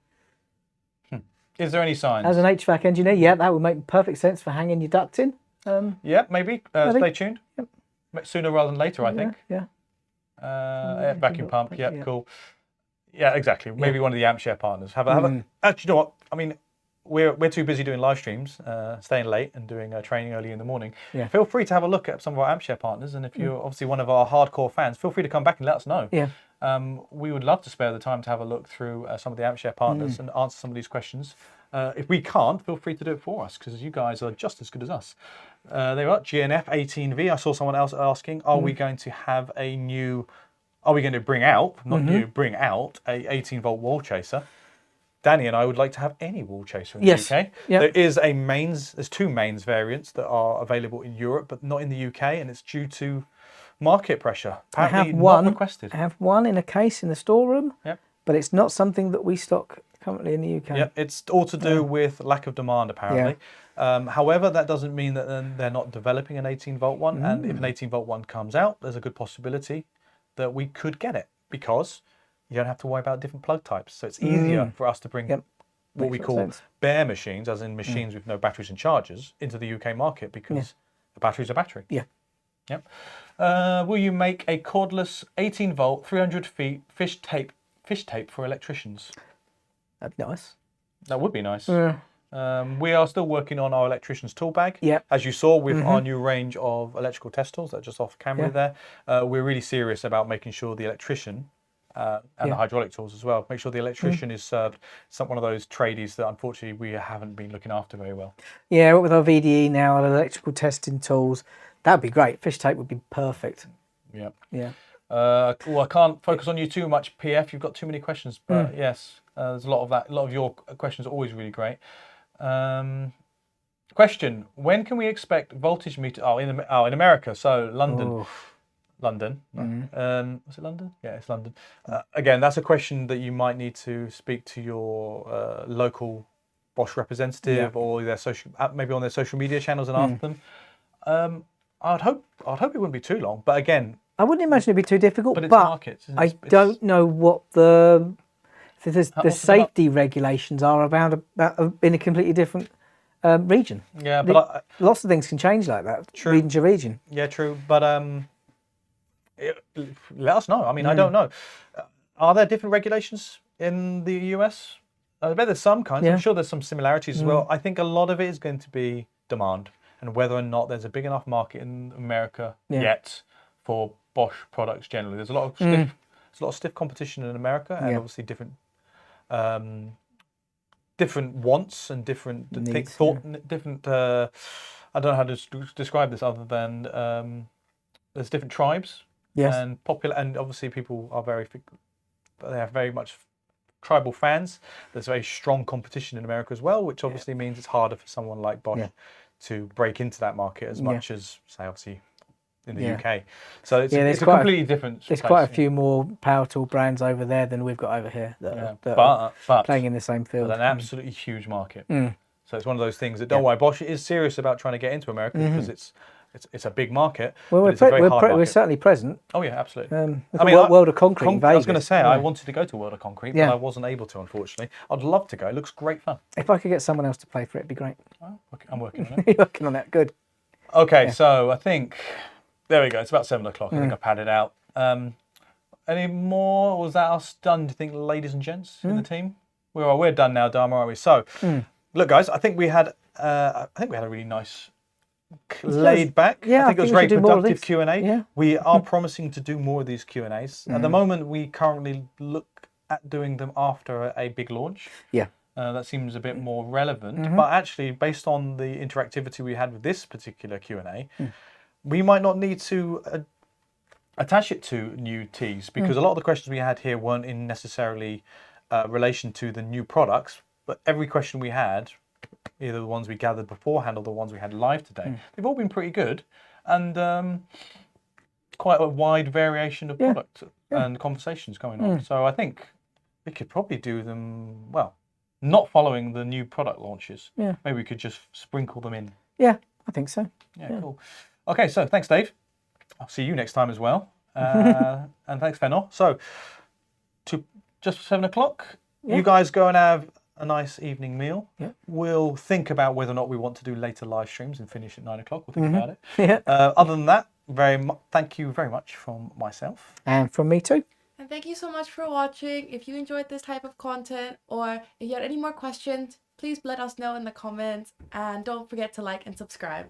Is there any signs? As an HVAC engineer, that would make perfect sense for hanging your duct in. Maybe. Stay tuned. Yep. Sooner rather than later, I think. Yeah. Vacuum pump. Yeah, cool. Yeah, exactly. Maybe one of the AMPShare partners. Actually, you know what? I mean, we're too busy doing live streams, staying late and doing training early in the morning. Yeah. Feel free to have a look at some of our AMPShare partners, and if you're obviously one of our hardcore fans, feel free to come back and let us know. Yeah. We would love to spare the time to have a look through some of the AMPShare partners and answer some of these questions. If we can't, feel free to do it for us, because you guys are just as good as us. There are GNF 18V. I saw someone else asking, are we going to have a new, are we going to bring out, not new, bring out a 18-volt wall chaser? Danny and I would like to have any wall chaser in the UK. Yep. There is a mains, there's two mains variants that are available in Europe, but not in the UK, and it's due to market pressure. Apparently not requested. I have one in a case in the storeroom, but it's not something that we stock currently in the UK. Yep, it's all to do with lack of demand, apparently. However, that doesn't mean that they're not developing an 18-volt one, and if an 18-volt one comes out, there's a good possibility that we could get it, because you don't have to worry about different plug types. So it's easier for us to bring what we call bare machines, as in machines with no batteries and chargers, into the UK market because the battery's a battery. Yeah. Yep. Will you make a cordless 18-volt, 300 feet fish tape for electricians? That'd be nice. That would be nice. We are still working on our electrician's tool bag. Yep. As you saw with our new range of electrical test tools that are just off camera there, we're really serious about making sure the electrician and the hydraulic tools as well. Make sure the electrician is served. It's not one of those tradies that unfortunately we haven't been looking after very well. Yeah, with our VDE now, our electrical testing tools, that'd be great. Fish tape would be perfect. Yeah. Yeah. Well, I can't focus on you too much, PF. You've got too many questions, but yes, there's a lot of that. A lot of your questions are always really great. Question: when can we expect voltage meter? In America, so London. Ooh. London. Was it London? Yeah, it's London. Again, that's a question that you might need to speak to your local Bosch representative or their maybe on their social media channels and ask them. I'd hope it wouldn't be too long, but again, I wouldn't imagine it'd be too difficult. But it's markets. I don't know what the safety regulations are about in a completely different region. Yeah, but lots of things can change like that, region to region. Yeah, true. But let us know. I mean, I don't know. Are there different regulations in the US? I bet there's some kinds. I'm sure there's some similarities as well. I think a lot of it is going to be demand and whether or not there's a big enough market in America yet for Bosch products generally. There's a lot of stiff competition in America, and obviously different wants and different needs, different. I don't know how to describe this other than there's different tribes. Yes. And popular, and obviously people are they have very much tribal fans. There's very strong competition in America as well, which obviously means it's harder for someone like Bosch to break into that market as much as, say, obviously in the UK. So it's a completely different There's space, quite a few more power tool brands over there than we've got over here that are playing in the same field. But an absolutely huge market. So it's one of those things that, don't worry, Bosch is serious about trying to get into America because it's a big market. Well, we're certainly present. Oh yeah, absolutely. I mean, World of Concrete in Vegas. I was going to say I wanted to go to World of Concrete, but I wasn't able to, unfortunately. I'd love to go. It looks great fun. If I could get someone else to play for it, it'd be great. Well, I'm working on it. You're working on it. Good. Okay, so I think there we go. It's about 7 o'clock. I think I padded out. Any more? Was that us done? Do you think, ladies and gents in the team? We're done now, Dharma, aren't we? So, look, guys, I think we had a really nice, laid back. Yeah, I think it was very productive Q&A. Yeah. We are promising to do more of these Q&As. At the moment, we currently look at doing them after a big launch. Yeah. That seems a bit more relevant. But actually, based on the interactivity we had with this particular Q&A, we might not need to attach it to new teas because a lot of the questions we had here weren't in necessarily relation to the new products, but every question we had, either the ones we gathered beforehand or the ones we had live today, they've all been pretty good and quite a wide variation of product and conversations going on. So I think we could probably do them, well, not following the new product launches. Yeah. Maybe we could just sprinkle them in. Yeah, I think so. Yeah, cool. Okay, so thanks, Dave. I'll see you next time as well. And thanks, Fenor. So, just 7 o'clock, you guys go and have a nice evening meal. Yeah. We'll think about whether or not we want to do later live streams and finish at 9 o'clock. We'll think about it. Yeah. Other than that, thank you very much from myself. And from me too. And thank you so much for watching. If you enjoyed this type of content or if you had any more questions, please let us know in the comments. And don't forget to like and subscribe.